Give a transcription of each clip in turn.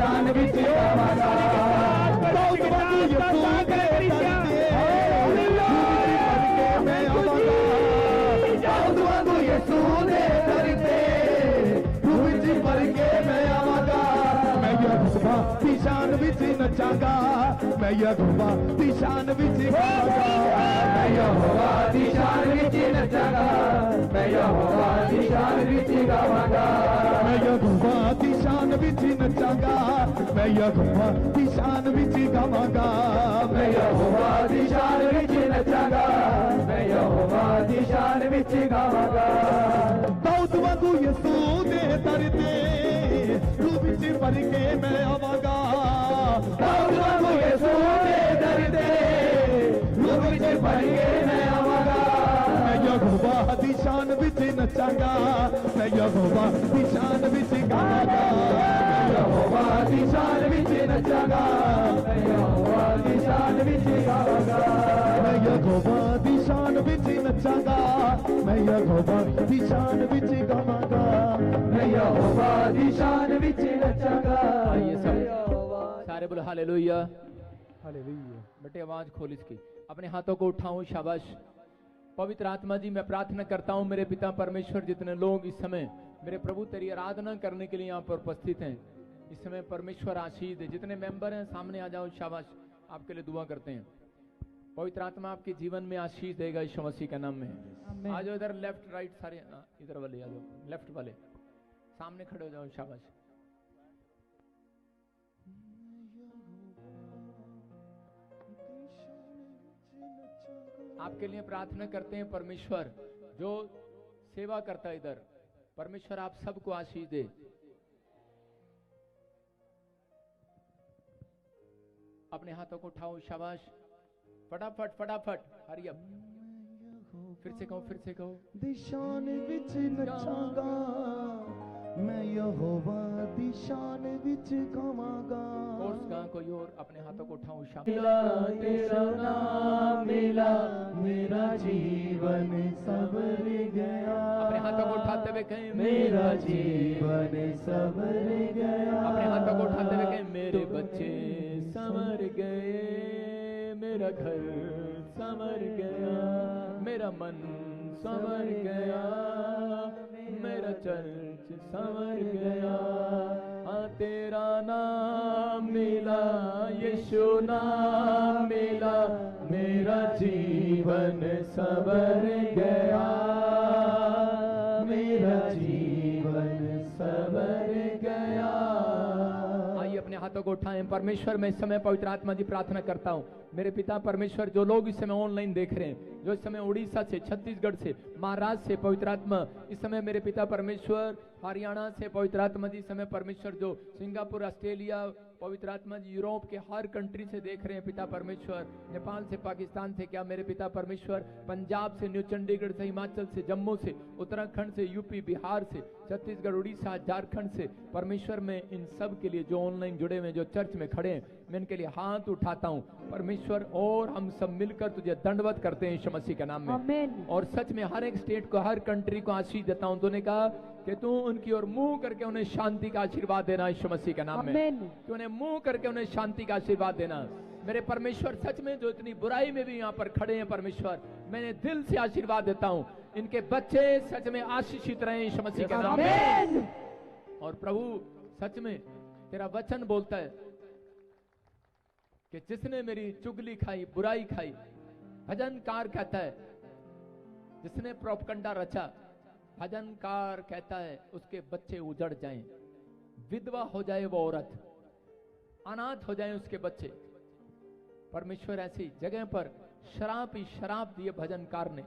शान विच गावांगा बहुत वांगू यीशु दे दर ते रूह विच भर के मैं आवांगा मैं यहोवा दी शान विच नचांगा मैं यहोवा दी शान विच गावांगा मैं यहोवा दी शान विच नचांगा मैं यहोवा दी शान विच गावांगा मैं यहोवा दी शान विच नचांगा मैं यहोवा दी शान विच गावांगा मैं यहोवा दी शान विच नचांगा मैं यहोवा दी शान विच गावांगा दाऊद वांगू यीशु दे दर ते रूह विच भर के मैं आवांगा दाऊद वांगू यीशु दे दर ते रूह विच भर के मैं आवांगा मैं यहोवा दी शान विच नचांगा मैं यहोवा दी शान विच गावांगा मैं यहोवा दी शान विच नचांगा मैं यहोवा दी शान विच गावांगा मैं यहोवा दी शान विच नचांगा मैं यहोवा दी शान विच गावांगा मैं यहोवा दी शान विच नचांगा आइए सब सारे बोलो हालेलुया हालेलुया बेटे आवाज खोल इसकी अपने हाथों को उठाऊं शाबाश पवित्र आत्मा जी मैं प्रार्थना करता हूं मेरे पिता परमेश्वर जितने लोग इस समय मेरे प्रभु तेरी आराधना करने के लिए यहाँ पर उपस्थित हैं इस समय परमेश्वर आशीष दे जितने मेंबर हैं सामने आ जाओ शाबाश आपके लिए दुआ करते हैं पवित्र आत्मा आपके जीवन में आशीष देगा यीशु मसीह के नाम में आ जाओ इधर लेफ्ट राइट सारे इधर वाले आ जाओ लेफ्ट वाले सामने खड़े हो जाओ शाबाश आपके लिए प्रार्थना करते हैं परमेश्वर जो सेवा करता है इधर परमेश्वर आप सबको आशीष दे अपने हाथों को उठाओ शाबाश फटाफट फटाफट हरी अप फिर से कहो दिशान विच नचांगा मैं यहोवा दी शान विच गावांगा और गा कोई और अपने हाथों को उठाओ शाबाश मिला तेरा नाम मिला मेरा जीवन संवर गया अपने हाथों को उठाते हुए कहें मेरा जीवन संवर गया अपने हाथों को उठाते हुए कहें मेरे बच्चे संवर गए मेरा घर संवर गया मेरा मन संवर गया मेरा चर्च संवर गया तेरा नाम मिला यीशु नाम मिला मेरा जीवन संवर गया मेरा जीवन संवर गया आइए अपने हाथों को उठाएं परमेश्वर मैं इस समय पवित्र आत्मा जी प्रार्थना करता हूं मेरे पिता परमेश्वर जो लोग इस समय ऑनलाइन देख रहे हैं जो इस समय उड़ीसा से छत्तीसगढ़ से महाराष्ट्र से पवित्र आत्मा इस समय मेरे पिता परमेश्वर हरियाणा से पवित्र आत्मा जी इस समय परमेश्वर जो सिंगापुर ऑस्ट्रेलिया पवित्र आत्मा जी यूरोप के हर कंट्री से देख रहे हैं पिता परमेश्वर नेपाल से पाकिस्तान से क्या मेरे पिता परमेश्वर पंजाब से न्यू चंडीगढ़ से हिमाचल से जम्मू से उत्तराखंड से यूपी बिहार से छत्तीसगढ़ उड़ीसा झारखंड से परमेश्वर में इन सब के लिए जो ऑनलाइन जुड़े हुए जो चर्च में खड़े हैं मैं इनके लिए हाथ उठाता हूँ परमेश्वर और हम सब मिलकर तुझे दंडवत करते हैं यीशु मसीह के नाम में आमीन। और सच में हर एक स्टेट को हर कंट्री को आशीष देता हूँ तूने कहा कि तू उनकी ओर मुंह करके उन्हें शांति का आशीर्वाद देना यीशु मसीह के नाम में आमीन। कि उन्हें मुंह करके उन्हें शांति का आशीर्वाद देना मेरे परमेश्वर सच में जो इतनी बुराई में भी यहाँ पर खड़े हैं परमेश्वर मैंने दिल से आशीर्वाद देता हूँ इनके बच्चे सच में आशीषित रहे यीशु मसीह के नाम में और प्रभु सच में तेरा वचन बोलता है कि जिसने मेरी चुगली खाई बुराई खाई भजनकार कहता है जिसने प्रोपकंडा रचा भजनकार कहता है उसके बच्चे उजड़ जाएं विधवा हो जाए वो औरत अनाथ हो जाए उसके बच्चे परमेश्वर ऐसी जगह पर शराब ही शराब दिए भजनकार ने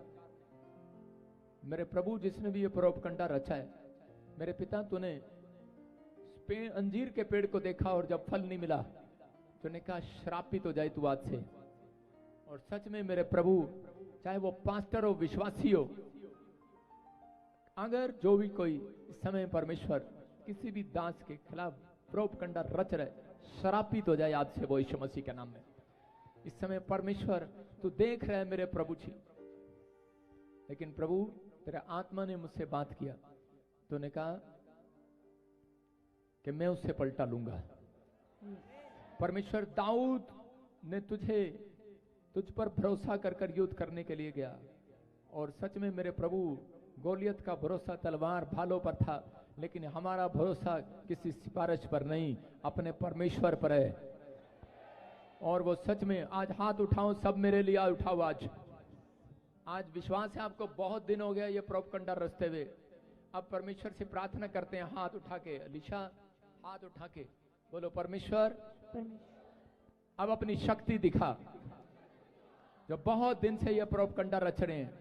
मेरे प्रभु जिसने भी ये प्रोपकंडा रचा है मेरे पिता तूने अंजीर के पेड़ को देखा और जब फल नहीं मिला तूने कहा श्रापित हो जाए तू आज से और सच में मेरे प्रभु चाहे वो पास्टर हो विश्वासी हो अगर जो भी कोई इस समय परमेश्वर किसी भी दास के खिलाफ प्रोपकंडा रच रहे श्रापित हो जाए आज से वो यीशु मसीह के नाम में इस समय परमेश्वर तू देख रहा है मेरे प्रभु जी लेकिन प्रभु तेरे आत्मा ने मुझसे बात किया तूने कहा कि मैं उससे पलटा लूंगा परमेश्वर दाऊद ने तुझ पर भरोसा कर कर युद्ध करने के लिए गया, और सच में मेरे प्रभु गोलियत का भरोसा तलवार भालों पर था, लेकिन हमारा भरोसा किसी सिफारिश पर नहीं, अपने परमेश्वर पर है। और वो सच में, आज हाथ उठाओ सब मेरे लिए, उठाओ आज विश्वास है आपको, बहुत दिन हो गया ये प्रोपकंडा रचते हुए। अब परमेश्वर से प्रार्थना करते हैं हाथ उठा के। अलीशा हाथ उठा के बोलो, परमेश्वर अब अपनी शक्ति दिखा, जो बहुत दिन से ये प्रोपकंडा रच रहे हैं।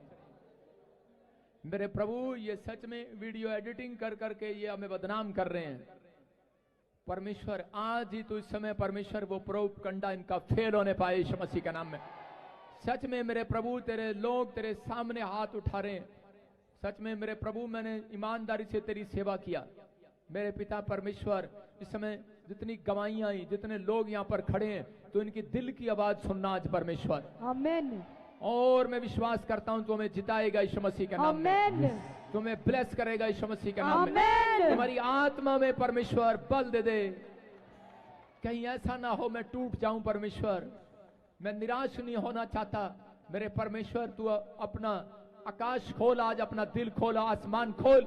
मेरे प्रभु ये सच में वीडियो एडिटिंग कर करके ये हमें बदनाम कर रहे हैं। परमेश्वर आज ही तो इस समय परमेश्वर वो प्रोपकंडा इनका फेल होने पाए यीशु मसीह के नाम में। सच में मेरे प्रभु तेरे लोग तेरे सामने हाथ उठा रहे हैं। सच में मेरे प्रभु मैंने ईमानदारी से तेरी सेवा किया। मेरे पिता परमेश्वर इस समय जितनी गवाहियां आई, जितने लोग यहाँ पर खड़े हैं, तो इनकी दिल की आवाज सुनना आज परमेश्वर। आमीन। और मैं विश्वास करता हूं तुम्हें जिताएगा यीशु मसीह के नाम में, आमीन। तुम्हें ब्लेस करेगा यीशु मसीह के नाम में। आमीन। तुम्हारी आत्मा में परमेश्वर बल दे दे। कहीं ऐसा ना हो मैं टूट जाऊं परमेश्वर, मैं निराश नहीं होना चाहता। मेरे परमेश्वर तू अपना आकाश खोल, आज अपना दिल खोल, आसमान खोल,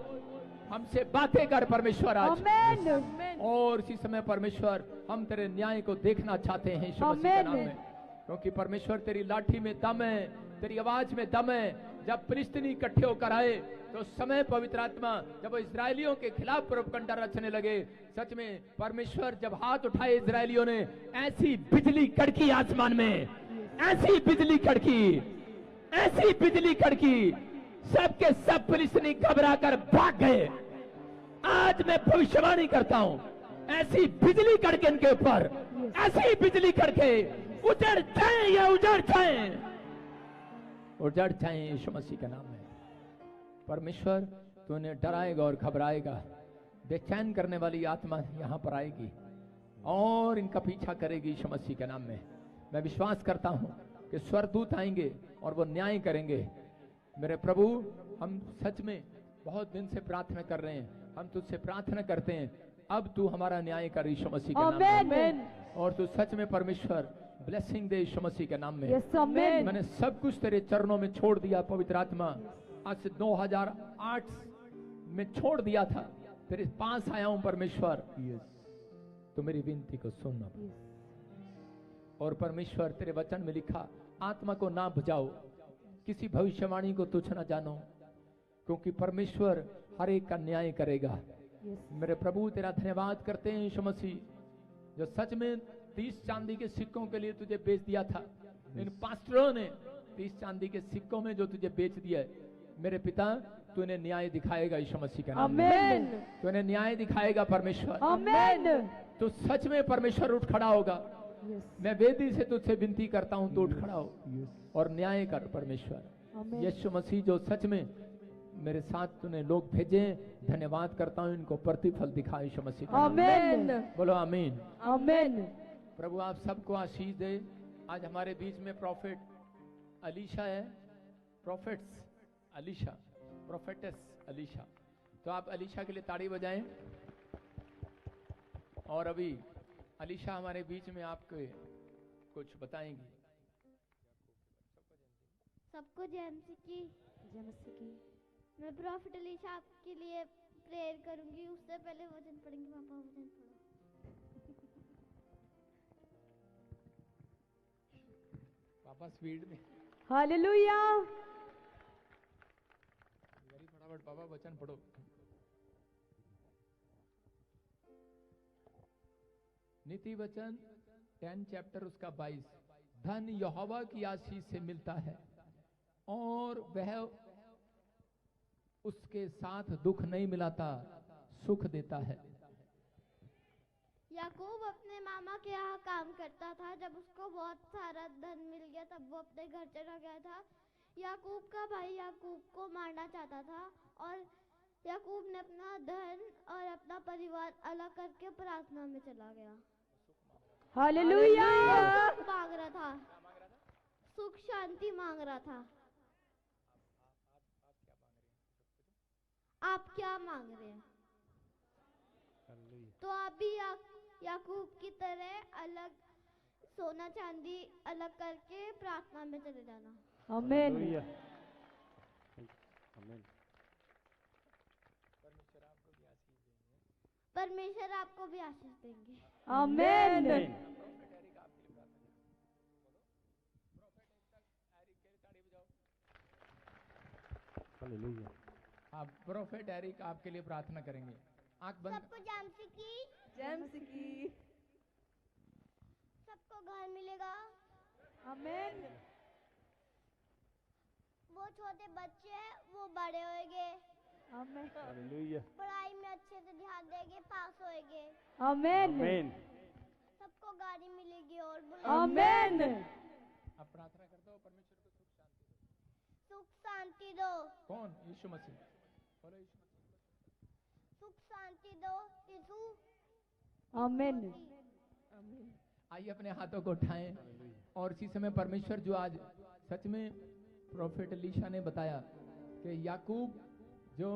हमसे बातें कर परमेश्वर आज। आमीन। और इसी समय परमेश्वर हम तेरे न्याय को देखना चाहते हैं यीशु मसीह के नाम में, क्योंकि परमेश्वर तेरी लाठी में दम है, तेरी आवाज में दम है। जब फिलिस्तीनी इकट्ठे होकर आए तो उस समय पवित्र आत्मा जब वो इजरायलियों के खिलाफ प्रोपगंडा रचने लगे, सच में परमेश्वर जब हाथ उठाए इजरायलियों ने, ऐसी बिजली कड़की आसमान में, ऐसी बिजली कड़की, ऐसी बिजली कड़की, सबके सब फिलिस्तीनी घबरा कर भाग गए। आज मैं भविष्यवाणी करता हूं, ऐसी बिजली कड़के इनके ऊपर, ऐसी बिजली कड़के उजड़ जाए या उजड़ जाए, उजड़ जाए यीशु मसीह के नाम में। परमेश्वर तू उन्हें डराएगा और घबराएगा, बेचैन करने वाली आत्मा यहां पर आएगी और इनका पीछा करेगी यीशु मसीह के नाम में। मैं विश्वास करता हूं कि स्वर्गदूत आएंगे और वो न्याय करेंगे। मेरे प्रभु हम सच में बहुत दिन से प्रार्थना कर रहे हैं, हम तुझसे प्रार्थना करते हैं, अब तू हमारा न्याय कर यीशु मसीह के नाम में। और तू सच में परमेश्वर ब्लेसिंग दे यीशु मसीह के नाम में। यस आमीन। मैंने सब कुछ तेरे चरणों में छोड़ दिया पवित्र आत्मा, आज से 2008 में छोड़ दिया था, तेरे पास आया हूं परमेश्वर, तो मेरी विनती को सुनना। और परमेश्वर तेरे वचन में लिखा, आत्मा को ना बुझाओ, किसी भविष्यवाणी को तुच्छ ना जानो, क्योंकि परमेश्वर हर एक का न्याय करेगा। मेरे प्रभु तेरा धन्यवाद करते हैं यीशु मसीह, जो सच में 30 चांदी के सिक्कों के लिए तुझे बेच दिया था। इन पास्टरों ने 30 चांदी के सिक्कों में जो तुझे बेच दिया है, मेरे पिता तू इन्हें न्याय दिखाएगा यीशु मसीह का नाम में। तू इन्हें न्याय दिखाएगा परमेश्वर। आमीन। तू सच में परमेश्वर उठ खड़ा होगा। मैं वेदी से तुझसे विनती करता हूं, तू उठ खड़ा हो और न्याय कर परमेश्वर। यीशु मसीह जो सच में मेरे साथ तूने लोग भेजे, धन्यवाद करता हूं, इनको प्रतिफल दिखा यीशु मसीह का नाम में। आमीन। बोलो आमीन। आमीन। प्रभु आप सबको आशीष दे। आज हमारे बीच में प्रॉफिट अलीशा है, प्रॉफिट्स अलीशा, प्रोफेटेस अलीशा, तो आप अलीशा के लिए ताड़ी बजाएं। और अभी अलीशा हमारे बीच में आपको कुछ बताएंगी। सबको जय मसीह की। मैं प्रॉफिट अलीशा आपके लिए प्रेयर करूंगी, उससे पहले वचन पढ़ेंगे। पापा वचन पढ़ो। पापा स्पीड में, हालेलुया। वेरी फटाफट पापा वचन पढ़ो। नीति वचन 10 चैप्टर उसका 22। धन यहोवा की आशीष से मिलता है और वह उसके साथ दुख नहीं मिलाता, सुख देता है। याकूब अपने मामा के यहाँ काम करता था। जब उसको बहुत सारा धन मिल गया तब वो अपने घर चला गया था। याकूब का भाई याकूब को मारना चाहता था और याकूब ने अपना धन और अपना परिवार अलग करके प्रार्थना में चला गया। हालेलुया। सुख मांग रहा था, सुख शांति मांग रहा था। आप क्या मांग रहे हैं? तो आप भी याकूब की तरह अलग सोना चांदी अलग करके प्रार्थना में चले जाना। आमीन। परमेश्वर आपको भी आशीष देंगे। आमीन। आप प्रोफेट एरिक आपके लिए प्रार्थना करेंगे। आंख बंद। सबको जामसी की सबको घर मिलेगा। आमीन। वो छोटे बच्चे हैं वो बड़े होएंगे, आमीन। पढ़ाई में अच्छे से ध्यान देंगे, पास होएंगे। आमीन। सबको गाड़ी मिलेगी और आमीन। आप प्रार्थना करते हो परमेश्वर को सुख शांति दो। कौन? यीशु मसीह। बोलो यीशु मसीह। सुख शांति दो यीशु। आमीन। आइए अपने हाथों को उठाएं और इसी समय परमेश्वर जो आज सच में प्रोफेट एलीशा ने बताया कि याकूब जो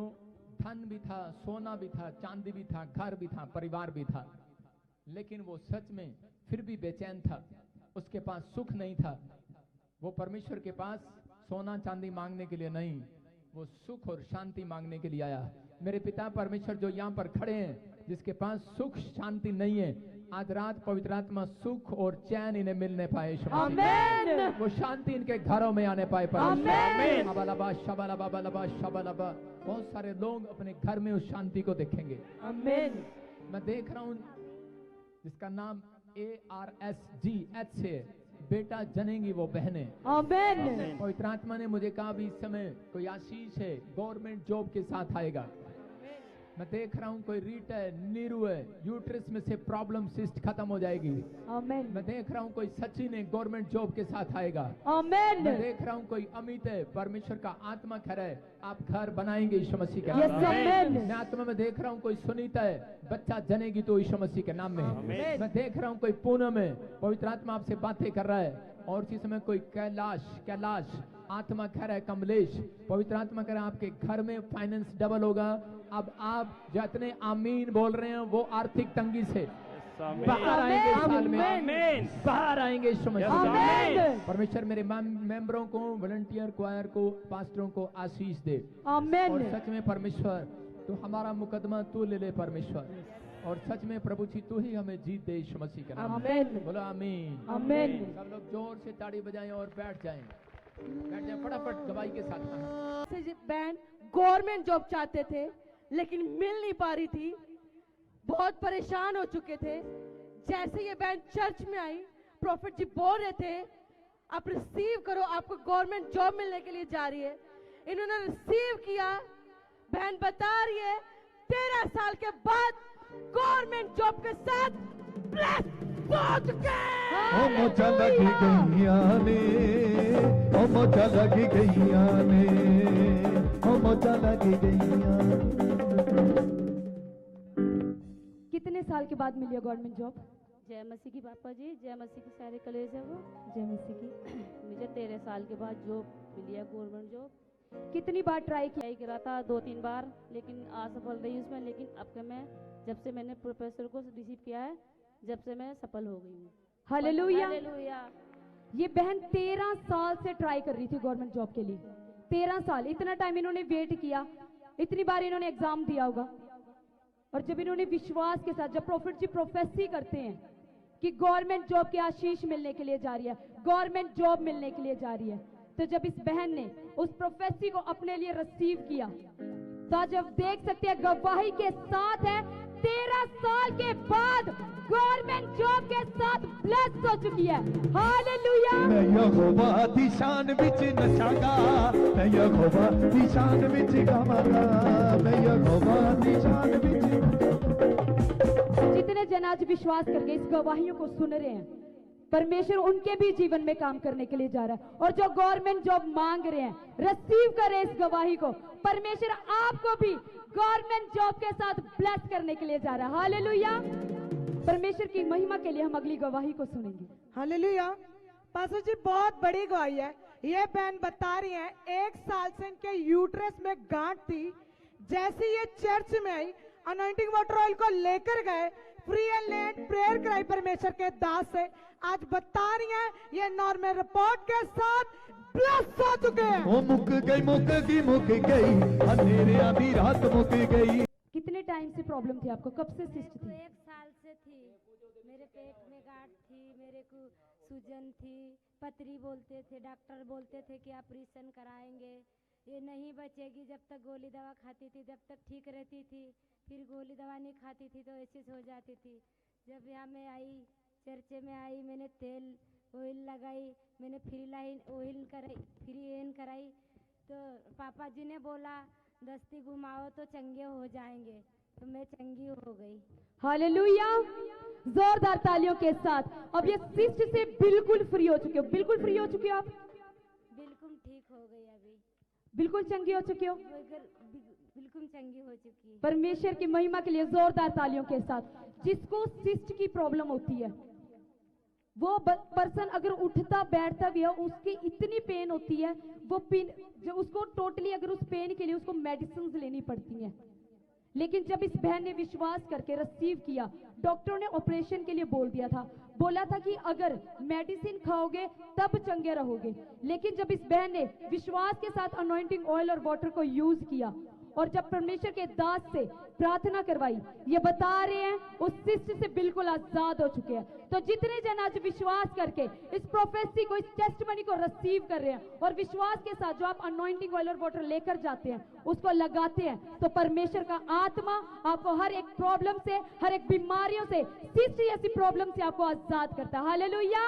धन भी था, सोना भी था, चांदी भी था, घर भी था, परिवार भी था, लेकिन वो सच में फिर भी बेचैन था, उसके पास सुख नहीं था। वो परमेश्वर के पास सोना चांदी मांगने के लिए नहीं, वो सुख और शांति मांगने के लिए आया। मेरे पिता परमेश्वर जो यहाँ पर खड़े हैं, जिसके पास सुख शांति नहीं है, आज रात पवित्र आत्मा सुख और चैन इन्हें मिलने पाए। आमीन। वो शांति इनके घरों में आने पाए। आमीन। शबलबा शबलबा बलबा शबलबा। बहुत सारे लोग अपने घर में उस शांति को देखेंगे। आमीन। मैं देख रहा हूं जिसका नाम ARSGH से बेटा जनेंगी वो बहनें। आमीन। पवित्र आत्मा ने मुझे कहा भी इस समय कोई आशीष है, गवर्नमेंट जॉब के साथ आएगा। मैं देख रहा हूँ कोई रीटा है, नीरू है, यूट्रस में से प्रॉब्लम सिस्ट खत्म हो जाएगी। आमीन। मैं देख रहा हूँ कोई सचिन है, गवर्नमेंट जॉब के साथ आएगा। आमीन। मैं देख रहा हूँ कोई अमित है, परमेश्वर का आत्मा खरा है, आप घर बनाएंगे यीशु मसीह के Yes, नाम में। आमीन। मैं आत्मा में देख रहा हूँ कोई सुनीता है, बच्चा जनेगी तो यीशु मसीह के नाम में। आमीन। मैं देख रहा हूँ कोई पूनम है, पवित्र आत्मा आपसे बातें कर रहा है। और इसी समय कोई कैलाश आत्मा कह रहा है, कमलेश पवित्र आत्मा कह रहा है आपके घर में फाइनेंस डबल होगा। अब आप जितने आमीन बोल रहे हैं वो आर्थिक तंगी से बाहर आएंगे इस साल में, बाहर आएंगे यीशु मसीह। आमीन। परमेश्वर मेरे मेंबरों को, वॉलंटियर क्वायर को, पास्टरों को आशीष दे। आमीन। और सच में परमेश्वर तू हमारा मुकदमा तू ले ले परमेश्वर, और सच में प्रभु जी तू ही हमें जीत दे यीशु मसीह का नाम। आमीन। बोलो आमीन। आमीन। सब लोग जोर से ताड़ी बजाएं और बैठ जाएं फटाफट गवाही के साथ। बहन गवर्नमेंट जॉब चाहते थे लेकिन मिल नहीं पा रही थी, बहुत परेशान हो चुके थे। जैसे ये बहन चर्च में आई, प्रॉफिट जी बोल रहे थे आप रिसीव करो, आपको गवर्नमेंट जॉब मिलने के लिए जा रही है। इन्होंने रिसीव किया। बहन बता रही है 13 साल के बाद गवर्नमेंट जॉब के साथ ब्लेस हो चुके हैं। ओ मोचा लगी गईया ने, ओ मोचा लगी गईया ने, ओ मोचा लगी गईया। कितने साल के बाद मिली है गवर्नमेंट जॉब? जय मसीह की पापा जी, जय मसीह की सारे कलेज है वो। जय मसीह की। मुझे 13 साल के बाद जॉब मिली है, गवर्नमेंट जॉब। कितनी बार ट्राई किया? ट्राई करा था 2-3 बार, लेकिन असफल रही उसमें। लेकिन अब के मैं जब से मैंने प्रोफेसर को रिसीव किया है, जब से मैं सफल हो गई हूँ। हालेलुया। हालेलुया। ये बहन 13 साल से ट्राई कर रही थी गवर्नमेंट जॉब के लिए। 13 साल, इतना टाइम इन्होंने वेट किया, इतनी बार इन्होंने एग्जाम दिया होगा। और जब इन्होंने विश्वास के साथ, जब प्रॉफिट जी प्रोफेसी करते हैं कि गवर्नमेंट जॉब की आशीष मिलने के लिए जा रही है, गवर्नमेंट जॉब मिलने के लिए जा रही है, तो जब इस बहन ने उस प्रोफेसी को अपने लिए रिसीव किया, तो आज आप देख सकते हैं गवाही के साथ है 13 साल के बाद गवर्नमेंट जॉब के साथ ब्लेस हो चुकी है। हालेलुया। मैं यहोवा दी शान विच नचांगा, मैं यहोवा दी शान विच गावांगा, मैं यहोवा दी शान विच। जितने जन आज विश्वास करके इस गवाहियों को सुन रहे हैं, परमेश्वर उनके भी जीवन में काम करने के लिए जा रहा है। और जो गवर्नमेंट जॉब मांग रहे हैं, रिसीव करें इस गवाही को। परमेश्वर आपको भी गवर्नमेंट जॉब के साथ ब्लेस करने के लिए जा रहा है। हालेलुया। परमेश्वर की महिमा के लिए हम अगली गवाही को सुनेंगे। हालेलुया। पास्टर जी बहुत बड़ी गवाही है। ये बहन बता रही है 1 साल से इनके यूट्रस में गांठ थी। जैसे ये चर्च में आई, अनॉइंटिंग वाटर ऑयल को लेकर गए, फ्री एंड लेट प्रेयर कराई परमेश्वर के दास से, आज बता रही हैं ये नॉर्मल रिपोर्ट के साथ प्लस हो चुके हैं। ओ मुक गई अंधेरे आधी रात मुक गई। कितने टाइम से प्रॉब्लम थी आपको, कब से सिस्ट तो थी? 1 साल से थी। मेरे पेट में गांठ थी, मेरे को सूजन थी, पथरी बोलते थे, डॉक्टर बोलते थे कि ऑपरेशन कराएंगे, ये नहीं बचेगी। जब तक गोली दवा खाती थी जब तक ठीक रहती थी, फिर गोली दवा नहीं खाती थी तो ऐसे हो जाती थी। जब यहाँ मैं आई, चर्चे में आई, मैंने तेल ऑयल लगाई, मैंने फ्री एन कराई तो पापा जी ने बोला दस्ती घुमाओ तो चंगे हो जाएंगे, तो मैं चंगी हो गई। हालेलुया, जोरदार तालियों के साथ। अब ये सिस्ट से बिल्कुल फ्री हो चुके हो, बिल्कुल फ्री हो चुके हो आप, बिल्कुल ठीक हो गई, अभी बिल्कुल चंगी हो चुके हो। बिल्कुल चंगी हो चुकी है। परमेश्वर की महिमा के लिए जोरदार तालियों के साथ। जिसको सिस्ट की प्रॉब्लम होती है वो पर्सन अगर उठता बैठता भी है उसकी इतनी पेन होती है, वो पेन जो उसको टोटली अगर उस पेन के लिए उसको मेडिसिन लेनी पड़ती हैं। लेकिन जब इस बहन ने विश्वास करके रिसीव किया, डॉक्टर ने ऑपरेशन के लिए बोला था कि अगर मेडिसिन खाओगे तब चंगे रहोगे। लेकिन जब इस बहन ने विश्वास के साथ अनॉइंटिंग ऑयल और वाटर को यूज किया और जब परमेश्वर के दास से प्रार्थना करवाई, ये बता रहे हैं उस सिस्ट से बिल्कुल आजाद हो चुके हैं। तो जितने जन आज विश्वास करके इस प्रोफेसी को, इस टेस्टमनी को रिसीव कर रहे हैं और विश्वास के साथ जो आप अनॉइंटिंग ऑयल और वाटर लेकर जाते हैं उसको लगाते हैं, तो परमेश्वर का आत्मा आपको हर एक प्रॉब्लम से, हर एक बीमारियों से, सिस्ट जैसी प्रॉब्लम से आपको आजाद करता है। हालेलुया,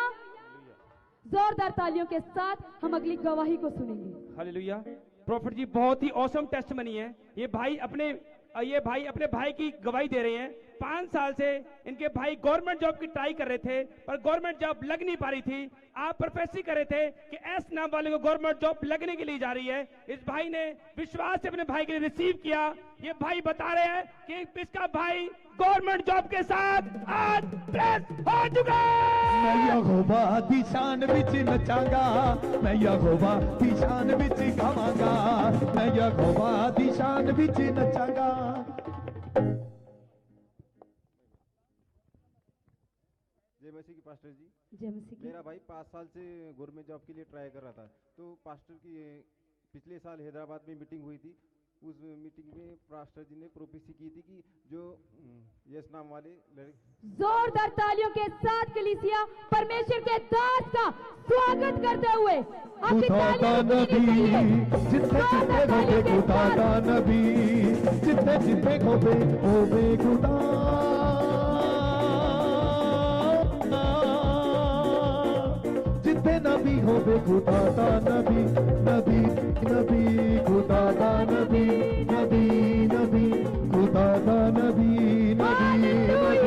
जोरदार तालियों के साथ हम अगली गवाही को सुनेंगे। हालेलुया। प्रॉफिट जी बहुत ही ऑसम टेस्टमनी है। ये भाई अपने भाई की गवाही दे रहे हैं। 5 साल से इनके भाई गवर्नमेंट जॉब की ट्राई कर रहे थे पर गवर्नमेंट जॉब लग नहीं पा रही थी। आप प्रोफेसी कर रहे थे कि एस नाम वाले को गवर्नमेंट जॉब लगने के लिए जा रही है। इस भाई ने विश्वास से अपने भाई के लिए रिसीव किया। ये भाई बता रहे हैं कि इसका भाई गवर्नमेंट जॉब के साथ आज प्रेस हो चुका है। मैं यहोवा दी शान विच नचांगा, मैं यहोवा दी शान विच गावांगा, मैं यहोवा दी शान विच नचांगा। जय मसीह की पास्टर जी। जय मसीह की। मेरा भाई 5 साल से गवर्नमेंट जॉब के लिए ट्राई कर रहा था, तो पास्टर की पिछले साल हैदराबाद में मीटिंग हुई थी। उस मीटिंग में पास्टर जी ने प्रोफेसी की थी कि जो यस नाम वाले जोरदार तालियों के साथ कलीसिया परमेश्वर के दास का स्वागत करते हुए अपनी तालियां जिथे जिथे खोबे खुदा दा नबी, जिथे जिथे खोबे होवे खुदा। जिथे नबी होवे खुदा दा नबी, नबी नबी खुदा दा नबी, नबी नबी खुदा दा नबी, नबी नबी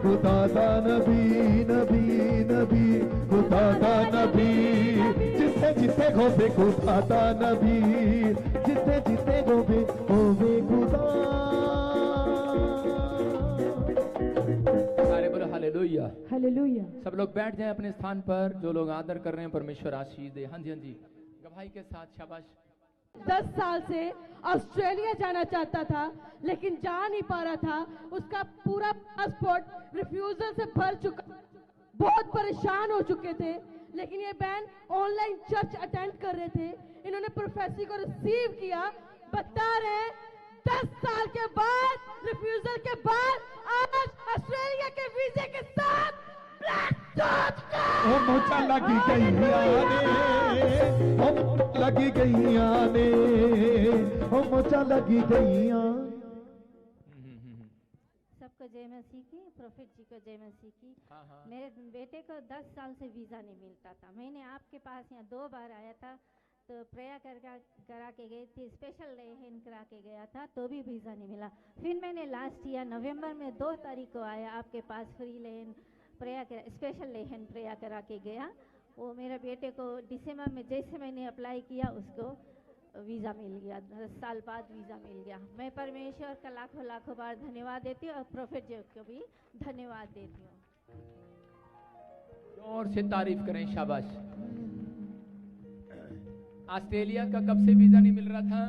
खुदा दा नबी, नबी नबी खुदा दा नबी। जिथे जिथे खोबे खुदा दा नबी, जिथे जिथे खोबे होवे खुदा। सारे बोलो हालेलुया। हालेलुया। सब लोग बैठ जाएं अपने स्थान पर। जो लोग आदर कर रहे हैं परमेश्वर आशीष दे। हाँ जी, हाँ जी, गवाही के साथ शाबाश। 10 साल से ऑस्ट्रेलिया जाना चाहता था लेकिन जा नहीं पा रहा था। उसका पूरा पासपोर्ट रिफ्यूजल से भर चुका, बहुत परेशान हो चुके थे। लेकिन ये बहन ऑनलाइन चर्च अटेंड कर रहे थे, इन्होंने प्रोफेसी को रिसीव किया। बता रहे 10 साल के बाद, रिफ्यूजल के बाद आज ऑस्ट्रेलिया के वीजे के साथ ओ मोचा लगी गई आने, ओ लगी गई आने, ओ मोचा लगी गई आने। सबको जय मसीह की, प्रॉफिट जी को जय मसीह की। हाँ। मेरे बेटे को 10 साल से वीज़ा नहीं मिलता था। मैंने आपके पास यहाँ 2 बार आया था तो प्रेयर करा के गई थी, स्पेशल लेहन करा के गया था तो भी वीज़ा नहीं मिला। फिर मैंने लास्ट ईयर नवंबर में 2 तारीख को आया आपके पास, फ्री लेहन स्पेशल लेहन प्रेयर करा के गया। वो मेरे बेटे को दिसंबर में जैसे मैंने अप्लाई किया उसको वीज़ा मिल गया। 10 साल बाद वीज़ा मिल गया। मैं परमेश्वर का लाखों लाखों बार धन्यवाद देती हूँ और प्रॉफिट जी को भी धन्यवाद देती हूँ। जोर से तारीफ करें, शाबाश। ऑस्ट्रेलिया का कब से वीजा नहीं मिल रहा था?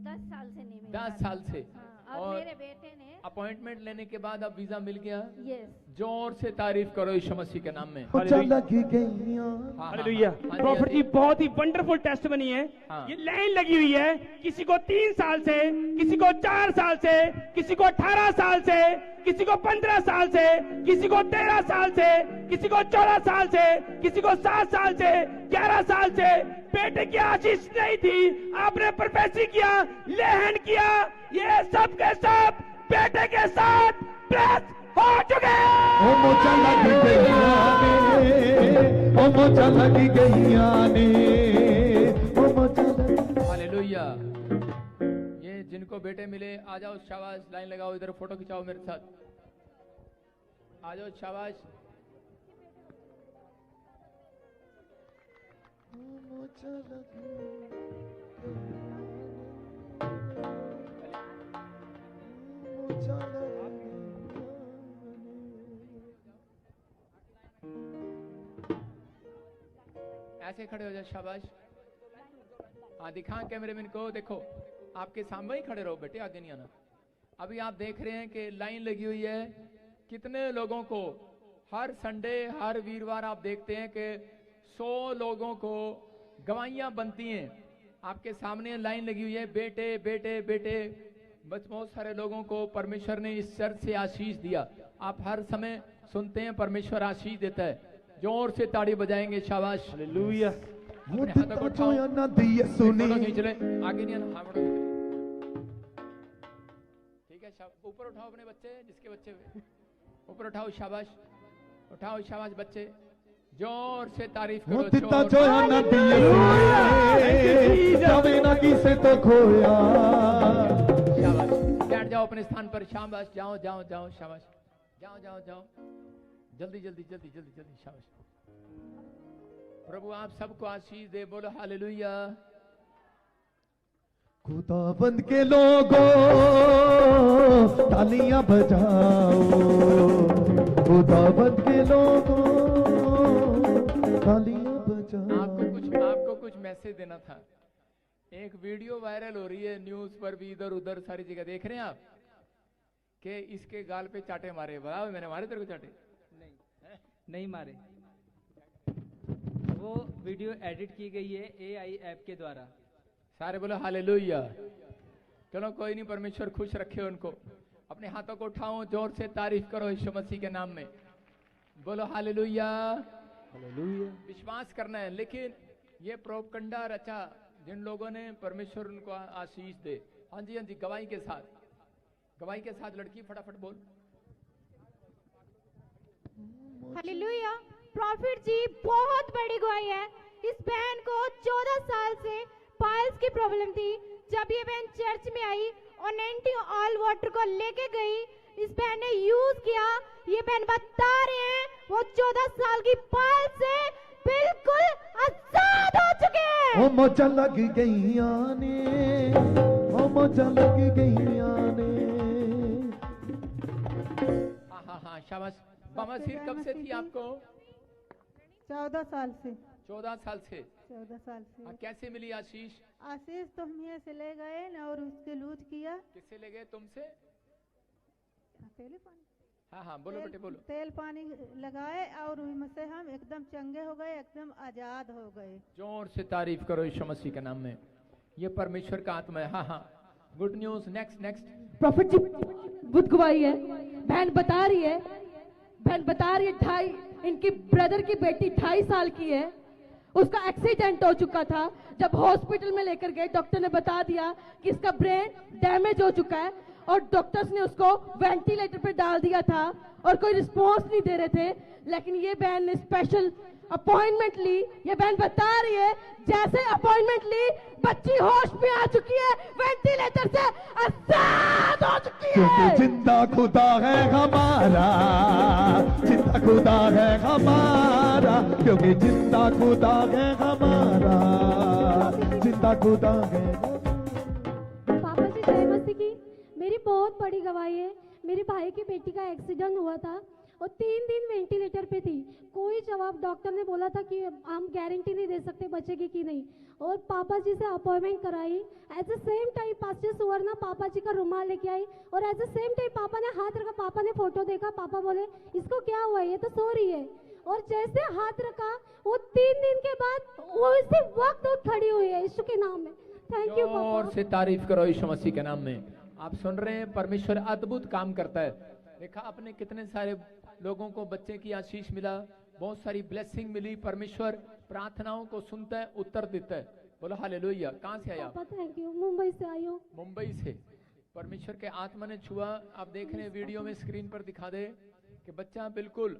10 साल से नहीं मिल 10 साल से। हाँ, और मेरे बेटे ने अपॉइंटमेंट लेने के बाद अब वीजा मिल गया। यस। जोर से तारीफ करो यीशु मसीह के नाम में। लगी गईयां। हाँ, हालेलुया। हाँ, हाँ, प्रॉफिट हाँ, जी बहुत ही वंडरफुल टेस्ट बनी है। हाँ। ये लाइन लगी हुई है, किसी को 3 साल से, किसी को 4 साल से, किसी को 18 साल से, किसी को 15 साल से, किसी को 13 साल से, किसी को 14 साल से, किसी को 7 साल से, 11 साल से। बेटे की आशीष नहीं थी, आपने प्रोफेसी किया, लेहन किया, ये सब के सब बेटे के साथ ब्लेस हो चुके। ओ मोचा लगी गईयां ने, ओ मोचा लगी गईयां ने, ओ मोचा लगी। हालेलुया। ये जिनको बेटे मिले आ जाओ, शाबाश, लाइन लगाओ, इधर फोटो खिंचाओ मेरे साथ, आ जाओ, शाबाश। ऐसे खड़े हो जाओ, शाबाश। हाँ, दिखा कैमरे मैन को, देखो आपके सामने ही खड़े रहो बेटे, आगे नहीं आना। अभी आप देख रहे हैं कि लाइन लगी हुई है, कितने लोगों को हर संडे, हर वीरवार आप देखते हैं कि 100 लोगों को गवाहियां बनती हैं। आपके सामने लाइन लगी हुई है, बेटे बेटे बेटे। बस बहुत सारे लोगों को परमेश्वर ने इस चर्च से आशीष दिया। आप हर समय सुनते हैं परमेश्वर आशीष देता है। जोर से ताड़ी बजाएंगे, शाबाश। हालेलुया। अपने हाथों को उठाओ, फोटो खींच ले, आगे नहीं आना, हाँ, फोटो खींच ले। ठीक है, ऊपर उठाओ अपने बच्चे, जिसके बच्चे हुए ऊपर उठाओ, शाबाश, उठाओ, शाबाश बच्चे। जोर से तारीफ करो। दिता जोया ना दिए सुने, जावे ना किसे तो खोया। शाबाश, बैठ जाओ अपने स्थान पर, शाबाश, जाओ जाओ जाओ, शाबाश, जाओ जाओ जाओ, जल्दी जल्दी जल्दी जल्दी जल्दी, शाबाश। प्रभु आप सबको आशीष दे, बोलो हालेलुया। खुदाबंद के लोगों तालियां बजाओ, खुदाबंद के लोगों तालियां बजाओ। आपको कुछ मैसेज देना था। एक वीडियो वायरल हो रही है न्यूज पर भी, इधर उधर सारी जगह देख रहे हैं आप, कि इसके गाल पे चाटे मारे। बताओ, मैंने मारे तेरे को चाटे? नहीं मारे। वो वीडियो एडिट की गई है AI ऐप के द्वारा। सारे बोलो हालेलुया। चलो कोई नहीं, परमेश्वर खुश रखे उनको। अपने हाथों को उठाओ, जोर से तारीफ करो यीशु मसीह के नाम में, बोलो हालेलुया। विश्वास करना है, लेकिन ये प्रोपगंडा रचा जिन लोगों ने, परमेश्वर उनको आशीष दे। हाँ जी, हाँ जी, गवाही के साथ, गवाही के साथ। लड़की फटाफट बोल। हालेलुया। प्रॉफिट जी बहुत बड़ी गवाही है। इस बहन को 14 साल से पाइल्स की प्रॉब्लम थी। जब ये बहन चर्च में आई और 90 ऑल वाटर को लेके गई, इस बहन ने यूज किया। ये बहन बता रहे हैं वो 14 साल की पाइल्स से बिल्कुल आजाद हो चुके हैं। ओ मोचा लग गईयां ने, ओ मोचा लग गईयां ने। हाँ हाँ हाँ, शाबाश। मामा सिर कब से थी आपको? 14 साल से। 14 साल से। 14 साल से। हाँ, कैसे मिली आशीष? आशीष तो हम यहाँ से ले गए न, और उसके लूज किया। किससे ले गए? तुमसे? तेल पानी। हाँ हाँ, बोलो बेटे बोलो। तेल पानी लगाए और उनसे हम एकदम चंगे हो गए, एकदम आजाद हो गए। जोर से तारीफ करो यीशु मसीह के नाम में। ये परमेश्वर का आत्मा है। हाँ हाँ, good news. Next next. Prophet ji Buddha गवाही है। बहन बता रही है, बहन बता रही है, इनकी ब्रदर की बेटी 2.5 साल की है। उसका एक्सीडेंट हो चुका था। जब हॉस्पिटल में लेकर गए, डॉक्टर ने बता दिया कि इसका ब्रेन डैमेज हो चुका है, और डॉक्टर्स ने उसको वेंटिलेटर पे डाल दिया था और कोई रिस्पॉन्स नहीं दे रहे थे। लेकिन ये बहन ने स्पेशल अपॉइंटमेंट ली। ये बहन बता रही है, जैसे अपॉइंटमेंट ली, बच्ची होश में आ चुकी है, वेंटिलेटर से आजाद हो चुकी है। क्योंकि जिंदा खुदा है हमारा, जिंदा खुदा है हमारा, क्योंकि जिंदा खुदा है हमारा, जिंदा खुदा है। पापा जी जय मसीह की। मेरी बहुत बड़ी गवाही है। मेरे भाई की बेटी का एक्सीडेंट हुआ था और 3 दिन वेंटिलेटर पे थी। कोई जवाब, डॉक्टर ने बोला था कि हम गारंटी नहीं दे सकते बचेगी कि नहीं। और पापा जी से अपॉइंटमेंट कराई। At the same time pastor Suvarna पापा जी का रुमाल लेके आई और एट द सेम टाइम पापा ने हाथ रखा। पापा ने फोटो देखा, पापा बोले इसको क्या हुआ, ये तो सो रही है। और जैसे हाथ रखा, वो 3 दिन के बाद वो इसी वक्त उठ खड़ी हुई है यीशु के नाम में। थैंक यू पापा। और से तारीफ करो यीशु मसीह के नाम में। आप सुन रहे हैं, परमेश्वर अद्भुत काम करता है। देखा आपने कितने सारे लोगों को बच्चे की आशीष मिला, बहुत सारी ब्लेसिंग मिली। परमेश्वर प्रार्थनाओं को सुनता है, उत्तर देता है। बोलो हालेलुया। कहाँ से आया? थैंक यू, मुंबई से आई हूँ। मुंबई से। परमेश्वर के आत्मा ने छुआ। आप देख रहे हैं वीडियो में, स्क्रीन पर दिखा दे कि बच्चा बिल्कुल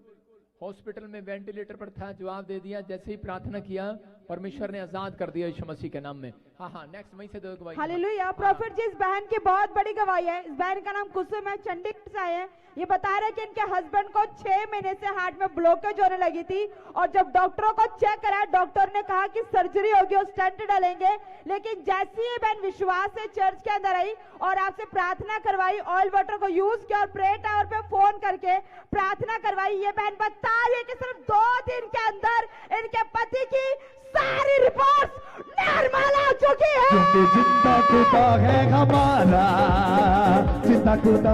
हॉस्पिटल में वेंटिलेटर पर था, जवाब दे दिया। जैसे ही प्रार्थना किया, परमेश्वर ने आजाद कर दिया यीशु मसीह के नाम में। हाँ हाँ, नेक्स्ट वहीं से दो गवाही। हालेलुया। प्रॉफिट जी, इस बहन की बहुत बड़ी गवाही है। इस बहन का नाम कुसुम है, चंडीगढ़ से आए हैं। ये बता रहे कि इनके हस्बैंड को 6 महीने से हार्ट में ब्लॉकेज होने लगी थी और जब डॉक्टरों को चेक कराया, डॉक्टर ने कहा कि सर्जरी होगी और स्टंट डालेंगे। लेकिन जैसे ही बहन विश्वास से चर्च के अंदर आई और आपसे प्रार्थना करवाई, ऑयल वाटर को यूज किया और प्रे टावर पे फोन करके प्रार्थना करवाई, ये बहन बता रही है कि सिर्फ 2 दिन के अंदर इनके पति की सारी रिपोर्ट्स नॉर्मल हो चुकी है। क्योंकि जिंदा खुदा है हमारा, जिंदा खुदा।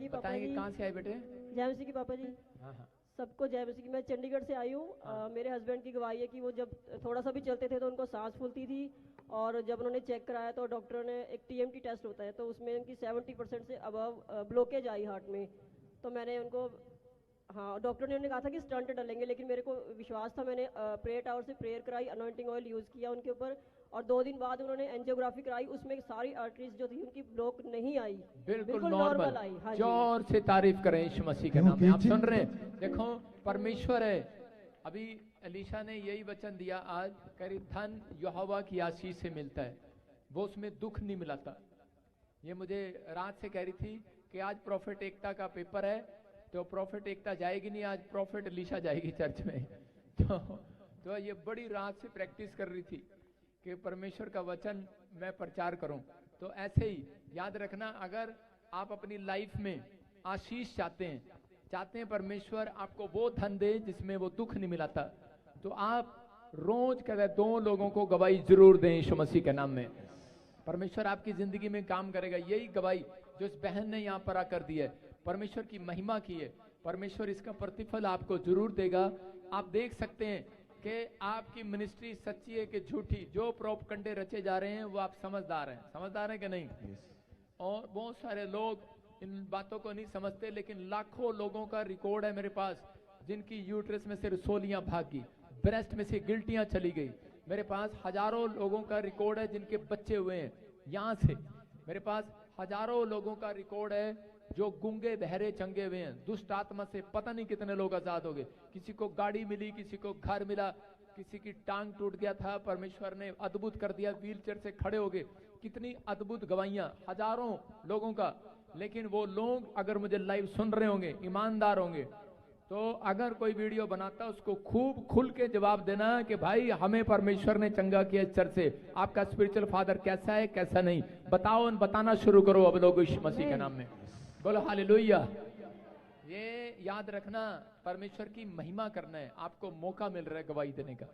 बताएंगे कहाँ से आए बेटे? जय मसीह की पापा जी। हाँ हाँ। सबको जय मसीह की। मैं चंडीगढ़ से आई हूँ। मेरे हस्बैंड की गवाही है कि वो जब थोड़ा सा भी चलते थे तो उनको सांस फूलती थी और जब उन्होंने चेक कराया तो डॉक्टर ने एक TMT टेस्ट होता है, तो उसमें उनकी 70% से अबव ब्लॉकेज आई हार्ट में। तो मैंने उनको, हाँ, डॉक्टर ने उन्हें कहा था कि स्टंट डालेंगे, लेकिन मेरे को विश्वास था। मैंने प्रेयर टावर से प्रेयर कराई, अनॉइंटिंग ऑयल यूज़ किया उनके ऊपर और 2 दिन बाद उन्होंने एंजियोग्राफी कराई। उसमें सारी आर्टरीज जो थी उनकी ब्लॉक नहीं आई, बिल्कुल नॉर्मल आई। हाँ जी। जोर से तारीफ करें यीशु मसीह के नाम में। आप सुन रहे हैं, देखो परमेश्वर है। अभी अलीशा ने यही वचन दिया आज, कह रही धन यहोवा की आशीष से मिलता है, वो उसमें दुख नहीं मिलाता। ये मुझे रात से कह रही थी कि आज प्रॉफिट एकता का पेपर है, तो प्रॉफिट एकता जाएगी नहीं, आज प्रॉफिट अलीशा जाएगी चर्च में। तो ये बड़ी रात से प्रैक्टिस कर रही थी कि परमेश्वर का वचन मैं प्रचार करूं। तो ऐसे ही याद रखना, अगर आप अपनी लाइफ में आशीष चाहते हैं परमेश्वर आपको वो धन दे जिसमें वो दुख नहीं मिलाता, तो आप रोज कहते 2 लोगों को गवाही जरूर दें यीशु मसीह के नाम में। परमेश्वर आपकी जिंदगी में काम करेगा। यही गवाही जो इस बहन ने यहाँ पर आकर दी है, परमेश्वर की महिमा की है। परमेश्वर इसका प्रतिफल आपको जरूर देगा। आप देख सकते हैं कि आपकी मिनिस्ट्री सच्ची है कि झूठी। जो प्रोपगंडे रचे जा रहे हैं वो आप समझदार हैं कि नहीं? और बहुत सारे लोग इन बातों को नहीं समझते, लेकिन लाखों लोगों का रिकॉर्ड है मेरे पास जिनकी यूट्रस में से रसोलियां भागी, ब्रेस्ट में से गिल्टियां चली गई। मेरे पास हजारों लोगों का रिकॉर्ड है जिनके बच्चे हुए हैं यहाँ से। मेरे पास हजारों लोगों का रिकॉर्ड है जो गूंगे बहरे चंगे हुए हैं। दुष्ट आत्मा से पता नहीं कितने लोग आजाद हो गए। किसी को गाड़ी मिली, किसी को घर मिला, किसी की टांग टूट गया था, परमेश्वर ने अद्भुत कर दिया, व्हीलचेयर से खड़े हो गए। कितनी अद्भुत गवाहियां हजारों लोगों का। लेकिन वो लोग अगर मुझे लाइव सुन रहे होंगे, ईमानदार होंगे, तो अगर कोई वीडियो बनाता उसको खूब खुल के जवाब देना कि भाई हमें परमेश्वर ने चंगा किया इस चर्च से, आपका स्पिरिचुअल फादर कैसा है कैसा नहीं, बताओ, बताना शुरू करो अब लोग यीशु मसीह के नाम में। बोलो हालेलुया। ये याद रखना, परमेश्वर की महिमा करना है। आपको मौका मिल रहा है गवाही देने का।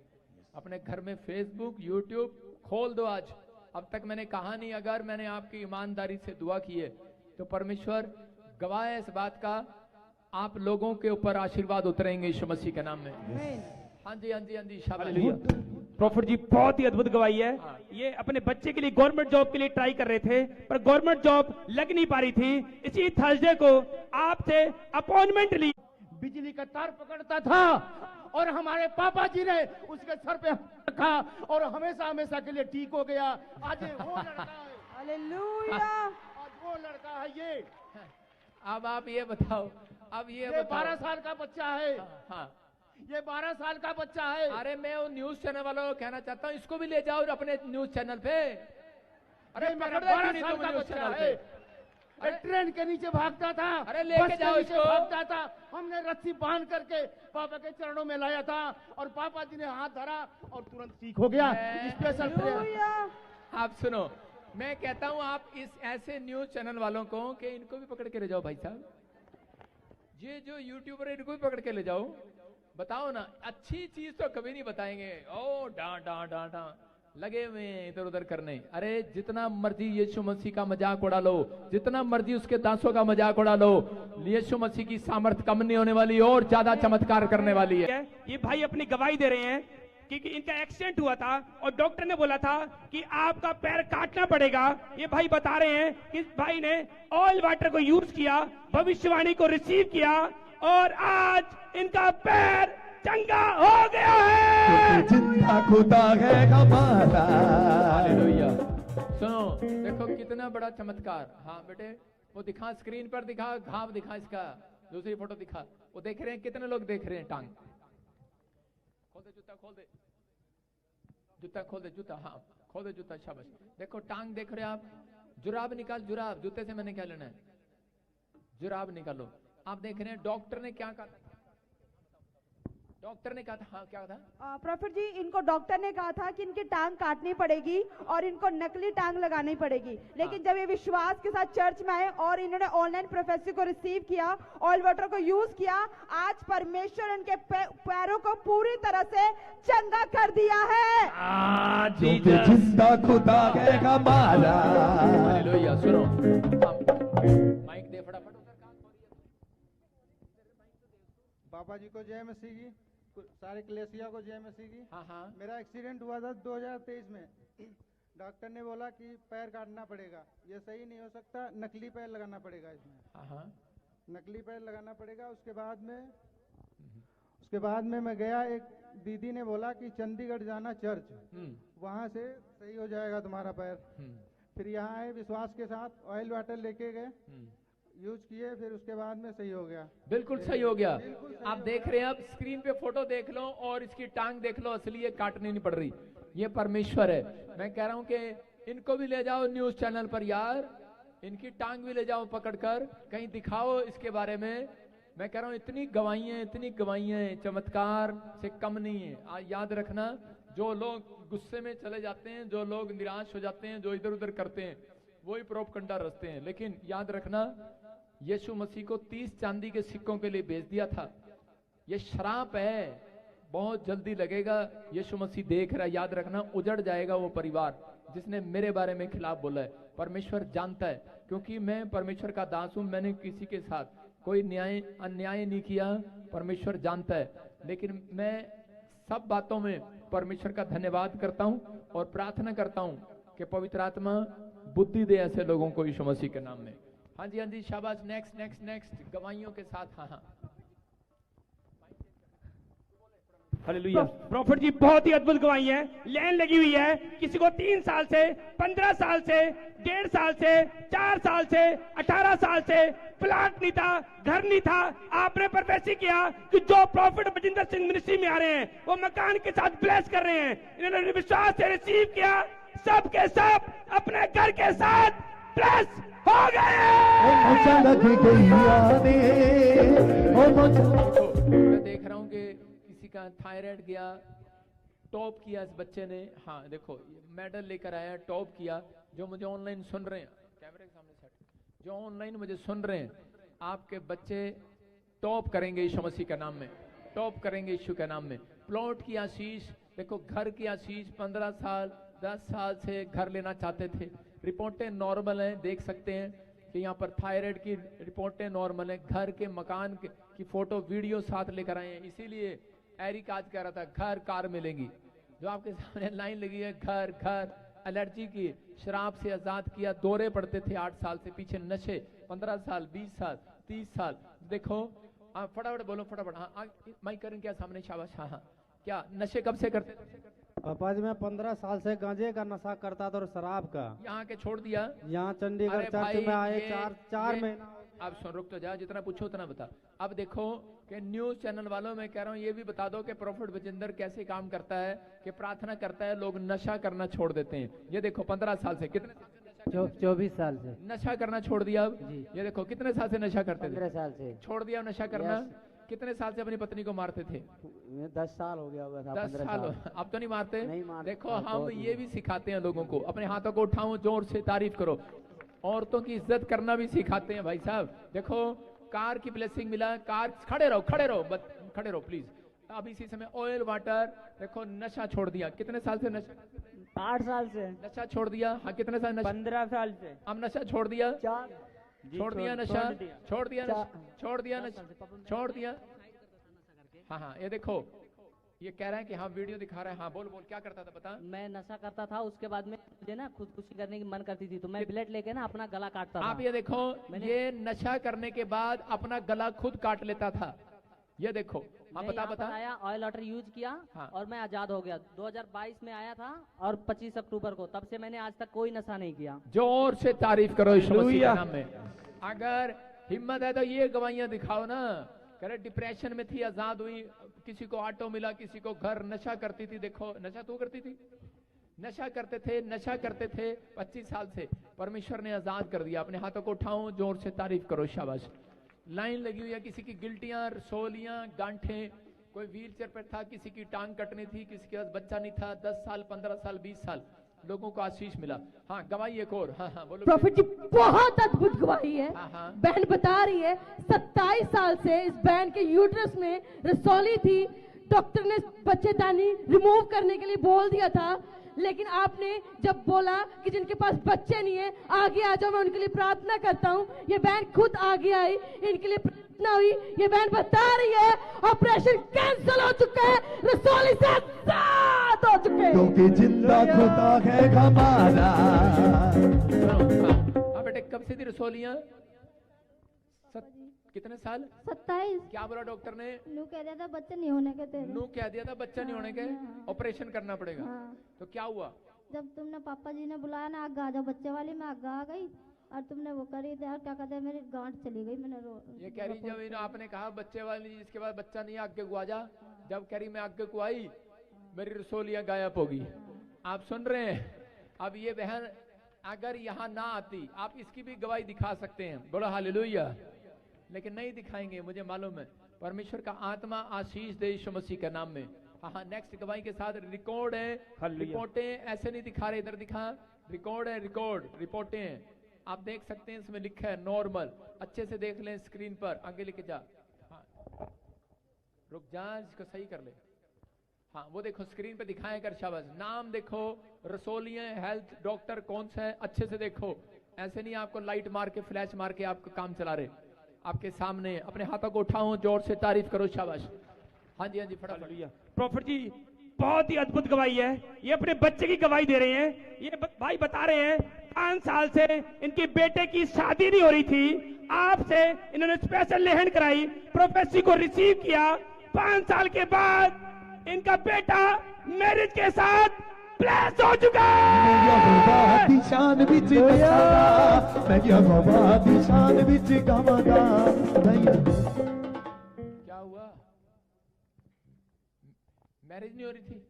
अपने घर में फेसबुक, यूट्यूब खोल दो आज। अब तक मैंने कहा नहीं, अगर मैंने आपकी ईमानदारी से दुआ की है तो परमेश्वर गवाह है इस बात का, आप लोगों के ऊपर आशीर्वाद उतरेंगे यीशु मसीह के नाम में। हाँ जी, हाँ जी, हाँ जी, शाबाश। प्रॉफिट जी बहुत ही अद्भुत गवाही है। ये अपने बच्चे के लिए गवर्नमेंट जॉब के लिए ट्राई कर रहे थे, पर गवर्नमेंट जॉब लग नहीं पा रही थी। इसी थर्सडे को आपसे अपॉइंटमेंट ली। बिजली का तार पकड़ता था और हमारे पापा जी ने उसके सर पे रखा और हमेशा हमेशा के लिए ठीक हो गया। आज वो लड़का है। हालेलुया। आज वो लड़का है ये। अब आप ये बताओ, अब ये बताओ। 12 साल का बच्चा है। हाँ, ये 12 साल का बच्चा है। अरे मैं वो न्यूज चैनल वालों को कहना चाहता हूँ, इसको भी ले जाओ अपने न्यूज चैनल पे। अरे मेरा 12 साल का बच्चा है। ट्रेन के नीचे भागता था, अरे लेके जाओ इसको। भागता था। हमने रस्सी बांध करके पापा के चरणों में लाया था और पापा जी ने हाथ धरा और तुरंत ठीक हो गया। Special prayer. आप सुनो, मैं कहता हूं आप इस ऐसे न्यूज चैनल वालों को कि इनको भी पकड़ के ले जाओ भाई साहब, ये जो यूट्यूबर है इनको भी पकड़ के ले जाओ, बताओ ना, अच्छी चीज तो कभी नहीं बताएंगे, ओ डां डां डां डां लगे हुए हैं इधर उधर करने। अरे जितना मर्जी यीशु मसीह का मजाक उड़ा लो, जितना मर्जी उसके दासों का मजाक उड़ा लो, यीशु मसीह की सामर्थ कम नहीं होने वाली और ज्यादा चमत्कार करने वाली है। ये भाई अपनी गवाही दे रहे हैं क्योंकि इनका एक्सीडेंट हुआ था और डॉक्टर ने बोला था कि आपका पैर काटना पड़ेगा। ये भाई बता रहे हैं कि इस भाई ने ऑयल वाटर को यूज किया, भविष्यवाणी को रिसीव किया और आज इनका पैर चंगा हो गया है। जिंदा खुदा है हमारा। हालेलुया। सुनो, देखो कितना बड़ा चमत्कार। हाँ बेटे, वो दिखा, स्क्रीन पर दिखा, घाव दिखा, इसका दूसरी फोटो दिखा। वो देख रहे हैं, कितने लोग देख रहे हैं? टांग खोल दे, जूता खोल दे, जूता खोल दे, जूता, हाँ खोल दे जूता, शाबाश। देखो टांग देख रहे हैं आप, जुराब निकाल, जुराब, जूते से मैंने क्या लेना है, जुराब निकालो। आप देख रहे हैं डॉक्टर ने क्या कहा, डॉक्टर ने कहा था, हाँ क्या था प्रॉफिट जी, इनको डॉक्टर ने कहा था कि इनकी टांग काटनी पड़ेगी और इनको नकली टांग लगानी पड़ेगी, लेकिन जब ये विश्वास के साथ चर्च में आए और इन्होंने ऑनलाइन प्रोफेसी को रिसीव किया, ऑयल वाटर को यूज किया, आज परमेश्वर इनके पैरों को पूरी तरह से चंगा कर दिया है। जिंदा खुदा है हमारा। हालेलुया। सुनो, माइक दे फटाफट। पापा जी को जय मसीह की, सारे कलेसिया को जय मसीह की। हाँ हाँ। मेरा एक्सीडेंट हुआ था 2023 में। डॉक्टर ने बोला कि पैर काटना पड़ेगा, ये सही नहीं हो सकता, नकली पैर लगाना पड़ेगा इसमें। हाँ हाँ। नकली पैर लगाना पड़ेगा। उसके बाद में मैं गया, एक दीदी ने बोला कि चंडीगढ़ जाना चर्च, वहां से सही हो जाएगा तुम्हारा पैर। फिर यहाँ आए विश्वास के साथ, ऑयल वाटर लेके गए, यूज किए, फिर उसके बाद में सही हो गया। बिल्कुल सही हो गया। आप देख रहे हैं, आप स्क्रीन पे फोटो देख लो और इसकी टांग देख लो, असली ये काटनी नहीं पड़ रही, ये परमेश्वर है। मैं कह रहा हूं कि इनको भी ले जाओ न्यूज चैनल पर यार, इनकी टांग भी ले जाओ पकड़कर, कहीं दिखाओ इसके बारे में। मैं कह रहा हूं इतनी गवाहियां चमत्कार से कम नहीं है। याद रखना, जो लोग गुस्से में चले जाते हैं, जो लोग निराश हो जाते हैं, जो इधर उधर करते हैं, वही प्रोपगंडा रचते हैं। लेकिन याद रखना, यीशु मसीह को 30 चांदी के सिक्कों के लिए बेच दिया था। ये श्राप है, बहुत जल्दी लगेगा। यीशु मसीह देख रहा है, याद रखना, उजड़ जाएगा वो परिवार जिसने मेरे बारे में खिलाफ बोला है। परमेश्वर जानता है, क्योंकि मैं परमेश्वर का दास हूं, मैंने किसी के साथ कोई अन्याय नहीं किया, परमेश्वर जानता है। लेकिन मैं सब बातों में परमेश्वर का धन्यवाद करता हूं और प्रार्थना करता हूं कि पवित्र आत्मा बुद्धि दे ऐसे लोगों को यीशु मसीह के नाम में। हाँ जी, शाबाश। नेक्स्ट गवाहियों के साथ। हाँ हाँ। हालेलुया। प्रॉफिट जी बहुत ही अद्भुत गवाही है, लाइन लगी हुई है। किसी को 3 साल से, 15 साल से, 1.5 साल से, 4 साल से, 18 साल से प्लाट नहीं था, घर नहीं था। आपने प्रोफेसी किया कि जो प्रॉफिट बजिंदर सिंह मिनिस्ट्री में आ रहे हैं वो मकान के साथ ब्लेस कर रहे हैं। इन्होंने विश्वास से रिसीव किया, सब के सब अपने घर के साथ ब्लेस हो गए। मैं देख रहा हूँ कि किसी का थायराइड गया, टॉप किया इस बच्चे ने। हाँ देखो, मेडल लेकर आया, टॉप किया। जो मुझे ऑनलाइन सुन रहे हैं, कैमरे के सामने सेट, जो ऑनलाइन मुझे सुन रहे हैं, आपके बच्चे टॉप करेंगे यीशु मसीह के नाम में, टॉप करेंगे यीशु के नाम में। प्लॉट की आशीष, देखो घर की आशीष। 15 साल 10 साल से घर लेना चाहते थे, रिपोर्टें नॉर्मल हैं, देख सकते हैं कि यहाँ पर थायराइड की रिपोर्टें नॉर्मल हैं। घर के मकान की फोटो वीडियो साथ लेकर आए हैं। इसीलिए एरिक आज कह रहा था घर कार मिलेंगी। जो आपके सामने लाइन लगी है, घर एलर्जी की शराब से आजाद किया। दौरे पड़ते थे 8 साल से, पीछे नशे 15 साल 20 साल 30 साल। देखो फटाफट बोलो, फटाफट। हाँ माइक करें क्या सामने, शाबाश। हाँ हाँ, क्या नशे कब से करते थे? पापा जी मैं 15 साल से गांजे का नशा करता था और शराब का। यहाँ के छोड़ दिया? यहाँ चंडीगढ़ चर्च में आए 4 महीना। अब सुन, रुक तो जा, जितना पूछो उतना बता। अब देखो कि न्यूज चैनल वालों में कह रहा हूँ, ये भी बता दो कि प्रॉफिट बजिंदर कैसे काम करता है, कि प्रार्थना करता है, लोग नशा करना छोड़ देते हैं। ये देखो 15 साल से, कितने 24 साल से नशा करना छोड़ दिया। अब ये देखो कितने साल से नशा करते थे? 15 साल से छोड़ दिया नशा करना। कितने साल से अपनी पत्नी को मारते थे? 10 साल हो गया होगा था। 10 साल। अब तो नहीं मारते? नहीं मारते। देखो हम ये भी सिखाते हैं लोगों को, अपने हाथों को उठाओ, जोर से तारीफ करो। औरतों की इज्जत करना भी सिखाते हैं भाई साहब। देखो कार की ब्लेसिंग मिला, कार खड़े रहो खड़े रहो प्लीज। अब इसी समय ऑयल वाटर, देखो नशा छोड़ दिया। कितने साल से नशा? 8 साल से नशा छोड़ दिया। हाँ कितने साल? 15 साल से। अब नशा छोड़ दिया? छोड़ दिया नशा, छोड़ दिया नशा, छोड़ दिया। हाँ ये देखो, ये कह रहा है कि हाँ वीडियो दिखा रहा है। हाँ बोल क्या करता था बता। मैं नशा करता था, उसके बाद में मुझे ना खुदकुशी करने की मन करती थी, तो मैं ब्लेड लेके ना अपना गला काटता था। आप ये देखो, ये नशा करने के बाद अपना गला खुद काट लेता था। ये देखो आप बताया ऑयल वाटर यूज किया। हाँ। और मैं आजाद हो गया। 2022 में आया था और 25 अक्टूबर को, तब से मैंने आज तक कोई नशा नहीं किया। जोर से तारीफ करो यीशु मसीह के नाम में। अगर हिम्मत है तो ये गवाहियां दिखाओ ना। करे डिप्रेशन में थी, आजाद हुई, किसी को ऑटो मिला, किसी को घर। नशा करती थी, देखो नशा तू करती थी, नशा करते थे 25 साल से। परमेश्वर ने आजाद कर दिया। अपने हाथों को उठाओ, जोर से तारीफ करो, शाबाश। लाइन लगी हुई है, किसी की गिल्टियां, रसोलियां, गांठे, कोई व्हीलचेयर पर था, किसी की टांग कटनी थी, किसी के पास बच्चा नहीं था। 10 साल 15 साल 20 साल लोगों को आशीष मिला। हाँ गवाही एक और। हाँ बोलो। प्रॉफिट जी बहुत अद्भुत गवाही है। बहन बता रही है 27 साल से इस बहन के यूट्रस में रसौली थी। डॉक्टर ने बच्चेदानी रिमूव करने के लिए बोल दिया था, लेकिन आपने जब बोला कि जिनके पास बच्चे नहीं है आगे आ जाओ, मैं उनके लिए प्रार्थना करता हूँ। ये बहन खुद आगे आई, इनके लिए प्रार्थना हुई। ये बहन बता रही है ऑपरेशन कैंसिल हो चुका है, रसौली से आजाद हो चुके हैं। क्योंकि जिंदा खुदा है हमारा। बेटे कब से थी रसौलियां? कितने साल? 27। क्या बोला डॉक्टर ने? नू कह दिया था बच्चे नहीं होने के तेरे। नू कह दिया था बच्चा नहीं होने के, ऑपरेशन करना पड़ेगा। तो क्या हुआ? जब तुमने पापा जी ने बुलाया ना, आग आ जाओ बच्चे वाली, मैं आग आ गई और तुमने वो करी थी। और क्या कहते हैं, मेरी गांठ चली गई। मैंने ये कह रही जब आपने कहा बच्चे वाली, जिसके बाद बच्चा नहीं आगे को आ जा, जब कह रही मैं आगे को आई, मेरी रसोलियां गायब होगी। आप सुन रहे हैं? अब ये बहन अगर यहाँ ना आती, आप इसकी भी गवाही दिखा सकते हैं, बोलो हालेलुया। लेकिन नहीं दिखाएंगे, मुझे मालूम है। परमेश्वर का आत्मा आशीष दे यीशु मसीह के नाम में। हाँ नेक्स्ट गवाही के साथ रिकॉर्ड है, रिपोर्टें ऐसे नहीं दिखा रहे, इधर दिखा, रिकॉर्ड है, रिपोर्टें हैं। आप देख सकते हैं, इसमें लिखा है नॉर्मल। अच्छे से देख लें स्क्रीन पर, आगे लेके जा। हाँ रुक जा, इसको सही कर ले। हाँ वो देखो स्क्रीन पे दिखाएं कर, शाबाश। नाम देखो, रसोलियां हेल्थ डॉक्टर कौन सा है, अच्छे से देखो। ऐसे नहीं आपको लाइट मार के फ्लैश मार के आपका काम चला रहे। आपके सामने अपने हाथों को उठाओ, जोर से तारीफ करो, शाबाश। हाँ जी फटाफट। प्रॉफिट जी बहुत ही अद्भुत गवाही है। ये अपने बच्चे की गवाही दे रहे हैं। ये भाई बता रहे हैं 5 साल से इनके बेटे की शादी नहीं हो रही थी, आपसे इन्होंने स्पेशल लेहन कराई, प्रोफेसी को रिसीव किया। 5 साल के बाद इनका बेटा मैरिज के साथ ब्लेस हो चुका है। दिशान विच गावांगा, मैं यहोवा दिशान विच गावांगा। क्या हुआ? मैरिज नहीं हो रही थी?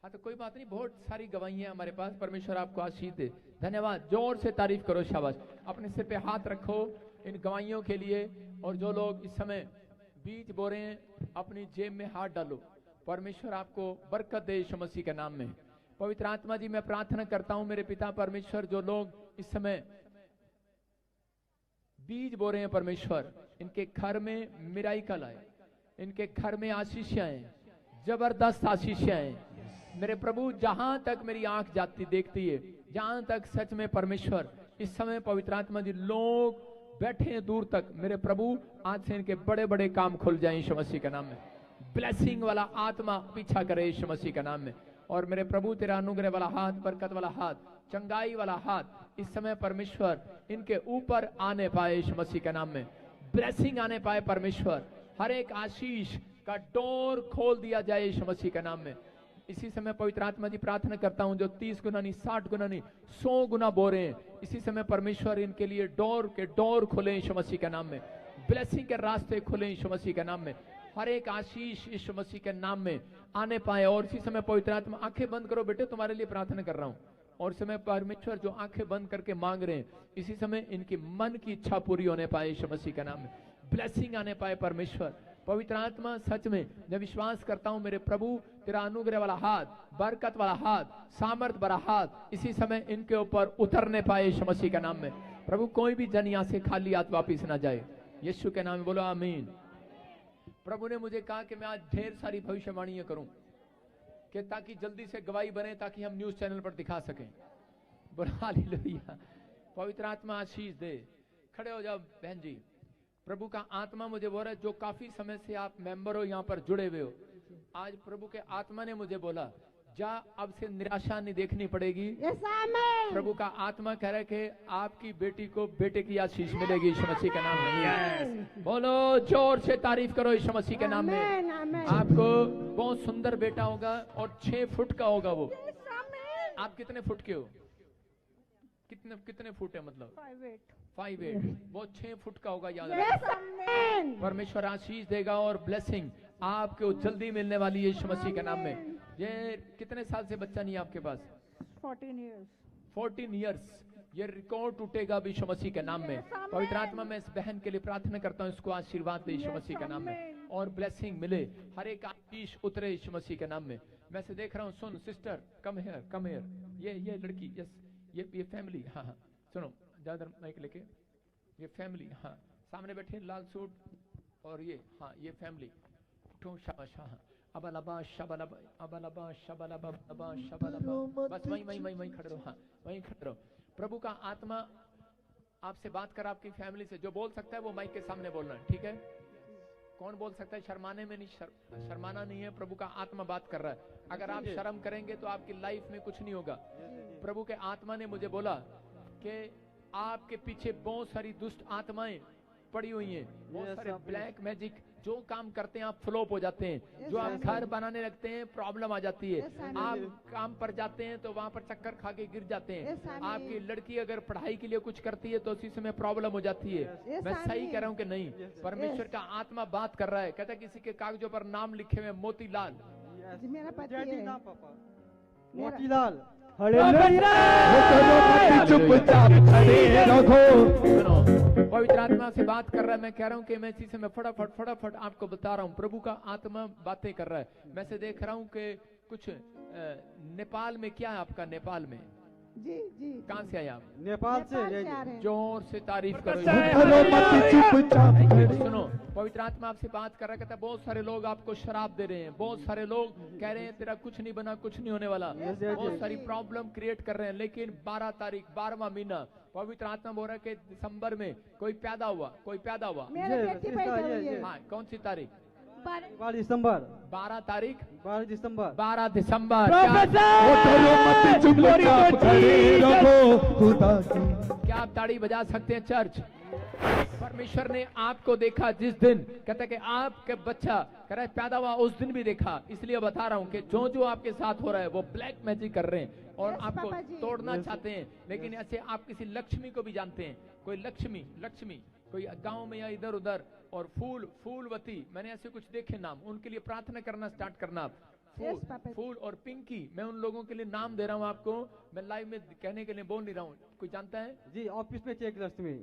हाँ तो कोई बात नहीं, बहुत सारी गवाहियां हमारे पास। परमेश्वर आपको आशीष दे। धन्यवाद, जोर से तारीफ करो, शाबाश। अपने सिर पे हाथ रखो इन गवाहियों के लिए। और जो लोग इस समय बीज बो रहे हैं, अपनी जेब में हाथ डालो। परमेश्वर आपको बरकत दे यीशु मसीह के नाम में। पवित्र आत्मा जी मैं प्रार्थना करता हूं मेरे पिता परमेश्वर, जो लोग इस समय बीज बो रहे हैं परमेश्वर, इनके घर में मिराइकल आए, इनके घर में आशीषें आए, जबरदस्त आशीषें आए मेरे प्रभु। जहां तक मेरी आंख जाती देखती है, जहां तक सच में परमेश्वर इस समय पवित्र आत्मा जी लोग बैठे हैं दूर तक, मेरे प्रभु आज से इनके बड़े बड़े काम खुल जाए यीशु मसीह के नाम में। ब्लेसिंग वाला आत्मा पीछा करे यीशु मसीह के नाम में। और मेरे प्रभु तेरा अनुग्रह वाला हाथ, बरकत वाला हाथ, चंगाई वाला हाथ इस समय परमेश्वर इनके ऊपर आने पाए यीशु मसीह के नाम में। ब्लेसिंग आने पाए परमेश्वर, हर एक आशीष का डोर खोल दिया जाए यीशु मसीह के नाम में। इसी समय पवित्र आत्मा जी प्रार्थना करता हूं, जो 30 गुना नहीं, 60 गुना नहीं, 100 गुना बो रहे हैं, इसी समय परमेश्वर इनके लिए डोर के डोर खुले यीशु मसीह के नाम में। ब्लेसिंग के रास्ते खुले यीशु मसीह के नाम में। हर एक आशीष यीशु मसीह के नाम में आने पाए। और इसी समय पवित्र आत्मा, आंखें बंद करो बेटे, तुम्हारे लिए प्रार्थना कर रहा हूं। और समय परमेश्वर जो आंखें बंद करके मांग रहे हैं, इसी समय इनकी मन की इच्छा पूरी होने पाए यीशु मसीह के नाम में। ब्लेसिंग आने पाए परमेश्वर। पवित्र आत्मा सच में मैं विश्वास करता हूं मेरे प्रभु तेरा अनुग्रह वाला हाथ, बरकत वाला हाथ, सामर्थ भरा हाथ इसी समय इनके ऊपर उतरने पाए यीशु मसीह के नाम में। प्रभु कोई भी जन यहाँ से खाली हाथ वापिस ना जाए, यीशु के नाम में बोलो आमीन। प्रभु ने मुझे कहा कि मैं आज ढेर सारी भविष्यवाणियां करूं कि ताकि जल्दी से गवाही बने, ताकि हम न्यूज चैनल पर दिखा सकें। बोलो हालेलुया। पवित्र आत्मा आशीष दे। खड़े हो जाओ बहन जी। प्रभु का आत्मा मुझे बोल रहा है, जो काफी समय से आप मेंबर हो, यहाँ पर जुड़े हुए हो, आज प्रभु के आत्मा ने मुझे बोला जा अब से निराशा नहीं देखनी पड़ेगी। प्रभु का आत्मा कह रहा है कि आपकी बेटी को बेटे की आशीष मिलेगी यीशु मसीह के नाम में। बोलो जोर से तारीफ करो यीशु मसीह के नाम में। आपको बहुत सुंदर बेटा होगा और 6 फुट का होगा वो। आप कितने फुट के हो? कितने फुट है? मतलब 5'8". वो 6 फुट का होगा, याद रखना। परमेश्वर आशीष देगा और ब्लेसिंग आपको जल्दी मिलने वाली है यीशु मसीह के नाम में। ये कितने साल से बच्चा नहीं है आपके पास? 14 इयर्स। ये रिकॉर्ड टूटेगा यीशु मसीह के नाम में। पवित्र आत्मा में इस बहन के लिए प्रार्थना करता हूँ, इसको आशीर्वाद दे यीशु मसीह के नाम में और ब्लेसिंग मिले, हर एक आशीष उतरे यीशु मसीह के नाम में। मैं से देख रहा हूँ, सुन सिस्टर, कम हियर। ये लड़की, यस, ये फैमिली, हाँ हाँ सुनो, ज्यादा माइक लेके, ये फैमिली, हाँ सामने बैठे लाल सूट और ये, हाँ ये फैमिली। उठो शाबाश, हाँ अबलबा शबलबा अबलबा शबलबा अबा शबलबा। बस वहीं खड़े रहो, हाँ वहीं खड़े रहो। प्रभु का आत्मा आपसे बात कर, आपकी फैमिली से। जो बोल सकता है वो माइक के सामने बोलना है, ठीक है? कौन बोल सकता है? शर्माने में नहीं, शर्माना नहीं है। प्रभु का आत्मा बात कर रहा है। अगर आप शर्म करेंगे तो आपकी लाइफ में कुछ नहीं होगा। प्रभु के आत्मा ने मुझे बोला कि आपके पीछे बहुत सारी दुष्ट आत्माएं पड़ी हुई हैं, बहुत सारे ब्लैक मैजिक, जो काम करते हैं आप फ्लॉप हो जाते हैं। जो आप घर बनाने लगते हैं प्रॉब्लम आ जाती है। आप काम पर जाते हैं तो वहां पर चक्कर खा के गिर जाते हैं। आपकी लड़की अगर पढ़ाई के लिए कुछ करती है तो उसी समय प्रॉब्लम हो जाती है। मैं सही कह रहा हूँ कि नहीं? परमेश्वर का आत्मा बात कर रहा है, कहता है किसी के कागजों पर नाम लिखे हुए मोतीलाल। मेरा पति है मोतीलाल। चुपचाप खड़े रहो। पवित्र आत्मा से बात कर रहा है। मैं कह रहा हूँ कि मैं इसी से मैं फटाफट आपको बता रहा हूँ। प्रभु का आत्मा बातें कर रहा है। मैं से देख रहा हूँ कि कुछ नेपाल में, क्या है आपका नेपाल में? जी कहाँ से आए आप? नेपाल से। जोर से तारीफ करो। सुनो, पवित्र आत्मा आपसे बात कर रहा है, कहता है बहुत सारे लोग आपको शराब दे रहे हैं, बहुत सारे लोग कह रहे हैं तेरा कुछ नहीं बना, कुछ नहीं होने वाला, बहुत सारी प्रॉब्लम क्रिएट कर रहे हैं। लेकिन 12 तारीख 12वां महीना पवित्र आत्मा बोल रहा है कि दिसंबर में कोई पैदा हुआ। हाँ, कौन सी तारीख? 12 दिसंबर। 12 तारीख 12 दिसंबर। 12 दिसंबर। क्या आप ताड़ी बजा सकते हैं चर्च? परमेश्वर ने आपको देखा जिस दिन, कहता है कि आपके बच्चा कह रहा है पैदा हुआ, उस दिन भी देखा। इसलिए बता रहा हूँ कि जो आपके साथ हो रहा है वो ब्लैक मैजिक कर रहे हैं और आपको तोड़ना चाहते हैं। लेकिन ऐसे आप किसी लक्ष्मी को भी जानते हैं, कोई लक्ष्मी कोई गांव में या इधर उधर, और फूलवती, मैंने ऐसे कुछ देखे नाम, उनके लिए प्रार्थना करना स्टार्ट करना आप। फूल और पिंकी, मैं उन लोगों के लिए नाम दे रहा हूँ आपको। मैं लाइव में कहने के लिए बोल नहीं रहा हूँ। कोई जानता है? जी, ऑफिस में थी एक लक्ष्मी,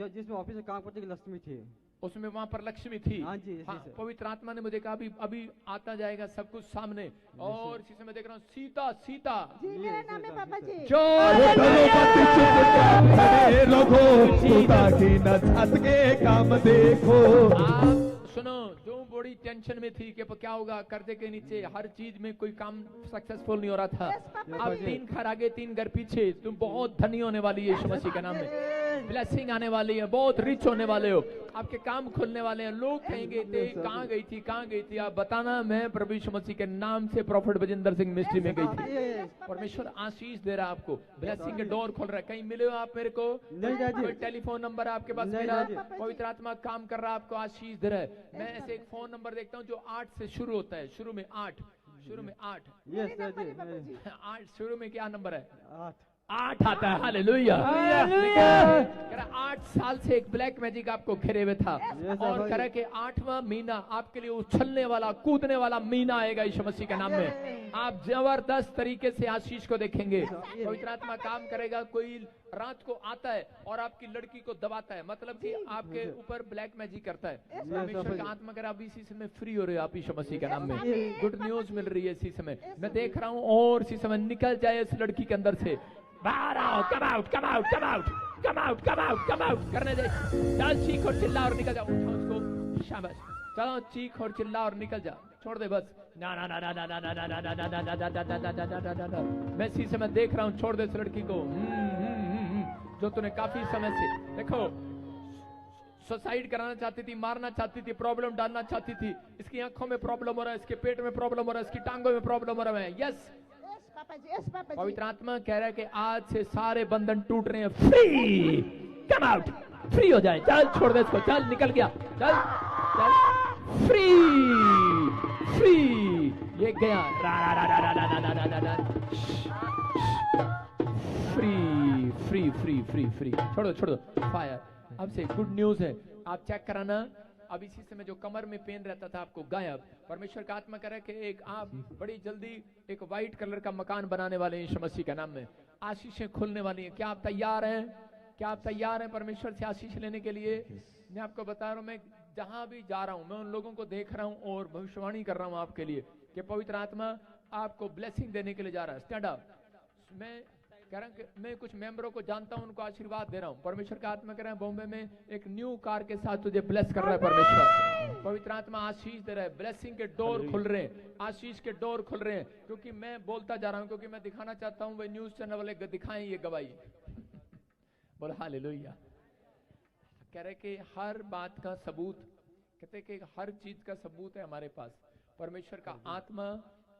जिसमें ऑफिस में काम करती एक लक्ष्मी थी, उसमें वहां पर लक्ष्मी थी। हाँ जी, हाँ, पवित्र आत्मा ने मुझे कहा अभी आता जाएगा सब कुछ सामने। और इसी समय देख रहा हूँ सीता। जी मेरा नाम है पापा जी। काम देखो। आप सुनो, जो बड़ी टेंशन में थी कि क्या होगा, कर्जे के नीचे हर चीज में कोई काम सक्सेसफुल नहीं हो रहा था। अब 3 घर आगे 3 घर पीछे, तुम बहुत धनी होने वाली है यीशु मसीह के नाम में। ब्लेसिंग आने वाली है, बहुत रिच होने वाले हो, आपके काम खुलने वाले हैं। लोग कहेंगे थे कहाँ गई थी, आप बताना मैं प्रभु यीशु मसीह के नाम से प्रोफेट बजिंदर सिंह मिस्ट्री में गई थी। परमेश्वर आशीष दे रहा है आपको, ब्लेसिंग के डोर खोल रहा है। कहीं मिले हो आप मेरे को? कोई टेलीफोन नंबर आपके पास मेरा? पवित्र आत्मा काम कर रहा है, आपको आशीष दे रहा है। मैं ऐसे एक फोन नंबर देखता हूँ जो 8 से शुरू होता है, शुरू में 8। 8 शुरू में क्या नंबर है? 8 आता है। हालेलुया। कह रहा 8 साल से एक ब्लैक मैजिक आपको घेरे हुए था और कह रहा कि 8वां महीना आपके लिए उछलने वाला, कूदने वाला महीना आएगा यीशु मसीह के नाम में। आप जबरदस्त तरीके से आशीष को देखेंगे। पवित्र आत्मा काम करेगा। कोई रात को आता है और आपकी लड़की को दबाता है, मतलब कि आपके ऊपर ब्लैक मैजिक करता है। परमेश्वर का आत्मा अगर आप इसी समय फ्री हो रहे हो, आप यीशु मसीह के नाम में गुड न्यूज मिल रही है इसी समय। मैं देख रहा हूँ और इसी समय निकल जाए इस लड़की के अंदर से, बाहर आओ, come out come out come out come out come out come out करने दे। चल चीख और चिल्ला और निकल जाओ। उठाओ उसको, शाबाश। चलो चीख और चिल्ला और निकल जा, छोड़ दे बस। ना ना ना ना ना ना ना ना ना ना ना ना ना ना ना। मैं इसी समय देख रहा हूँ, छोड़ दे इस लड़की को जो तूने काफी समय से, देखो, सुसाइड कराना चाहती थी, मारना चाहती थी, प्रॉब्लम डालना चाहती थी। इसकी आंखों में प्रॉब्लम हो रहा है, इसके पेट में प्रॉब्लम हो रहा है, इसकी टांगों में प्रॉब्लम हो रहा है। यस पवित्र आत्मा कह रहा है कि आज से सारे बंधन टूट रहे हैं। फ्री, कम आउट, फ्री हो जाए। चल छोड़ दे इसको, चल निकल गया, चल चल, फ्री फ्री। ये गया, रा रा रा रा रा रा रा रा रा। Free free free free free. छोड़ो छोड़ो, फायर। अब से गुड न्यूज है, आप चेक कराना। अब इसी समय जो कमर में पेन रहता था आपको गायब। परमेश्वर का आत्मा कह रहा है कि एक आप बड़ी जल्दी एक व्हाइट कलर का मकान बनाने वाले हैं यीशु मसीह के नाम में। आशीषें खुलने वाली हैं। क्या आप तैयार हैं? क्या आप तैयार हैं परमेश्वर से आशीष लेने के लिए? मैं आपको बता रहा हूँ, मैं जहां भी जा रहा हूँ मैं उन लोगों को देख रहा हूँ और भविष्यवाणी कर रहा हूँ आपके लिए कि पवित्र आत्मा आपको ब्लेसिंग देने के लिए जा रहा है। Stand up. मैं कह रहा हूं कि मैं कुछ मेंबरों को जानता हूं, उनको आशीर्वाद दे रहा हूं। परमेश्वर का आत्मा कह रहा है बॉम्बे में एक न्यू कार के साथ तुझे ब्लेस कर रहा है परमेश्वर। पवित्र आत्मा आशीष दे रहा है, ब्लेसिंग के डोर खुल रहे हैं, आशीष के डोर खुल रहे हैं। क्योंकि मैं बोलता जा रहा हूं, क्योंकि मैं दिखाना चाहता हूं वे न्यूज चैनल वाले दिखाएं ये गवाही। बोल हालेलुया। कह रहे कि हर बात का सबूत, कहते कि हर चीज का सबूत है हमारे पास। परमेश्वर का आत्मा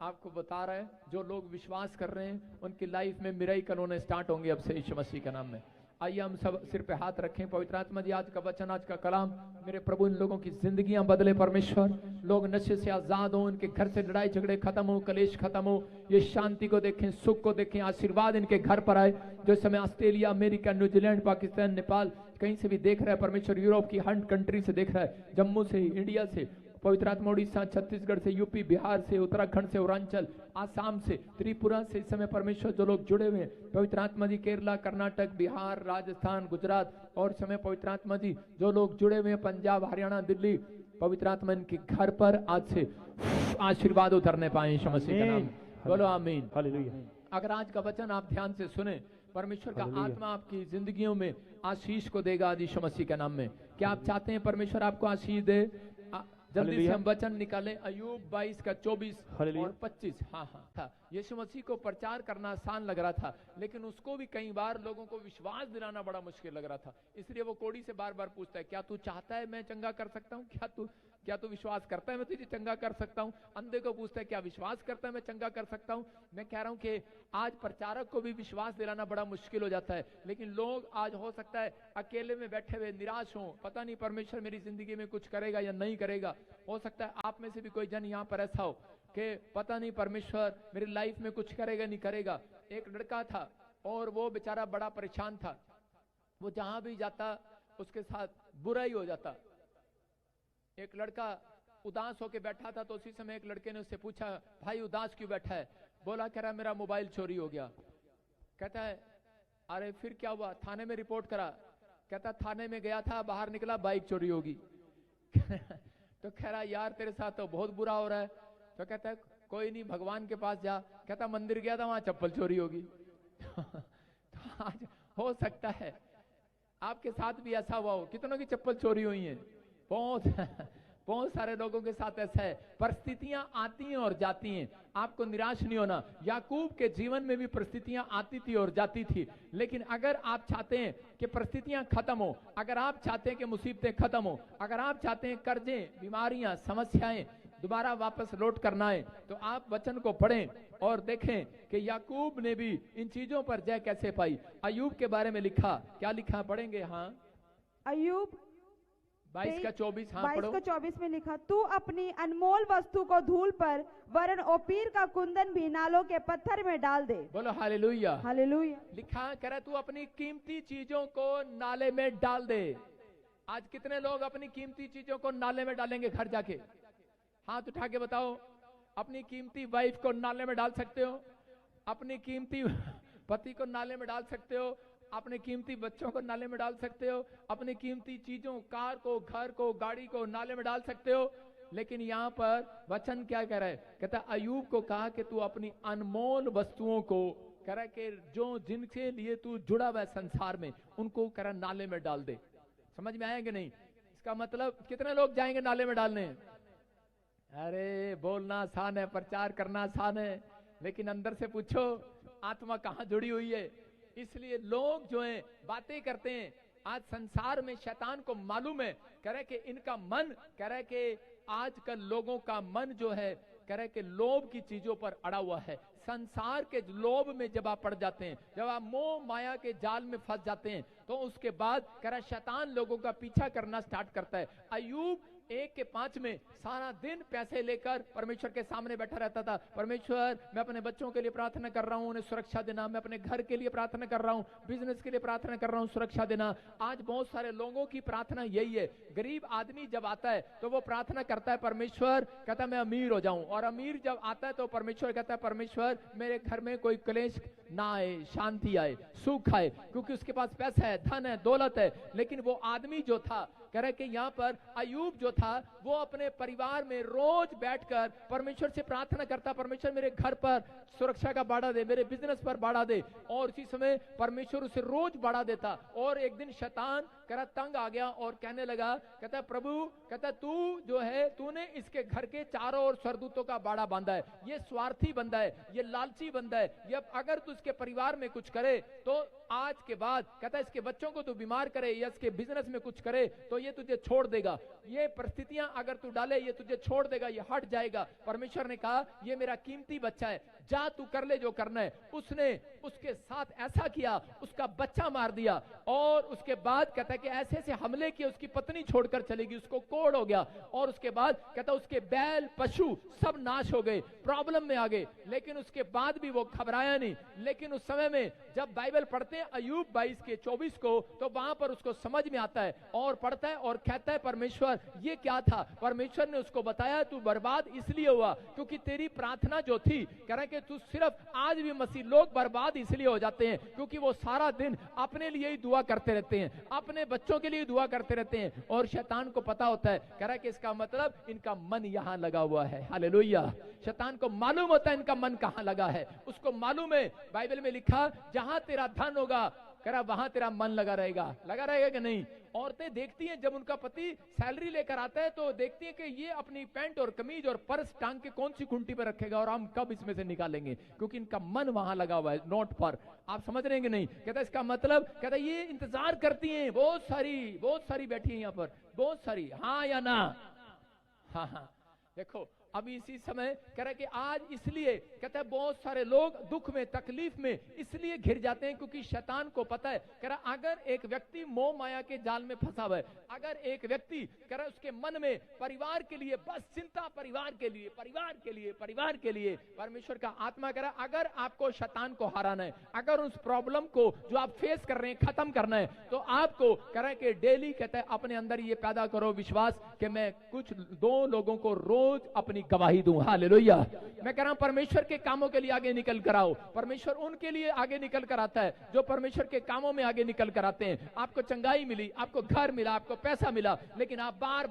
आपको बता रहा है, जो लोग विश्वास कर रहे हैं उनकी लाइफ में मिरेकल होने स्टार्ट होंगे अब से यीशु मसीह के नाम में। आइए हम सब सिर पे हाथ रखें। पवित्र आत्मा जी, आज का वचन, आज का कलाम मेरे प्रभु इन लोगों की जिंदगियां बदले परमेश्वर। लोग नशे से आजाद हो, इनके घर से लड़ाई झगड़े खत्म हो, कलेश खत्म हो, ये शांति को देखें, सुख को देखें, आशीर्वाद इनके घर पर आए। जो इस समय Australia, America, New Zealand, Pakistan, Nepal कहीं से भी देख रहा है परमेश्वर, यूरोप की 100 कंट्री से देख रहा है, जम्मू से, इंडिया से, पवित्र आत्मा उड़ीसा, छत्तीसगढ़ से, यूपी, बिहार से, उत्तराखंड से, अरुणाचल, आसाम से, त्रिपुरा से इस समय परमेश्वर जो लोग जुड़े हुए हैं, पवित्र आत्मा जी, केरला, कर्नाटक, बिहार, राजस्थान, गुजरात, और समय पवित्र आत्मा जी जो लोग जुड़े हुए हैं, पंजाब, हरियाणा, दिल्ली, पवित्र आत्मा इनके घर पर आज से आशीर्वाद उतरने पाए यीशु मसीह के नाम। बोलो आमीन। अगर आज का वचन आप ध्यान से सुने, परमेश्वर का आत्मा आपकी जिंदगियों में आशीष को देगा आज यीशु मसीह के नाम में। क्या आप चाहते हैं परमेश्वर आपको आशीष दे? जल्दी से हम वचन निकालें। अय्यूब 22 का 24 और 25। हाँ था। यीशु मसीह को प्रचार करना आसान लग रहा था, लेकिन उसको भी कई बार लोगों को विश्वास दिलाना बड़ा मुश्किल लग रहा था। इसलिए वो कोड़ी से बार बार पूछता है, क्या तू चाहता है मैं चंगा कर सकता हूँ? क्या तू विश्वास करता है मैं तुझे चंगा कर सकता हूँ? अंधे को पूछता है, क्या विश्वास करता है मैं चंगा कर सकता हूँ? मैं कह रहा हूँ कि आज प्रचारक को भी विश्वास दिलाना बड़ा मुश्किल हो जाता है। लेकिन लोग आज हो सकता है अकेले में बैठे हुए निराश हों, पता नहीं परमेश्वर मेरी जिंदगी में कुछ करेगा या नहीं करेगा। हो सकता है आप में से भी कोई जन यहाँ पर ऐसा हो कि पता नहीं परमेश्वर मेरी लाइफ में कुछ करेगा नहीं करेगा। एक लड़का था और वो बेचारा बड़ा परेशान था। वो जहां भी जाता उसके साथ बुरा ही हो जाता। एक लड़का उदास होके बैठा था, तो उसी समय एक लड़के ने उससे पूछा, भाई उदास क्यों बैठा है? बोला, कह रहा मेरा मोबाइल चोरी हो गया। कहता है, अरे फिर क्या हुआ? थाने में रिपोर्ट करा। कहता थाने में गया था, बाहर निकला बाइक चोरी होगी। तो कह रहा यार तेरे साथ तो बहुत बुरा हो रहा है। तो कहता है कोई नहीं, भगवान के पास जा। कहता मंदिर गया था, वहां चप्पल चोरी होगी। तो आज हो सकता है आपके साथ भी ऐसा हुआ हो। कितनों की चप्पल चोरी हुई है? बहुत सारे लोगों के साथ ऐसा है। परिस्थितियां आती हैं और जाती हैं, आपको निराश नहीं होना। याकूब के जीवन में भी परिस्थितियां आती थी और जाती थी, लेकिन अगर आप चाहते हैं कि परिस्थितियां खत्म हो, अगर आप चाहते हैं कि मुसीबतें खत्म हो, अगर आप चाहते हैं कर्जे, बीमारियां, समस्याएं दोबारा वापस लौट करना है, तो आप वचन को पढ़ें और देखें कि याकूब ने भी इन चीजों पर जय कैसे पाई। अय्यूब के बारे में लिखा, क्या लिखा? पढ़ेंगे। हाँ, अय्यूब 22 का 24, हाँ 22 पढ़ो। का 24 में लिखा, तू अपनी अनमोल वस्तु को धूल पर वरन ओपीर का कुंदन भी नालों के पत्थर में डाल दे। बोलो हालेलुया। हालेलुया। लिखा करे तू अपनी कीमती चीजों को नाले में डाल दे। आज कितने लोग अपनी कीमती चीजों को नाले में डालेंगे घर जाके? हाथ उठा के बताओ। अपनी कीमती वाइफ को नाले में डाल सकते हो? अपनी कीमती पति को नाले में डाल सकते हो? अपने कीमती बच्चों को नाले में डाल सकते हो? अपनी कीमती चीजों, कार को, घर को, गाड़ी को नाले में डाल सकते हो? लेकिन यहाँ पर वचन क्या कह रहा है? कहता अय्यूब को कहा कि तू अपनी अनमोल वस्तुओं को कह रहा कि जो जिनके लिए तू जुड़ा हुआ है संसार में, उनको कह रहा नाले में डाल दे। समझ में आएंगे नहीं? इसका मतलब कितने लोग जाएंगे नाले में डालने? अरे बोलना आसान है, प्रचार करना आसान है, लेकिन अंदर से पूछो आत्मा कहाँ जुड़ी हुई है। इसलिए लोग जो हैं बातें करते हैं। आज संसार में शैतान को मालूम है, कह रहे कि इनका मन, कह रहे कि आजकल लोगों का मन जो है, कह रहे कि लोभ की चीजों पर अड़ा हुआ है। संसार के लोभ में जब आप पड़ जाते हैं, जब आप मोह माया के जाल में फंस जाते हैं, तो उसके बाद कह रहा शैतान लोगों का पीछा करना स्टार्ट करता है। अय्यूब 1:5 में सारा दिन पैसे लेकर परमेश्वर के सामने बैठा रहता था। परमेश्वर, मैं अपने बच्चों के लिए प्रार्थना कर रहा हूँ, उन्हें सुरक्षा देना। मैं अपने घर के लिए प्रार्थना कर रहा हूँ, बिजनेस के लिए प्रार्थना कर रहा हूँ, सुरक्षा देना। आज बहुत सारे लोगों की प्रार्थना यही है। गरीब आदमी जब आता है तो वो प्रार्थना करता है, परमेश्वर कहता है मैं अमीर हो जाऊं। और अमीर जब आता है तो परमेश्वर कहता है, परमेश्वर मेरे घर में कोई क्लेश ना आए, शांति आए, सुख आए, क्योंकि उसके पास पैसा है, धन है, दौलत है। लेकिन वो आदमी जो था, कह रहे कि यहाँ पर अय्यूब जो था, वो अपने परिवार में रोज बैठकर परमेश्वर से प्रार्थना करता, परमेश्वर मेरे घर पर सुरक्षा का बाड़ा दे, मेरे बिजनेस पर बाड़ा दे। और इसी समय परमेश्वर उसे रोज बाड़ा देता। और एक दिन शैतान कह रहा तंग आ गया और कहने लगा, कहता प्रभु, कहता तू जो है, तूने इसके घर के चारों ओर स्वर्गदूतों का बाड़ा बांधा है, ये स्वार्थी बंदा है, ये लालची बंदा है, ये अगर तू इसके परिवार में कुछ करे तो आज के बाद, कहता इसके बच्चों को तू बीमार करे या इसके बिजनेस में कुछ करे तो ये तुझे छोड़ देगा। ये परिस्थितियां अगर तू डाले, ये तुझे छोड़ देगा, ये हट जाएगा। परमेश्वर ने कहा ये मेरा कीमती बच्चा है, जा तू कर ले जो करना है। उसने उसके साथ ऐसा किया, उसका बच्चा मार दिया। और उसके बाद कहता है कि ऐसे ऐसे हमले किए, उसकी पत्नी छोड़कर चलेगी, उसको कोड़ हो गया। और उसके बाद कहता उसके बैल पशु सब नाश हो गए, प्रॉब्लम में आ गए। लेकिन उसके बाद भी वो घबराया नहीं। लेकिन उस समय में जब बाइबल पढ़ते हैं अय्यूब 22:24 को, तो वहां पर उसको समझ में आता है और पढ़ता है और कहता है परमेश्वर ये क्या था? परमेश्वर ने उसको बताया तू बर्बाद इसलिए हुआ क्योंकि तेरी प्रार्थना जो थी, कह रहा है कि तू सिर्फ, आज भी मसीह लोग बर्बाद इसलिए हो जाते हैं क्योंकि वो सारा दिन अपने लिए ही दुआ करते रहते हैं, अपने बच्चों के लिए दुआ करते रहते हैं। और शैतान को पता होता है, कह रहा है कि इसका मतलब इनका मन यहां लगा हुआ है। हालेलुया। शैतान को मालूम होता है इनका मन कहां लगा है। उसको मालूम है, बाइबल में लिखा जहां तेरा धन होगा, कह रहा वहां तेरा मन लगा रहेगा। लगा रहेगा कि नहीं? औरतें देखती हैं जब उनका पति सैलरी लेकर आता है तो देखती हैं कि ये अपनी पैंट और कमीज और पर्स टांग के कौन सी कुंटी पर रखेगा और हम कब इसमें से निकालेंगे, क्योंकि इनका मन वहां लगा हुआ है, नोट पर। आप समझ रहे हैं कि नहीं? कहता इसका मतलब, कहता ये इंतजार करती हैं, बहुत सारी बैठी है यहाँ पर, बहुत सारी, हाँ या ना? हाँ। देखो अभी इसी समय कह रहा है कि आज इसलिए कहता है बहुत सारे लोग दुख में, तकलीफ में इसलिए घिर जाते हैं क्योंकि शैतान को पता है, कह रहा अगर एक व्यक्ति मोह माया के जाल में फंसा हुआ है, अगर एक व्यक्ति कह रहा उसके मन में परिवार के लिए बस चिंता, परिवार के लिए, परमेश्वर का आत्मा कह रहा अगर आपको शैतान को हराना है, अगर उस प्रॉब्लम को जो आप फेस कर रहे हैं खत्म करना है, तो आपको कह रहा है कि डेली कहता है अपने अंदर ये पैदा करो विश्वास कि मैं कुछ 2 लोगों को रोज अपनी गवाही दूं। हालेलुया। मैं कह रहा हूं परमेश्वर के कामों के लिए आगे निकल कर आओ। परमेश्वर उनके लिए आगे निकल कर आता है जो परमेश्वर के कामों में आगे निकल कर आते हैं। आपको चंगाई मिली, आपको घर मिला, आपको पैसा मिला, लेकिन आप बार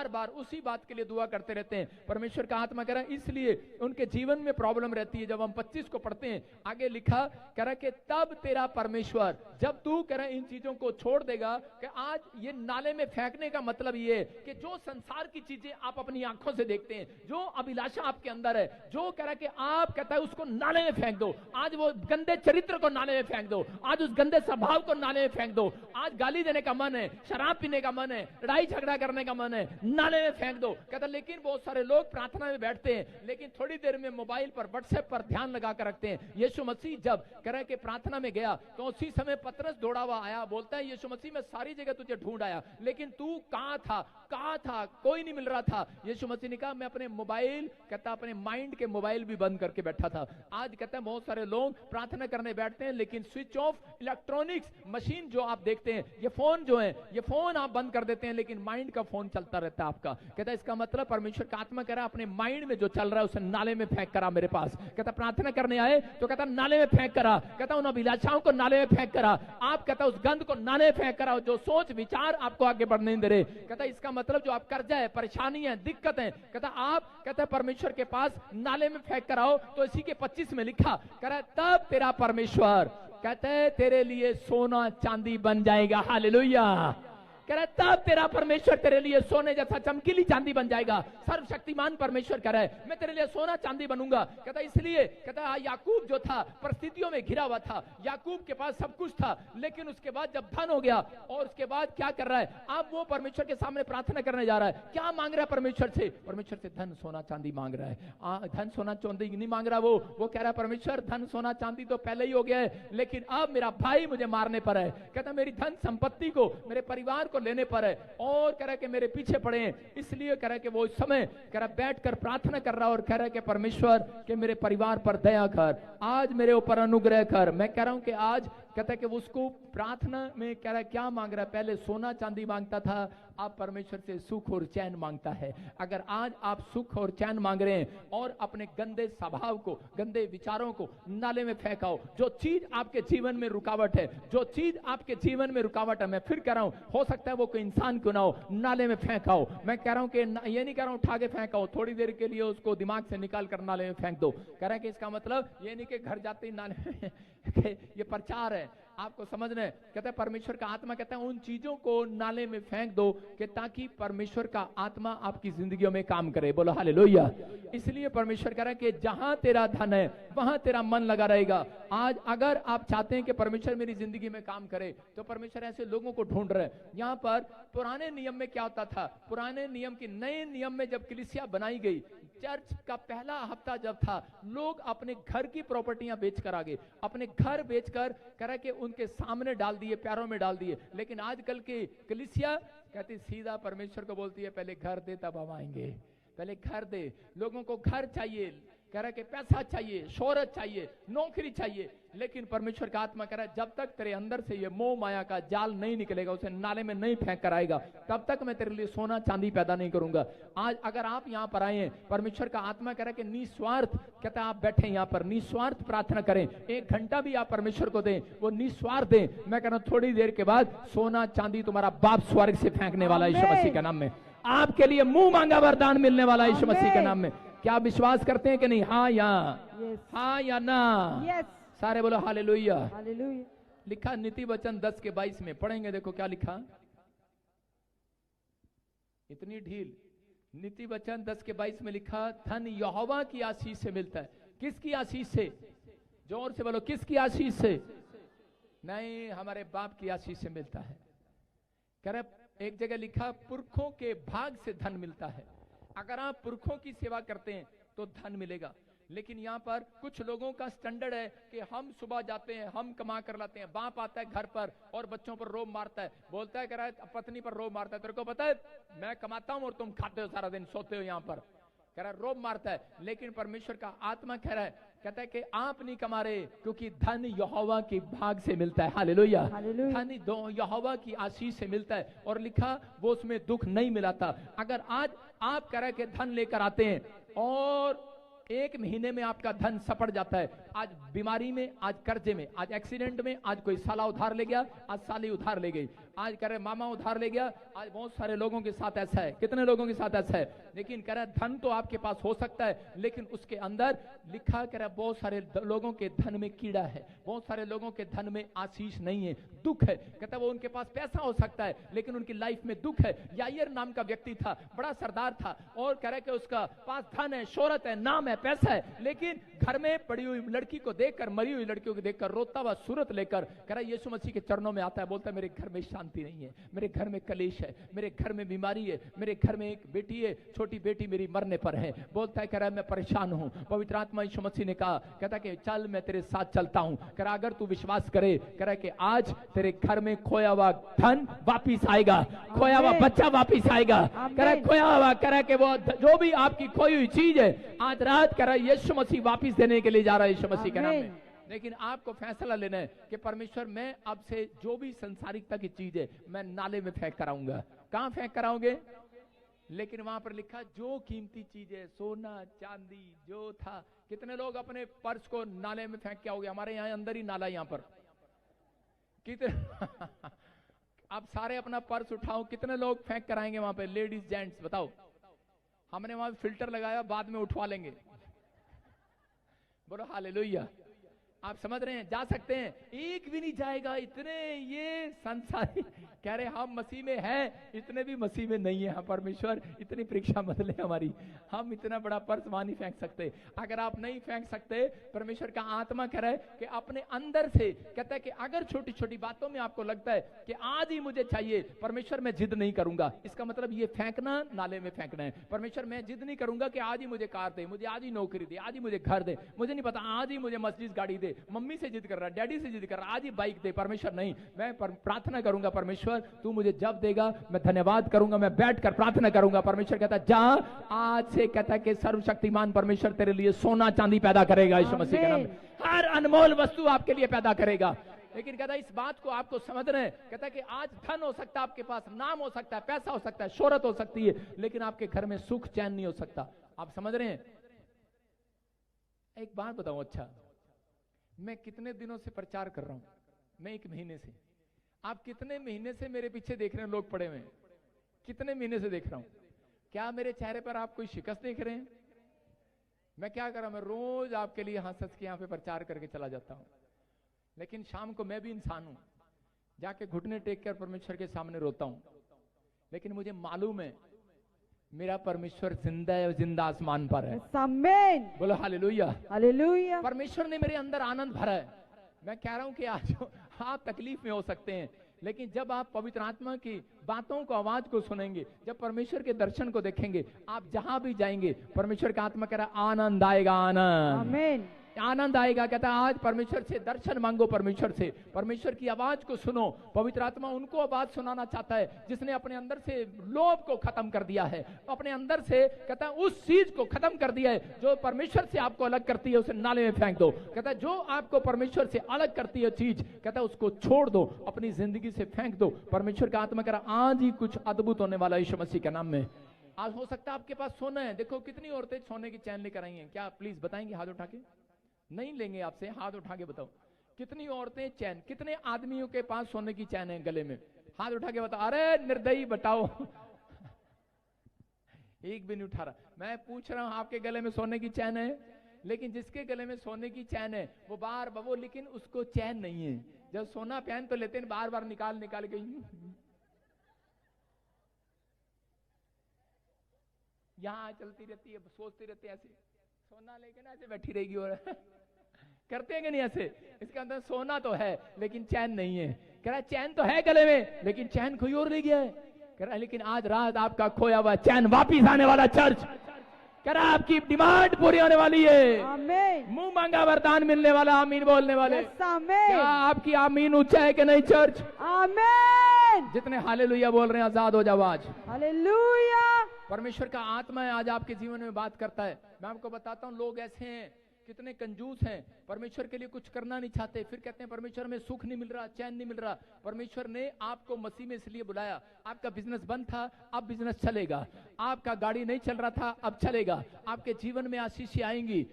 बार उसी बात के लिए दुआ करते रहते हैं। परमेश्वर का आत्मा कह रहा है इसलिए उनके जीवन में प्रॉब्लम रहती है। जब हम 25 को पढ़ते हैं, आगे लिखा कह रहा कि तब तेरा परमेश्वर, जब तू कह रहा इन चीजों को छोड़ देगा, कि आज ये नाले में फेंकने का मतलब ये है कि जो संसार की चीजें आप अपनी आंखों से देखते हैं, जो जो अभिलाषा आपके अंदर है, जो कह रहा है कि आप कहता है उसको नाले में फेंक दो। आज वो गंदे चरित्र को नाले में फेंक दो, आज उस गंदे स्वभाव को नाले में फेंक दो। आज गाली देने का मन है, शराब पीने का मन है, लड़ाई झगड़ा करने का मन है, नाले में फेंक दो। कहता लेकिन बहुत सारे लोग प्रार्थना में बैठते हैं लेकिन थोड़ी देर में मोबाइल पर व्हाट्सएप पर ध्यान लगा कर रखते हैं। यीशु मसीह जब कह रहे कि प्रार्थना में गया तो उसी समय पतरस दौड़ा हुआ आया, बोलता है यीशु मसीह मैं सारी जगह तुझे ढूंढ आया लेकिन तू कहां था, कोई नहीं मिल रहा था। यीशु मसीह ने कहा मैं अपने मोबाइल, कहता अपने माइंड के मोबाइल भी बंद करके बैठा था। आज कहता है बहुत सारे लोग प्रार्थना करने बैठते हैं लेकिन स्विच ऑफ इलेक्ट्रॉनिक्स मशीन जो आप देखते हैं, ये फोन जो है, ये फोन आप बंद कर देते हैं लेकिन माइंड का फोन चलता रहता है आपका। कहता है इसका मतलब परमेश्वर का आत्मा कह रहा है अपने माइंड में जो चल रहा है उसे नाले में फेंक करा मेरे पास। कहता प्रार्थना करने आए तो कहता नाले में फेंक करा, कहता उन अभिलाषाओं को नाले में फेंक करा, आप कहता उस गंध को नाले में फेंक करा जो सोच विचार आपको आगे बढ़ने नहीं दे रहे। कहता इसका मतलब जो आप कर्जा है, परेशानी है, दिक्कत है, कहता आप कहता परमेश्वर के पास नाले में फेंक कर आओ। तो इसी के 25 में लिखा कह रहा है तब तेरा परमेश्वर कहते हैं तेरे लिए सोना चांदी बन जाएगा। हालेलुया। कह रहा है तब तेरा परमेश्वर तेरे लिए सोने जैसा चमकीली चांदी बन जाएगा। सर्वशक्तिमान परमेश्वर कह रहा है मैं तेरे लिए सोना चांदी बनूंगा। कहता इसलिए कहता याकूब जो था परिस्थितियों में घिरा हुआ था, याकूब के पास सब कुछ था लेकिन उसके बाद जब धन हो गया और उसके बाद क्या कर रहा है, अब वो परमेश्वर के सामने प्रार्थना करने जा रहा है। क्या मांग रहा है परमेश्वर से? परमेश्वर से धन सोना चांदी मांग रहा है। धन सोना चांदी नहीं मांग रहा, वो कह रहा है परमेश्वर धन सोना चांदी तो पहले ही हो गया है लेकिन अब मेरा भाई मुझे मारने पर है। कहता मेरी धन संपत्ति को, मेरे परिवार को लेने पर है और कह रहा है कि मेरे पीछे पड़े हैं। इसलिए कह रहा है कि वो इस समय कह रहा बैठकर प्रार्थना कर रहा है और कह रहा है कि परमेश्वर के मेरे परिवार पर दया कर, आज मेरे ऊपर अनुग्रह कर। मैं कह रहा हूं कि आज कहता है कि उसको प्रार्थना में कह रहा है क्या मांग रहा है, पहले सोना चांदी मांगता था, अब परमेश्वर से सुख और चैन मांगता है। अगर आज आप सुख और चैन मांग रहे हैं और अपने गंदे स्वभाव को, गंदे विचारों को नाले में फेंकाओ, जो चीज आपके जीवन में रुकावट है, जो चीज आपके जीवन में रुकावट है, मैं फिर कह रहा हूं हो सकता है वो कोई इंसान क्यों ना हो, नाले में फेंकाओ। मैं कह रहा हूं कि ये नहीं कह रहा हूं उठा के फेंकाओ, थोड़ी देर के लिए उसको दिमाग से निकाल कर नाले में फेंक दो। कह रहा है कि इसका मतलब ये नहीं कि घर जाते ही नाले में ये प्रचार है, आपको समझना है। कहता है परमेश्वर का आत्मा कहता है उन चीजों को नाले में फेंक दो कि ताकि परमेश्वर का आत्मा आपकी जिंदगियों में काम करे। बोलो हालेलुया। इसलिए परमेश्वर कह रहा है कि जहां तेरा धन है वहां तेरा मन लगा रहेगा। आज अगर आप चाहते हैं कि परमेश्वर मेरी जिंदगी में काम करे तो परमेश्वर ऐसे लोगों को ढूंढ रहे हैं। यहाँ पर पुराने नियम में क्या होता था, पुराने नियम की नए नियम में जब कलीसिया बनाई गई, चर्च का पहला हफ्ता जब था, लोग अपने घर की प्रॉपर्टियां बेचकर आ गए, अपने घर बेचकर कह के उनके सामने डाल दिए, पैरों में डाल दिए। लेकिन आजकल की कलीसिया कहती सीधा परमेश्वर को बोलती है पहले घर दे तब हम आएंगे, पहले घर दे। लोगों को घर चाहिए, कह रहा है कि पैसा चाहिए, शोहरत चाहिए, नौकरी चाहिए। लेकिन परमेश्वर का आत्मा कह रहा है जब तक तेरे अंदर से ये मोह माया का जाल नहीं निकलेगा, उसे नाले में नहीं फेंक कर आएगा, तब तक मैं तेरे लिए सोना चांदी पैदा नहीं करूंगा। आज अगर आप यहाँ पर आए हैं, परमेश्वर का आत्मा कह रहा है कि निस्वार्थ, कहता है आप बैठे यहाँ पर निस्वार्थ प्रार्थना करें, 1 घंटा भी आप परमेश्वर को दें, वो निस्वार्थ दें। मैं कह रहा हूँ थोड़ी देर के बाद सोना चांदी तुम्हारा बाप स्वर्ग से फेंकने वाला यीशु मसीह के नाम में, आपके लिए मुंह मांगा वरदान मिलने वाला यीशु मसीह के नाम में। क्या आप विश्वास करते हैं कि नहीं? हाँ या हाँ या ना? सारे बोलो हालेलुया। लिखा नीति वचन 10:22 में, पढ़ेंगे, देखो क्या लिखा। इतनी ढील। नीति वचन 10:22 में लिखा धन यहोवा की आशीष से मिलता है। किसकी आशीष से? जोर से बोलो किसकी आशीष से? नहीं, हमारे बाप की आशीष से मिलता है। कह रहे एक जगह लिखा पुरखों के भाग से धन मिलता है। अगर आप पुरखों की सेवा करते हैं तो धन मिलेगा। लेकिन यहाँ पर कुछ लोगों का स्टैंडर्ड है कि हम सुबह जाते हैं, हम कमा कर लाते हैं, बाप आता है घर पर और बच्चों पर रोब मारता है, बोलता है कह रहा है पत्नी पर रोब मारता है, तेरे को पता है मैं कमाता हूं और तुम खाते हो सारा दिन, सोते हो यहाँ पर, कह रहा है रोब मारता है। लेकिन परमेश्वर का आत्मा कह रहा है, कहता है कि आप नहीं कमा रहे क्योंकि धन यहोवा के भाग से मिलता है। हालेलुया। धन यहोवा की आशीष से मिलता है और लिखा वो उसमें दुख नहीं मिलाता। अगर आज आप कह रहे कि धन लेकर आते हैं और 1 महीने में आपका धन सपट जाता है, आज बीमारी में, आज कर्जे में, आज एक्सीडेंट में, आज कोई साला उधार ले गया, आज साली उधार ले गई, आज कह रहे मामा उधार ले गया। आज बहुत सारे लोगों के साथ ऐसा है, कितने लोगों के साथ ऐसा है। लेकिन कह रहा धन तो आपके पास हो सकता है, लेकिन उसके अंदर लिखा कह रहा बहुत सारे लोगों के धन में कीड़ा है, बहुत सारे लोगों के धन में आशीष नहीं है, दुख है। कहता वो उनके पास पैसा हो सकता है, लेकिन उनकी लाइफ में दुख है। यायर नाम का व्यक्ति था, बड़ा सरदार था, और कह रहा कि उसका पास धन है, शोहरत है, नाम है, पैसा है, लेकिन घर में पड़ी हुई लड़की को देखकर, मरी हुई लड़कियों को देखकर रोता हुआ सूरत लेकर कह रहा यीशु मसीह के चरणों में आता है, बोलता है मेरे घर में शांति नहीं है, मेरे घर में कलेश है, मेरे घर में बीमारी है, मेरे घर में एक बेटी है, छोटी बेटी मेरी मरने पर है। बोलता है कह रहा मैं परेशान हूं। पवित्र आत्मा यीशु मसीह ने कहा, कहता कि चल मैं तेरे साथ चलता हूं। कह रहा अगर तू विश्वास करे, कह रहा कि आज तेरे घर में खोया हुआ धन वापिस आएगा, खोया हुआ बच्चा वापिस आएगा। कह रहा खोया हुआ, कह रहा कि वो जो भी आपकी खोई हुई चीज है आज रात कह रहा यीशु मसीह वापिस देने के लिए जा रहा है, यीशु मसीह के नाम में। लेकिन आपको फैसला लेना है कि परमेश्वर मैं अब से जो भी संसारिकता की चीज है मैं नाले में फेंक कराऊंगा। कहां फेंक कराओगे? लेकिन वहां पर लिखा जो कीमती चीज है, सोना चांदी जो था। कितने लोग अपने पर्स को नाले में फेंक के आओगे? हमारे यहाँ अंदर ही नाला, यहाँ पर कितने आप सारे अपना पर्स उठाओ, कितने लोग फेंक कराएंगे वहां पे? लेडीज जेंट्स बताओ। हमने वहां फिल्टर लगाया, बाद में उठवा लेंगे। बोलो हालेलुया। आप समझ रहे हैं? जा सकते हैं, एक भी नहीं जाएगा। इतने ये संसारी कह रहे हम मसीह में हैं, इतने भी मसीह में नहीं है। हम परमेश्वर इतनी परीक्षा मत ले हमारी, हम इतना बड़ा पर्स वहां नहीं फेंक सकते। अगर आप नहीं फेंक सकते, परमेश्वर का आत्मा कह रहा है कि अपने अंदर से कहता है कि अगर छोटी छोटी बातों में आपको लगता है कि आज ही मुझे चाहिए, परमेश्वर मैं जिद नहीं करूंगा। इसका मतलब ये फेंकना नाले में फेंकना है। परमेश्वर मैं जिद नहीं करूंगा कि आज ही मुझे कार दे, मुझे आज ही नौकरी दे, आज ही मुझे घर दे, मुझे नहीं पता आज ही मुझे मर्सिडीज गाड़ी दे। मम्मी से जिद कर रहा, डैडी से जिद कर रहा, आज ही बाइक दे। परमेश्वर नहीं, मैं प्रार्थना करूंगा, परमेश्वर तू मुझे जब देगा मैं धन्यवाद करूंगा, मैं बैठकर प्रार्थना करूंगा। परमेश्वर कहता जा, आज से कहता है कि सर्वशक्तिमान परमेश्वर तेरे लिए सोना चांदी पैदा करेगा, यीशु मसीह के नाम में हर अनमोल वस्तु आपके लिए पैदा करेगा। लेकिन कहता है इस बात को आपको समझना है। कहता है कि आज धन हो सकता है आपके पास, नाम हो सकता है, पैसा हो सकता है, शोहरत हो सकती है, लेकिन आपके घर में सुख चैन नहीं हो सकता। आप समझ रहे हैं? एक बात बताऊं, अच्छा मैं कितने दिनों से प्रचार कर रहा हूं? मैं 1 महीने से। आप कितने महीने से मेरे पीछे देख रहे हैं? लोग पड़े हुए हैं, कितने महीने से देख रहा हूं? क्या मेरे चेहरे पर आप कोई शिकस्त देख रहे हैं? मैं क्या कर रहा हूं? मैं रोज आपके लिए हंस के यहाँ पे प्रचार करके चला जाता हूं, लेकिन शाम को मैं भी इंसान हूं, जाके घुटने टेक कर परमेश्वर के सामने रोता हूं। लेकिन मुझे मालूम है मेरा परमेश्वर जिंदा है, जिंदा आसमान पर है। आमीन। बोलो हालेलुया, हालेलुया। परमेश्वर ने मेरे अंदर आनंद भरा है। मैं कह रहा हूं कि आज आप तकलीफ में हो सकते हैं, लेकिन जब आप पवित्र आत्मा की बातों को, आवाज को सुनेंगे, जब परमेश्वर के दर्शन को देखेंगे, आप जहां भी जाएंगे परमेश्वर का आत्मा कह रहा है आनंद आएगा, आनंद, आमीन, आनंद आएगा। कहता है आज परमेश्वर से दर्शन मांगो, परमेश्वर से, परमेश्वर की आवाज को सुनो। पवित्र आत्मा उनको आवाज सुनाना चाहता है जिसने अपने अंदर से लोभ को खत्म कर दिया है, अपने अंदर से कहता है उस चीज को खत्म कर दिया है जो परमेश्वर से आपको अलग करती है, उसे नाले में फेंक दो। कहता है जो आपको परमेश्वर से अलग करती है चीज, कहता है उसको छोड़ दो, अपनी जिंदगी से फेंक दो। परमेश्वर का आत्मा कह रहा आज ही कुछ अद्भुत होने वाला यीशु मसीह के नाम में। आज हो सकता है आपके पास सोना है। देखो कितनी औरतें सोने की चैन लेकर आई हैं, क्या प्लीज बताएंगे? हाथ उठा के नहीं लेंगे आपसे, हाथ उठा के बताओ कितनी औरतें चैन, कितने आदमियों के पास सोने की चैन है गले में? हाथ उठा के बताओ। अरे निर्दयी बताओ एक भी नहीं उठा रहा। मैं पूछ रहा हूं आपके गले में सोने की चैन है? लेकिन जिसके गले में सोने की चैन है वो बार वो, लेकिन उसको चैन नहीं है। जब सोना पहन तो लेते हैं, बार बार निकाल के यहाँ चलती रहती है, सोचती रहती है, ऐसे सोना लेके ना ऐसे बैठी रहेगी और करते हैं कि नहीं ऐसे? इसके अंदर सोना तो है लेकिन चैन नहीं है। कह रहा चैन तो है गले में, लेकिन चैन कोई और ले गया है। कह रहा लेकिन आज रात आपका खोया हुआ चैन वापिस आने वाला चर्च। कह रहा आपकी डिमांड पूरी होने वाली है, मुंह मांगा वरदान मिलने वाला, आमीन बोलने वाले। क्या आपकी आमीन ऊंचा है कि नहीं चर्च? आमीन। जितने हालेलुया बोल रहे हैं आजाद हो जाओ आज। हालेलुया। परमेश्वर का आत्मा है आज आपके जीवन में बात करता है। मैं आपको बताता हूँ लोग ऐसे हैं, कितने कंजूस हैं, परमेश्वर के लिए कुछ करना नहीं चाहते, फिर कहते हैं परमेश्वर में सुख नहीं मिल रहा, चैन नहीं मिल रहा। परमेश्वर ने आपको मसीह में इसलिए बुलाया। आपका बिजनेस बंद था, अब बिजनेस चलेगा। आपका गाड़ी नहीं चल रहा था, अब चलेगा। आपके जीवन में आशीषें आएंगी।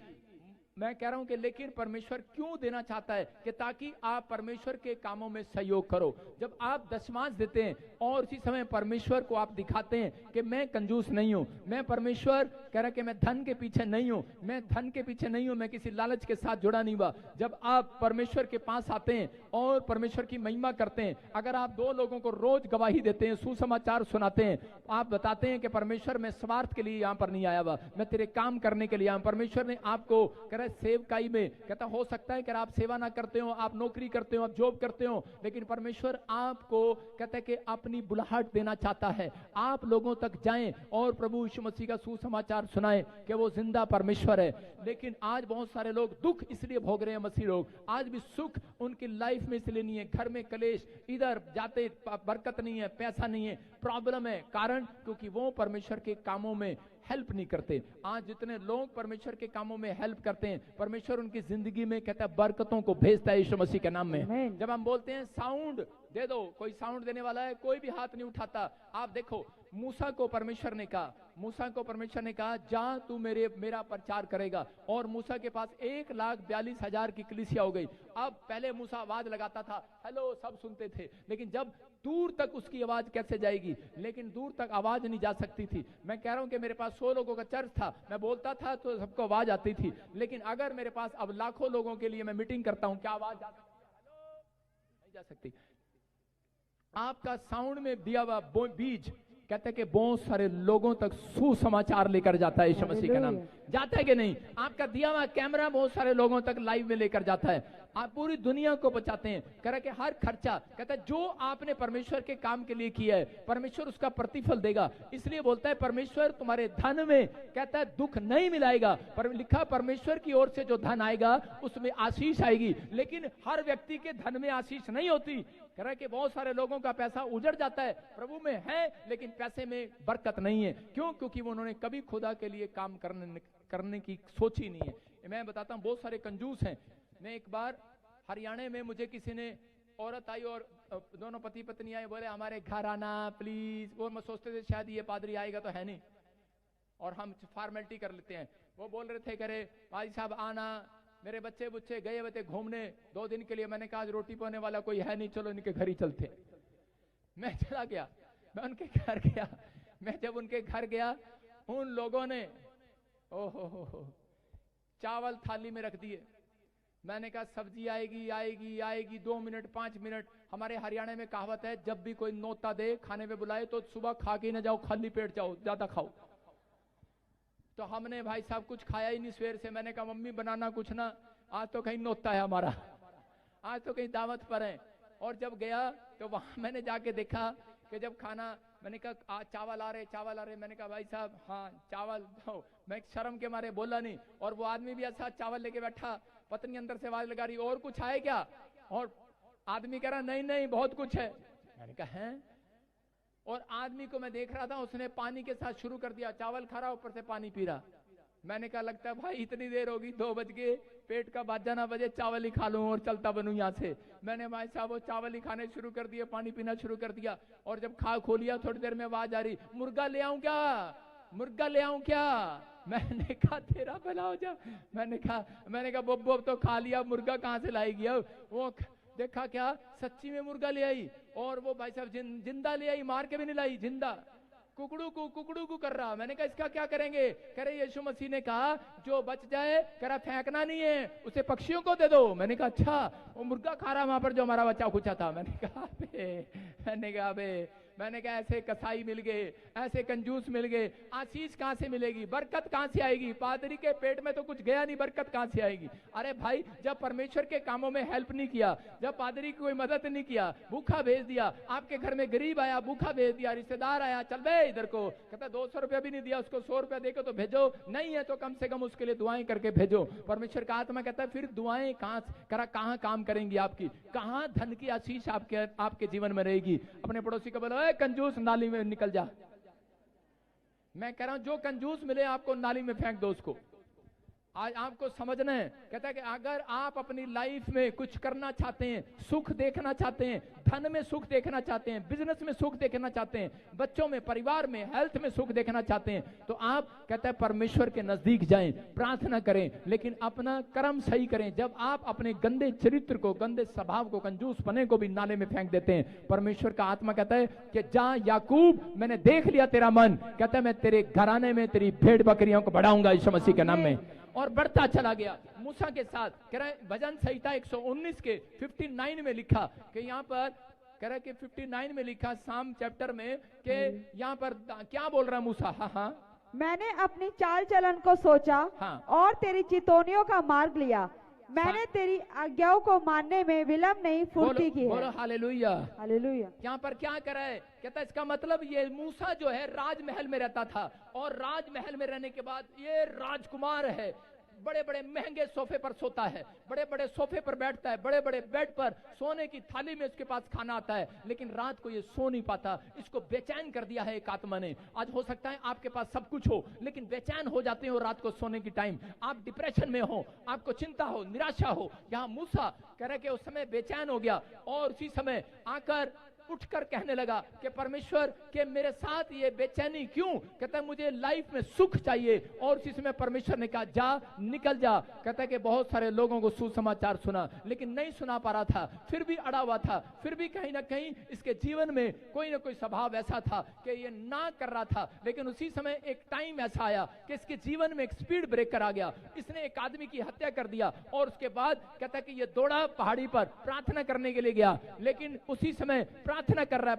मैं कह रहा हूं कि लेकिन परमेश्वर क्यों देना चाहता है कि ताकि आप परमेश्वर के कामों में सहयोग करो। जब आप दशमांश देते हैं और उसी समय परमेश्वर को आप दिखाते हैं कि मैं कंजूस नहीं हूं, मैं परमेश्वर कह रहा कि मैं धन के पीछे नहीं हूं, मैं धन के पीछे नहीं हूं, मैं किसी लालच के साथ जुड़ा नहीं हुआ। जब आप परमेश्वर के पास आते हैं और परमेश्वर की महिमा करते हैं, अगर आप 2 लोगों को रोज गवाही देते हैं, सुसमाचार सुनाते हैं, आप बताते हैं कि परमेश्वर मैं स्वार्थ के लिए यहां पर नहीं आया हुआ, मैं तेरे काम करने के लिए आया। परमेश्वर ने आपको कह रहा सेवकाई में, कहता हो सकता है कि आप सेवा ना करते हो, आप नौकरी करते हो, आप जॉब करते हो, लेकिन परमेश्वर आपको कहता है कि अपनी बुलाहट देना चाहता है। आप लोगों तक जाएं और प्रभु यीशु मसीह का सुसमाचार सुनाएं कि वो जिंदा परमेश्वर है। लेकिन आज बहुत सारे लोग दुख इसलिए भोग रहे हैं, मसीह लोग आज भी सुख उनकी लाइफ में इसलिए नहीं है, घर में कलेश, इधर जाते बरकत नहीं है, पैसा नहीं है, प्रॉब्लम है। कारण क्योंकि वो परमेश्वर के कामों में हेल्प नहीं करते। आज जितने लोग परमेश्वर के कामों में हेल्प करते हैं, परमेश्वर उनकी जिंदगी में कहता है बरकतों को भेजता है यीशु मसीह के नाम में। जब हम बोलते हैं साउंड दे दो, कोई साउंड देने वाला है, कोई भी हाथ नहीं उठाता। आप देखो मूसा को परमेश्वर ने कहा, मूसा को परमेश्वर ने कहा जा तू मेरा प्रचार करेगा, और मूसा के पास 1,42,000 की कलीसिया हो गई। अब पहले मूसा आवाज लगाता था, हेलो, सब सुनते थे, लेकिन जब दूर तक उसकी आवाज कैसे जाएगी, लेकिन दूर तक आवाज नहीं जा सकती थी। मैं कह रहा हूं कि मेरे पास 100 लोगों का चर्च था, मैं बोलता था तो सबको आवाज आती थी, लेकिन अगर मेरे पास अब लाखों लोगों के लिए मैं मीटिंग करता हूं, क्या आवाज जा सकती है? हेलो, नहीं जा सकती। आपका साउंड में दिया हुआ बीज कहते हैं कि बहुत सारे लोगों तक सुसमाचार लेकर जाता है यीशु मसीह का नाम। जाता है कि नहीं? आपका दिया हुआ कैमरा बहुत सारे लोगों तक लाइव में लेकर जाता है, आप पूरी दुनिया को बचाते हैं। कह रहा कि हर खर्चा कहता है जो आपने परमेश्वर के काम के लिए किया है, परमेश्वर उसका प्रतिफल देगा। इसलिए बोलता है परमेश्वर तुम्हारे धन में कहता है दुख नहीं मिलाएगा, पर लिखा परमेश्वर की ओर से जो धन आएगा उसमें आशीष आएगी। लेकिन हर व्यक्ति के धन में आशीष नहीं होती। कह रहा है कि बहुत सारे लोगों का पैसा उजड़ जाता है, प्रभु में है लेकिन पैसे में बरकत नहीं है। क्यों? क्योंकि वो उन्होंने कभी खुदा के लिए काम करने की सोची नहीं है। मैं बताता हूँ बहुत सारे कंजूस हैं। मैं एक बार हरियाणा में, मुझे किसी ने औरत आई और दोनों पति पत्नी आए, बोले हमारे घर आना प्लीज। वो मैं सोचते थे शायद ये पादरी आएगा तो है नहीं, और हम फॉर्मेलिटी कर लेते हैं। वो बोल रहे थे करे भाई साहब आना, मेरे बच्चे बुच्चे गए हुए थे घूमने 2 दिन के लिए। मैंने कहा आज रोटी पाने वाला कोई है नहीं, चलो इनके घर ही चलते। मैं चला गया, मैं उनके घर गया। मैं जब उनके घर गया, उन लोगों ने ओहो चावल थाली में रख दिए। मैंने कहा सब्जी आएगी आएगी आएगी, 2 मिनट 5 मिनट। हमारे हरियाणा में कहावत है जब भी कोई नौता दे खाने पे बुलाए तो सुबह खा के न जाओ, खाली पेट जाओ, ज्यादा खाओ। तो हमने भाई साहब कुछ खाया ही नहीं सवेर से। मैंने कहा मम्मी बनाना कुछ ना, आज तो कहीं नौता है हमारा, आज तो कहीं दावत पर है। और जब गया तो वहां मैंने जाके देखा कि जब खाना, मैंने कहा चावल आ रहे। मैंने कहा भाई साहब हाँ चावल दो। मैं शर्म के मारे बोला नहीं, और वो आदमी भी ऐसा चावल लेके बैठा। पत्नी अंदर से आवाज लगा रही और कुछ है क्या, और आदमी कह रहा नहीं बहुत कुछ है। मैंने कहा है, और आदमी को मैं देख रहा था, उसने पानी के साथ शुरू कर दिया, चावल खा रहा ऊपर से पानी पी रहा। मैंने कहा लगता है भाई इतनी देर होगी, 2 बज गए, पेट का बाजा ना बजे, चावल ही खा लूं और चलता बनूं यहाँ से। मैंने भाई साहब वो चावल ही खाने शुरू कर दिए, पानी पीना शुरू कर दिया। और जब खा खो लिया, थोड़ी देर में आवाज आ रही मुर्गा ले आऊं क्या, मुर्गा ले आऊं क्या। मैंने कहा तेरा भला हो जा। मैंने कहा बब्बू अब तो खा लिया, मुर्गा कहाँ से लाएगी अब। वो देखा क्या सच्ची में मुर्गा ले आई, और वो भाई साहब जिंदा ले आई, मार के भी नहीं लाई, जिंदा कुकड़ू को कर रहा। मैंने कहा इसका क्या करेंगे? कह रहे यीशु मसीह ने कहा जो बच जाए कह रहा फेंकना नहीं है, उसे पक्षियों को दे दो। मैंने कहा अच्छा, वो मुर्गा खा रहा वहां पर जो हमारा बच्चा कुचा था। मैंने कहा ऐसे कसाई मिल गए, ऐसे कंजूस मिल गए, आशीष कहां से मिलेगी, बरकत कहां से आएगी? पादरी के पेट में तो कुछ गया नहीं, बरकत कहां से आएगी? अरे भाई जब परमेश्वर के कामों में हेल्प नहीं किया, जब पादरी की कोई मदद नहीं किया, भूखा भेज दिया, आपके घर में गरीब आया भूखा भेज दिया, रिश्तेदार आया चल बे इधर को, कहता 200 रुपया भी नहीं दिया, उसको 100 रुपया देकर तो भेजो, नहीं है तो कम से कम उसके लिए दुआएं करके भेजो। परमेश्वर का आत्मा कहता है फिर दुआएं कहां काम करेंगी आपकी, कहां धन की आशीष आपके जीवन में रहेगी। अपने पड़ोसी को बोलो कंजूस नाली में निकल जा। मैं कह रहा हूं जो कंजूस मिले आपको नाली में फेंक दो उसको। आज आपको समझना है, कहता है कि अगर आप अपनी लाइफ में कुछ करना चाहते हैं, सुख देखना चाहते हैं, धन में सुख देखना चाहते हैं, बिजनेस में सुख देखना चाहते हैं, बच्चों में, परिवार में, हेल्थ में सुख देखना चाहते हैं, तो आप कहता है परमेश्वर के नजदीक जाएं, प्रार्थना करें, लेकिन अपना कर्म सही करें। जब आप अपने गंदे चरित्र को, गंदे स्वभाव को, कंजूस पने को भी नाले में फेंक देते हैं, परमेश्वर का आत्मा कहता है कि जा याकूब, मैंने देख लिया तेरा मन, कहता है मैं तेरे घराने में तेरी भेड़ बकरियों को बढ़ाऊंगा यीशु मसीह के नाम में। और बढ़ता चला गया मूसा के साथ। कह रहा है भजन संहिता 119 के 59 में लिखा कि यहाँ पर कह रहा है कि 59 में लिखा साम चैप्टर में कि यहाँ पर क्या बोल रहा है मूसा, हाँ मैंने अपनी चाल चलन को सोचा और तेरी चितौनियों का मार्ग लिया, मैंने तेरी आज्ञाओं को मानने में विलंब नहीं, फुर्ती की है। बोलो हालेलुया, हालेलुया। यहाँ पर क्या कर रहा है, कहता है इसका मतलब ये मूसा जो है राजमहल में रहता था, और राजमहल में रहने के बाद ये राजकुमार है, बड़े बड़े महंगे सोफे पर सोता है, बड़े बड़े सोफे पर बैठता है, बड़े बड़े बेड पर, सोने की थाली में उसके पास खाना आता है, लेकिन रात को ये सो नहीं पाता। इसको बेचैन कर दिया है एक आत्मा ने। आज हो सकता है आपके पास सब कुछ हो, लेकिन बेचैन हो जाते हो रात को सोने की टाइम, आप डिप्रेशन में हो, आपको चिंता हो, निराशा हो। यहाँ मूसा कह रहा है कि उस समय बेचैन हो गया, और उसी समय आकर उठकर कहने लगा कि परमेश्वर के मेरे साथ ये बेचैनी क्यों, कहता है मुझे लाइफ में सुख चाहिए। और उसी समय परमेश्वर ने कहा जा निकल जा। कहता है कि बहुत सारे लोगों को सुसमाचार सुना, लेकिन नहीं सुना पा रहा था, फिर भी अड़ा हुआ था, फिर भी कहीं ना कहीं इसके जीवन में कोई ना कोई स्वभाव ऐसा था कि ये ना कर रहा था। लेकिन उसी समय एक टाइम ऐसा आया कि इसके जीवन में एक स्पीड ब्रेकर आ गया, इसने एक आदमी की हत्या कर दिया। और उसके बाद कहता है कि ये दौड़ा पहाड़ी पर प्रार्थना करने के लिए गया, लेकिन उसी समय प्रार्थना कर रहा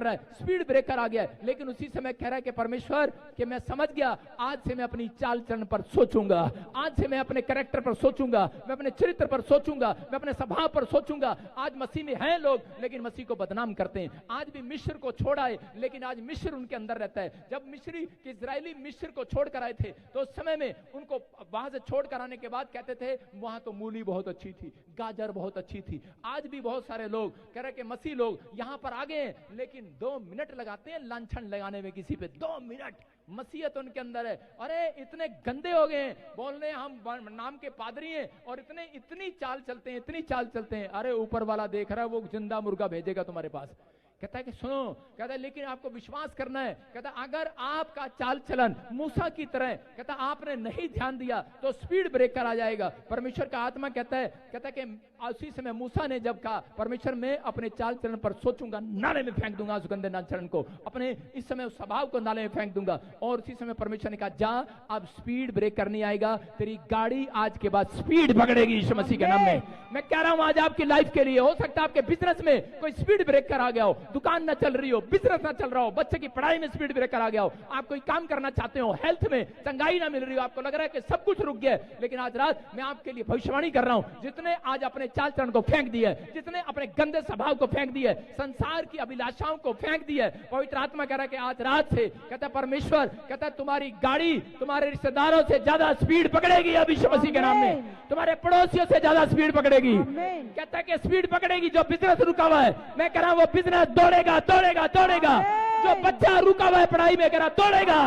है, स्पीड ब्रेकर आ गया। लेकिन उसी समय कह रहा है कि परमेश्वर कि मैं समझ गया, आज से मैं अपनी चाल चलन पर सोचूंगा, आज से मैं अपने कैरेक्टर पर सोचूंगा, मैं अपने चरित्र पर सोचूंगा, मैं अपने स्वभाव पर सोचूंगा। आज मसीह में हैं लोग, लेकिन मसीह को बदनाम करते हैं। आज भी मिस्र को छोड़ आए, लेकिन आज मिस्र उनके अंदर रहता है। जब मिस्री के इजरायली मिस्र को छोड़ कर आए थे, तो उस समय में उनको वहां से छोड़ कर आने के बाद कहते थे वहां तो मूली बहुत अच्छी थी, गाजर बहुत अच्छी थी। आज भी बहुत सारे लोग कह रहे कि मसीह लोग यहाँ पर आ गए, लेकिन 2 मिनट लगाते हैं लांछन लगाने में किसी पे, 2 मिनट। मसीहत उनके अंदर है। अरे इतने गंदे हो गए हैं, बोलने हम नाम के पादरी हैं, और इतनी चाल चलते हैं, इतनी चाल चलते हैं। अरे ऊपर वाला देख रहा है, वो जिंदा मुर्गा भेजेगा तुम्हारे पास। कहता है कि सुनो, कहता है लेकिन आपको विश्वास करना है। कहता है अगर आपका चाल चलन मूसा की तरह, कहता है आपने नहीं ध्यान दिया तो स्पीड ब्रेकर आ जाएगा। परमेश्वर का आत्मा कहता है कि उसी समय मूसा ने जब कहा परमेश्वर मैं अपने चाल चलन पर सोचूंगा, नाले में फेंक दूंगा उस गंदे चलन को, अपने इस समय उस स्वभाव को नाले में फेंक दूंगा। और उसी समय परमेश्वर ने कहा जा अब स्पीड ब्रेकर नहीं आएगा, तेरी गाड़ी आज के बाद स्पीड पकड़ेगी यीशु मसीह के नाम में। मैं कह रहा हूं आज आपकी लाइफ के लिए, हो सकता है आपके बिजनेस में कोई स्पीड ब्रेकर आ गया हो, दुकान ना चल रही हो, बिजनेस ना चल रहा हो, बच्चे की पढ़ाई में स्पीड ब्रेकर आ गया हो, आप कोई काम करना चाहते हो, हेल्थ में चंगाई ना मिल रही हो, आपको लग रहा है कि सब कुछ रुक गया, लेकिन आज रात मैं आपके लिए भविष्यवाणी कर रहा हूं, जितने आज अपने चाल चलन को फेंक दिया है, जितने अपने गंदे स्वभाव को फेंक दिया है, संसार की अभिलाषाओं को फेंक दिया है, पवित्र आत्मा कह रहा है कि आज रात से कहता है परमेश्वर कहता है तुम्हारी गाड़ी तुम्हारे रिश्तेदारों से ज्यादा स्पीड पकड़ेगी अब यीशु मसीह के नाम में, तुम्हारे पड़ोसियों से ज्यादा स्पीड पकड़ेगी। कहता है कि स्पीड पकड़ेगी, जो बिजनेस रुका हुआ है मैं कह रहा हूं वो बिजनेस दौड़ेगा दौड़ेगा दौड़ेगा, जो बच्चा रुका हुआ है पढ़ाई में कह रहा दौड़ेगा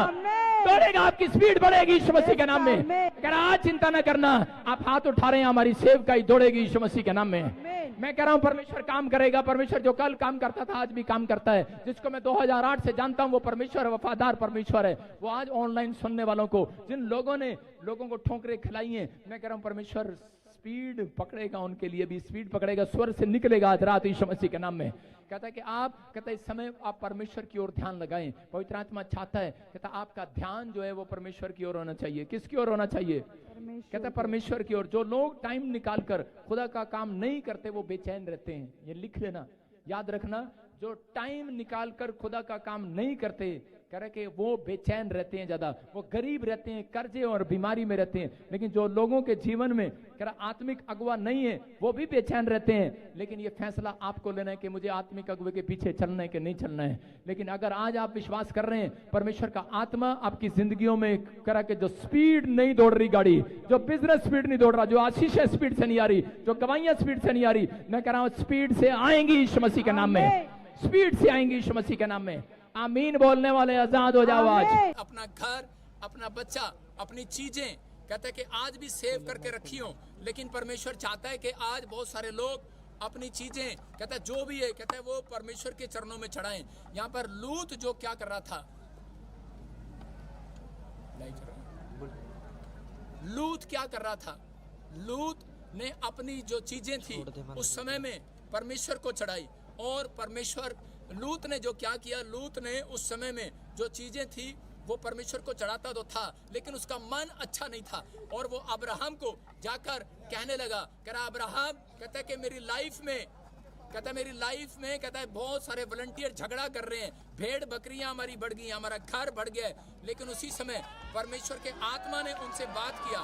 दौड़ेगा, आपकी स्पीड बढ़ेगी यीशु मसीह के नाम में। कह रहा आज चिंता न करना, आप हाथ उठा रहे हैं, हमारी सेवकाई दौड़ेगी यीशु मसीह के नाम में। मैं कह रहा हूं परमेश्वर काम करेगा, परमेश्वर जो कल काम करता था आज भी काम करता है, जिसको मैं 2008 से जानता हूं वो परमेश्वर वफादार परमेश्वर है। वो आज ऑनलाइन सुनने वालों को, जिन लोगों ने लोगों को ठोकरें खिलाई हैं, मैं कह रहा हूं परमेश्वर स्पीड पकड़ेगा, उनके लिए भी स्पीड पकड़ेगा, स्वर से निकलेगा आज रात यीशु मसीह के नाम में। कहता है कि आप कहता है इस समय आप परमेश्वर की ओर ध्यान लगाएं, पवित्र आत्मा चाहता है, कहता है आपका ध्यान जो है वो परमेश्वर की ओर होना चाहिए। किसकी ओर होना चाहिए? कहता है परमेश्वर की ओर। जो लोग टाइम निकाल कर खुदा का काम नहीं करते वो बेचैन रहते हैं, ये लिख लेना, याद रखना, जो टाइम निकाल कर खुदा का काम नहीं करते कह रहे कि वो बेचैन रहते हैं, ज्यादा वो गरीब रहते हैं, कर्जे और बीमारी में रहते हैं। लेकिन जो लोगों के जीवन में कह रहा आत्मिक अगुवा नहीं है वो भी बेचैन रहते हैं। लेकिन ये फैसला आपको लेना है कि मुझे आत्मिक अगुवे के पीछे चलना है कि नहीं चलना है। लेकिन अगर आज आप विश्वास कर रहे हैं परमेश्वर का आत्मा आपकी जिंदगियों में करा के, जो स्पीड नहीं दौड़ रही गाड़ी, जो बिजनेस स्पीड नहीं दौड़ रहा, जो आशीष स्पीड से नहीं आ रही, जो गवाइयां स्पीड से नहीं आ रही, मैं कह रहा हूं स्पीड से आएंगी यीशु मसीह के नाम में, स्पीड से आएंगी यीशु मसीह के नाम में। आमीन बोलने वाले आजाद हो जाओ आज। अपना घर, अपना बच्चा, अपनी चीजें कहता है कि आज भी सेव करके रखी हो, लेकिन परमेश्वर चाहता है कि आज बहुत सारे लोग अपनी चीजें, कहता है जो भी है, कहता है वो परमेश्वर के चरणों में चढ़ाएं। यहाँ पर लूत जो क्या कर रहा था, लूत क्या कर रहा था, लूत ने अपनी जो चीजें थी उस समय में परमेश्वर को चढ़ाई। और परमेश्वर, लूत ने जो क्या किया, लूत ने उस समय में जो चीजें थी वो परमेश्वर को चढ़ाता तो था, लेकिन उसका मन अच्छा नहीं था। और वो अब्राहम को जाकर कहने लगा, कह रहा अब्राहम, कहता है कि मेरी लाइफ में, कहता है मेरी लाइफ में, कहता है बहुत सारे वॉलंटियर झगड़ा कर रहे हैं, भेड़ बकरियां हमारी बढ़ गई, हमारा घर बढ़ गया। लेकिन उसी समय परमेश्वर के आत्मा ने उनसे बात किया,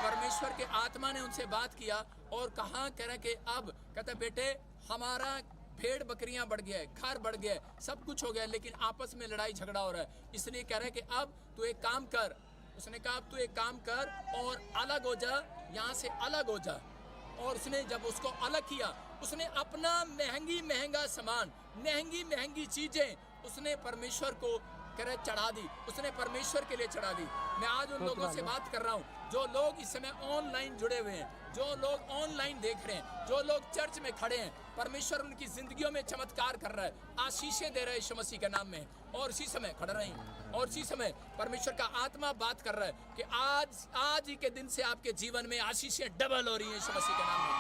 परमेश्वर के आत्मा ने उनसे बात किया और कहा, कह रहा कि अब, कहता है बेटे हमारा भेड़ बकरियां बढ़ गया है, घर बढ़ गया है, सब कुछ हो गया है, लेकिन आपस में लड़ाई झगड़ा हो रहा है। इसलिए कह रहा है कि अब तू एक काम कर। उसने कहा अब तू एक काम कर और अलग हो जा, यहाँ से अलग हो जा। और उसने जब उसको अलग किया, उसने अपना महंगा सामान, महंगी चीजें उसने परमेश्वर को करे चढ़ा दी, उसने परमेश्वर के लिए चढ़ा दी। मैं आज उन लोगों से बात कर रहा हूँ जो लोग इस समय ऑनलाइन जुड़े हुए हैं, जो लोग ऑनलाइन देख रहे हैं, जो लोग चर्च में खड़े हैं, परमेश्वर उनकी जिंदगियों में चमत्कार कर रहा है, आशीषें दे रहा है यीशु मसीह के नाम में। और इसी समय खड़ा रही, और इसी समय परमेश्वर का आत्मा बात कर रहा है कि आज ही के दिन से आपके जीवन में आशीषें डबल हो रही है यीशु मसीह के नाम में।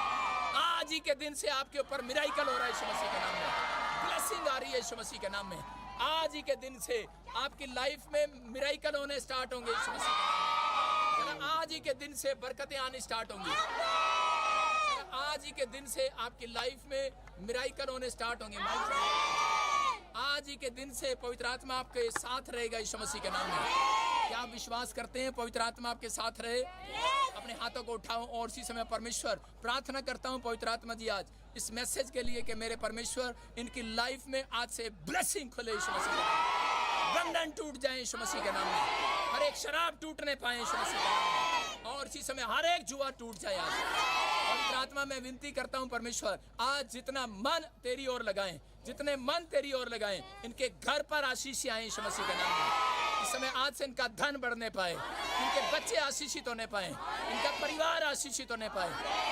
आज ही के दिन से आपके ऊपर मिराइकल हो रहा है यीशु मसीह के नाम में, ब्लेसिंग आ रही है यीशु मसीह के नाम में। आज ही के दिन से आपकी लाइफ में मिराइकल होने स्टार्ट होंगे यीशु मसीह के नाम में। आज ही के दिन से बरकतें आनी स्टार्ट होंगी, आज ही के दिन से आपकी लाइफ में मिराइकल होने स्टार्ट होंगे। आज ही के दिन से पवित्र आत्मा आपके साथ रहेगा यीशु मसीह के नाम में। क्या आप विश्वास करते हैं पवित्र आत्मा आपके साथ रहे? अपने हाथों को उठाओ और इसी समय परमेश्वर प्रार्थना करता हूं पवित्र आत्मा जी आज इस मैसेज के लिए कि मेरे परमेश्वर इनकी लाइफ में आज से ब्लेसिंग खुले यीशु मसीह के नाम में, बंधन टूट जाए यीशु मसीह के नाम में, हर एक शराब टूटने पाए यीशु मसीह के नाम में, और इसी समय हर एक जुआ टूट जाए आज। पवित्र आत्मा मैं विनती करता हूं परमेश्वर, आज जितना मन तेरी ओर लगाएं, जितने मन तेरी ओर लगाएं, इनके घर पर आशीष आए यीशु मसीह के नाम में। इस समय आज से इनका धन बढ़ने पाए, इनके बच्चे आशीषित होने पाए, इनका परिवार आशीषित होने पाए,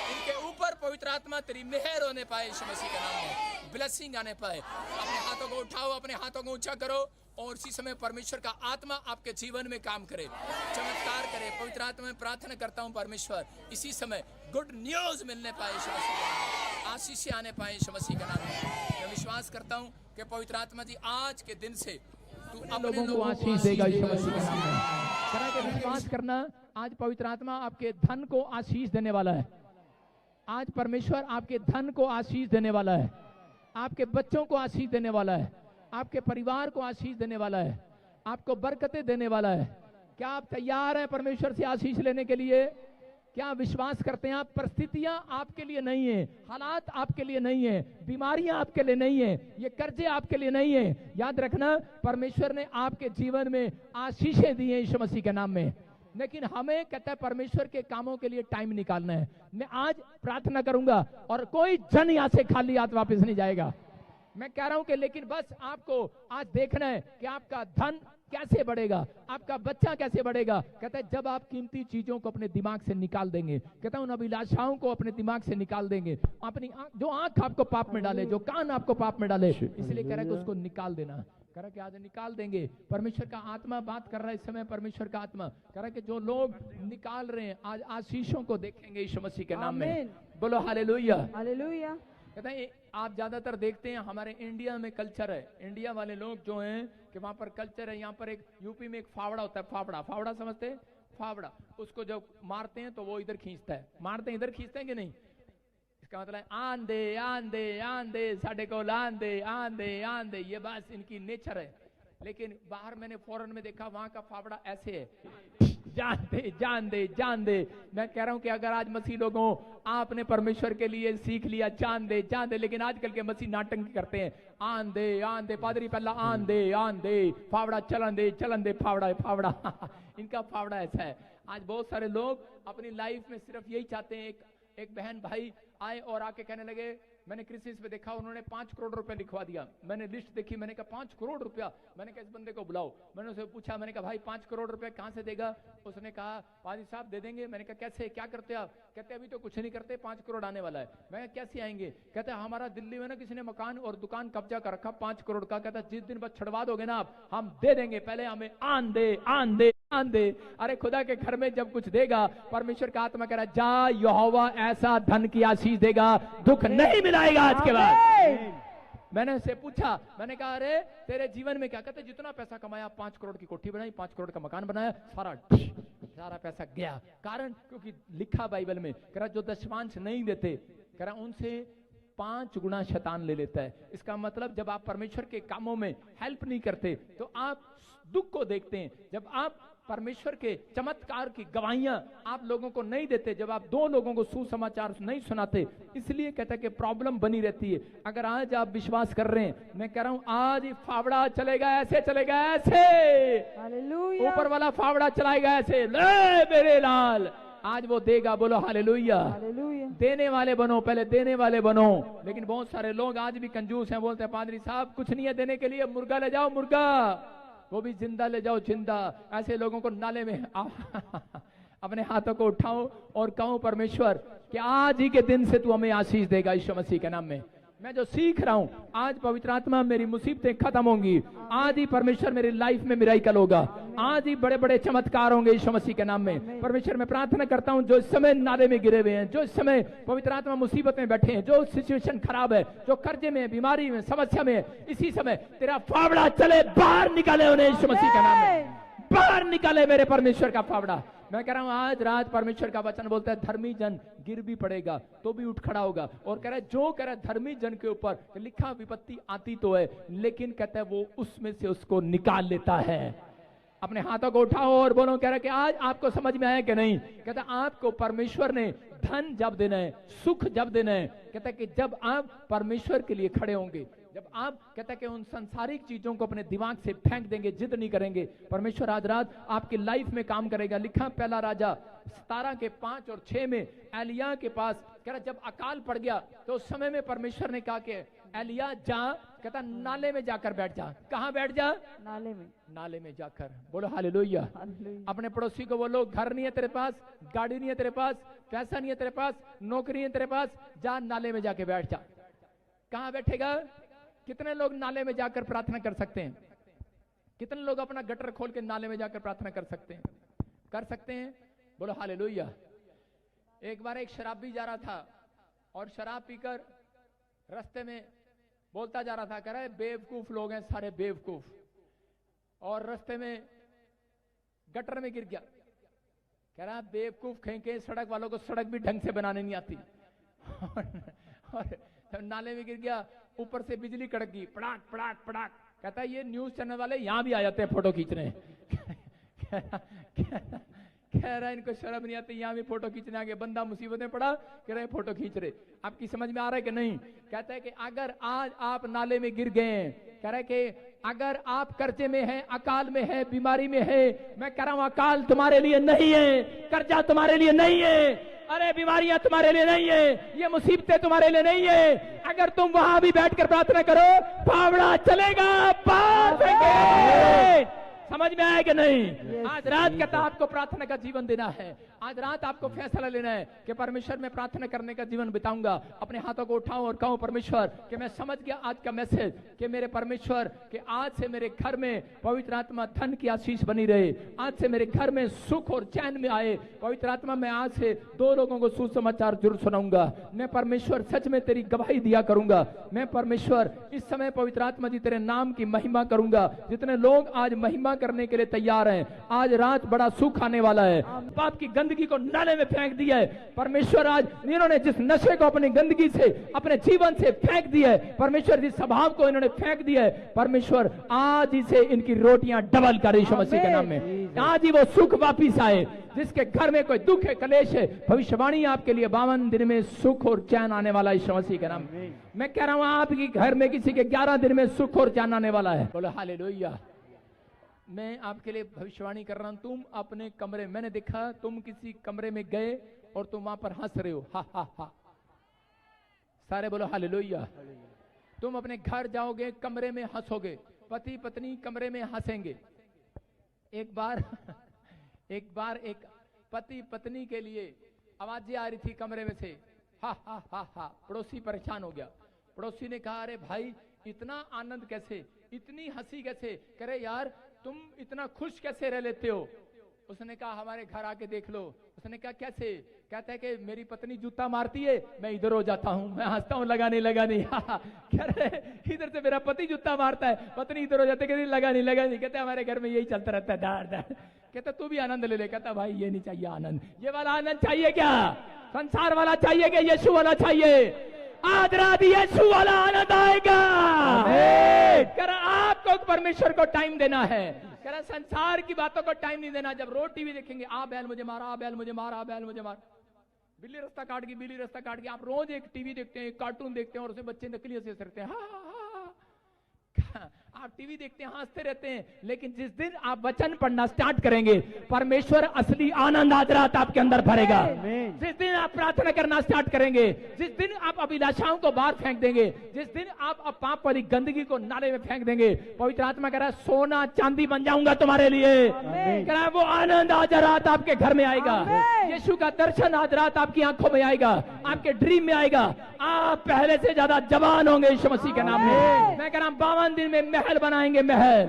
इनके ऊपर पवित्र आत्मा तेरी मेहर होने पाए यीशु मसीह के नाम में, ब्लेसिंग आने पाए। अपने हाथों को उठाओ, अपने हाथों को ऊंचा करो और इसी समय परमेश्वर का आत्मा आपके जीवन में काम करे, चमत्कार करे। पवित्र आत्मा में प्रार्थना करता हूँ परमेश्वर इसी समय गुड न्यूज मिलने पाए यीशु मसीह के नाम में, आशीष आने पाए यीशु मसीह के नाम में। मैं विश्वास करता हूँ कि पवित्र आत्मा जी आज के दिन से तू अपने लोगों को आशीष देगा यीशु मसीह के नाम में। करा के विश्वास करना, आज पवित्र आत्मा आपके धन को आशीष देने वाला है। आज परमेश्वर आपके धन को आशीष देने वाला है, आपके बच्चों को आशीष देने वाला है, आपके परिवार को आशीष देने वाला है, आपको बरकतें देने वाला है। क्या आप तैयार हैं परमेश्वर से आशीष लेने के लिए? क्या विश्वास करते हैं आप? परिस्थितियां आपके लिए नहीं है, हालात आपके लिए नहीं है, बीमारियां आपके लिए नहीं है, ये कर्जे आपके लिए नहीं है। याद रखना परमेश्वर ने आपके जीवन में आशीषें दी हैं यीशु मसीह के नाम में, लेकिन हमें कहता है परमेश्वर के कामों के लिए टाइम निकालना है। मैं आज प्रार्थना करूंगा और कोई जन यहाँ से खाली हाथ वापस नहीं जाएगा। मैं कह रहा हूं कि लेकिन बस आपको आज देखना है कि आपका धन कैसे बढ़ेगा, आपका बच्चा कैसे बढ़ेगा। कहता है जब आप कीमती चीजों को अपने दिमाग से निकाल देंगे, कहता है उन अभिलाषाओं को अपने दिमाग से निकाल देंगे, अपनी जो आंख आपको पाप में डाले, जो कान आपको पाप में डाले, इसलिए कह रहा है कि उसको निकाल देना। कह रहा है कि आज निकाल देंगे। परमेश्वर का आत्मा बात कर रहा है इस समय, परमेश्वर का आत्मा कह रहा है कि जो लोग निकाल रहे हैं आज आशीषों को देखेंगे यीशु मसीह के नाम में। बोलो हालेलुया, हालेलुया। कहता है आप ज्यादातर देखते हैं हमारे इंडिया में कल्चर है, इंडिया वाले लोग जो हैं कि वहां पर कल्चर है। यहाँ पर एक यूपी में एक फावड़ा होता है, फावड़ा, फावड़ा समझते हैं? फावड़ा, उसको जब मारते हैं तो वो इधर खींचता है, मारते हैं इधर खींचते हैं कि नहीं? इसका मतलब है आंधे आंधे आंधे साढ़े को आंधे आंधे आंधे, ये बस इनकी नेचर है। लेकिन बाहर मैंने फॉरेन में देखा वहां का फावड़ा ऐसे है, जान दे जान दे जान दे। मैं कह रहा हूं कि अगर आज मसीह लोगों आपने परमेश्वर के लिए सीख लिया जान दे जान दे, लेकिन आजकल के मसीह नाटक करते हैं, आन दे पादरी पहला आन दे फावड़ा चलन दे फावड़ा फावड़ा इनका फावड़ा ऐसा है। आज बहुत सारे लोग अपनी लाइफ में सिर्फ यही चाहते हैं, एक बहन भाई आए और आके कहने लगे मैंने क्रिसिस पे देखा, उन्होंने 5 करोड़ रुपया लिखवा दिया। मैंने लिस्ट देखी, मैंने कहा 5 करोड़ रुपया। मैंने कहा इस बंदे को बुलाओ। मैंने उसे पूछा, मैंने कहा भाई 5 करोड़ रुपया कहाँ से देगा? उसने कहा पाजी साहब दे देंगे। मैंने कहा कैसे, क्या करते आप? कहते अभी तो कुछ नहीं करते, 5 करोड़ आने वाला है। मैं कैसे आएंगे? कहते हमारा दिल्ली में ना किसी ने मकान और दुकान कब्जा कर रखा 5 करोड़ का। कहता जिस दिन बस छड़वा दोगे ना आप, हम दे देंगे, पहले हमें आन दे, आन दे, आन दे। अरे खुदा के घर में जब कुछ देगा, परमेश्वर का आत्मा कह रहा जा, यहोवा ऐसा धन की आशीष देगा, दुख नहीं मिलाएगा आज के बाद। मैंने उससे पूछा, मैंने कहा अरे तेरे जीवन में क्या? कहते जितना पैसा कमाया, 5 करोड़ की कोठी बनाई, 5 करोड़ का मकान बनाया, सारा पैसा गया। कारण क्योंकि लिखा बाइबल में, कह रहा जो दशमांश नहीं देते, कह रहा उनसे 5 गुना शैतान ले लेता है। इसका मतलब जब आप परमेश्वर के कामों में हेल्प नहीं करते तो आप दुख को देखते हैं। जब आप परमेश्वर के चमत्कार की गवाहियां आप लोगों को नहीं देते, जब आप 2 लोगों को सुसमाचार नहीं सुनाते, इसलिए कहता है कि प्रॉब्लम बनी रहती है। अगर आज आप विश्वास कर रहे हैं, मैं कह रहा हूं आज ही फावड़ा चलेगा, ऐसे चलेगा, ऐसे ऊपर वाला फावड़ा चलाएगा ऐसे, ले मेरे लाल, आज वो देगा। बोलो हालेलुया। देने वाले बनो, पहले देने वाले बनो। लेकिन बहुत सारे लोग आज भी कंजूस हैं, बोलते हैं पादरी साहब कुछ नहीं है देने के लिए, मुर्गा ले जाओ, मुर्गा, वो भी जिंदा ले जाओ, जिंदा। ऐसे लोगों को नाले में अपने हाथों को उठाओ और कहो परमेश्वर कि आज ही के दिन से तू हमें आशीष देगा यीशु मसीह के नाम में। मैं जो सीख रहा हूं, आज पवित्र आत्मा मेरी मुसीबतें खत्म होंगी, आज ही परमेश्वर मेरी लाइफ में मिराकल होगा, आज ही बड़े बड़े चमत्कार होंगे यीशु मसीह के नाम में। परमेश्वर मैं प्रार्थना करता हूं जो इस समय नाले में गिरे हुए हैं, जो इस समय पवित्र आत्मा मुसीबत में बैठे हैं, जो सिचुएशन खराब है, जो कर्जे में, बीमारी में, समस्या में, इसी समय तेरा फावड़ा चले, बाहर निकाले उन्हें यीशु मसीह के नाम में, बाहर निकाले मेरे परमेश्वर का फावड़ा। मैं कह रहा हूं आज रात परमेश्वर का वचन बोलता है धर्मी जन गिर भी पड़ेगा तो भी उठ खड़ा होगा। और कह रहा है जो कह रहा है धर्मी जन के ऊपर लिखा विपत्ति आती तो है, लेकिन कहता है वो उसमें से उसको निकाल लेता है। अपने हाथों को उठाओ और बोलो, कह रहा है कि आज आपको समझ में आया कि नहीं? कहता है आपको परमेश्वर ने धन जब देना है, सुख जब देना है, कहता है कि जब आप परमेश्वर के लिए खड़े होंगे, जब आप कहता है कि उन संसारिक चीजों को अपने दिमाग से फेंक देंगे, जिद नहीं करेंगे, परमेश्वर आज रात आपकी लाइफ में काम करेगा। लिखा पहला राजा 17 के 5 और 6 में एलिया के पास, कह रहा जब अकाल पड़ गया तो उस समय में परमेश्वर ने कहा कि एलिया जा, कहता नाले में जाकर बैठ जा। कहां बैठ जा? नाले में, नाले में जाकर। बोलो हालेलुया। अपने पड़ोसी को बोलो घर नहीं है तेरे पास, गाड़ी नहीं है तेरे पास, पैसा नहीं है तेरे पास, नौकरी है तेरे पास, जा नाले में जाके बैठ जा। कहां बैठेगा? कितने लोग नाले में जाकर प्रार्थना कर सकते हैं? कितने लोग अपना गटर खोल के नाले में जाकर प्रार्थना कर सकते हैं? कर सकते हैं? बोलो हालेलुया। एक बार एक शराबी जा रहा था और शराब पीकर रास्ते में बोलता जा रहा था, कह रहा है बेवकूफ लोग हैं सारे बेवकूफ, और रास्ते में गटर में गिर गया। कह रहा बेवकूफ कहेंगे, सड़क वालों को सड़क भी ढंग से बनाने नहीं आती। और नाले में गिर गया, ऊपर से बिजली कड़क गई, पड़ाक पड़ाक पड़ाक। कहता है ये न्यूज चैनल वाले यहां भी आ जाते हैं फोटो खींचने। कह रहा है इनको शर्म नहीं आती, यहां भी फोटो खींचने आगे, बंदा मुसीबत में पड़ा, कह रहे फोटो खींच रहे। आपकी समझ में आ रहा है कि नहीं? कहता है कि अगर आज आप नाले में गिर गए, कह रहा है कि अगर आप कर्जे में हैं, अकाल में है, बीमारी में है, मैं कह रहा हूं अकाल तुम्हारे लिए नहीं है, कर्जा तुम्हारे लिए नहीं है, अरे बीमारियां तुम्हारे लिए नहीं है, ये मुसीबतें तुम्हारे लिए नहीं है। अगर तुम वहां भी बैठकर प्रार्थना करो, फावड़ा चलेगा, पार देंगे। समझ में आया कि नहीं? आज रात कहता आपको प्रार्थना का जीवन देना है। आज रात आपको फैसला लेना है कि परमेश्वर मैं प्रार्थना करने का जीवन बिताऊंगा। अपने हाथों को उठाऊं और कहूं परमेश्वर कि मैं समझ गया आज का मैसेज कि मेरे परमेश्वर कि आज से मेरे घर में पवित्र आत्मा धन की आशीष बनी रहे, आज से मेरे घर में सुख और चैन में आए। पवित्र आत्मा मैं आज से 2 लोगों को सुसमाचार जरूर सुनाऊंगा। मैं परमेश्वर सच में तेरी गवाही दिया करूंगा। मैं परमेश्वर इस समय पवित्र आत्मा जी तेरे नाम की महिमा करूंगा। जितने लोग आज महिमा करने के लिए तैयार हैं, आज रात बड़ा सुख आने वाला है। पाप की गंदगी को नाले में फेंक दिया है परमेश्वर। आज इन्होंने जिस नशे को अपनी गंदगी से, अपने जीवन से फेंक दिया है परमेश्वर, जिस स्वभाव को इन्होंने फेंक दिया है परमेश्वर, आज ही से इनकी रोटियां डबल कर यीशु मसीह के नाम में। आज ही वो सुख वापिस आए। जिसके घर में कोई दुख है, कलेश है, भविष्यवाणी आपके लिए 52 दिन में सुख और चैन आने वाला है यीशु मसीह के नाम में। मैं कह रहा हूं आपके घर में किसी के 11 दिन में सुख और चैन आने वाला है। बोलो हालेलुया। मैं आपके लिए भविष्यवाणी कर रहा हूं। तुम अपने कमरे, मैंने देखा तुम किसी कमरे में गए और तुम वहां पर हंस रहे हो, हा हा हा। सारे बोलो हालेलुया। तुम अपने घर जाओगे, कमरे में हंसोगे, पति पत्नी कमरे में हंसेंगे। एक बार एक पति पत्नी के लिए आवाजें आ रही थी कमरे में से, हा हा हा हा। पड़ोसी परेशान हो गया। पड़ोसी ने कहा, अरे भाई इतना आनंद कैसे, इतनी हंसी कैसे? कह रहे यार तुम इतना खुश कैसे रह लेते हो? उसने कहा हमारे घर आके देख लो। उसने कहा कैसे? कहता है कि मेरी पत्नी जूता मारती है, मैं इधर हो जाता हूँ, मैं हंसता हूँ, लगा नहीं कह रहे इधर से मेरा पति जूता मारता है, पत्नी इधर हो जाती है, लगा नहीं। कहते हमारे घर में यही चलता रहता है, दार। कहता तू भी आनंद ले ले। कहता भाई ये नहीं चाहिए आनंद, ये वाला आनंद चाहिए क्या? संसार वाला चाहिए क्या यीशु वाला चाहिए? आज रात यीशु वाला आनंद आएगा। कर आपको परमेश्वर को टाइम देना है। कर संसार की बातों को टाइम नहीं देना। जब रोज टीवी देखेंगे, आ बैल मुझे मारा, आ बैल मुझे मारा, आ बैल मुझे मारा, बिल्ली रास्ता काट गई। आप रोज एक टीवी देखते हैं, एक कार्टून देखते हैं और उसमें बच्चे नकली हंस रहे हैं। आप टीवी देखते हैं, हंसते रहते हैं, लेकिन जिस दिन आप वचन पढ़ना स्टार्ट करेंगे, परमेश्वर असली आनंद आज रात आपके अंदर भरेगा। जिस दिन आप प्रार्थना करना स्टार्ट करेंगे, जिस दिन आप अभिलाषाओं को बाहर फेंक देंगे, जिस दिन आप पाप वाली गंदगी को नाले में फेंक देंगे, पवित्र आत्मा कह रहा है सोना चांदी बन जाऊंगा तुम्हारे लिए। कह रहा है वो आनंद आज रात आपके घर में आएगा। यीशु का दर्शन आज रात आपकी आंखों में आएगा, आपके ड्रीम में आएगा। आप पहले से ज्यादा जवान होंगे यीशु मसीह के नाम में। मैं कह रहा हूं 52 दिन में महल बनाएंगे, महल,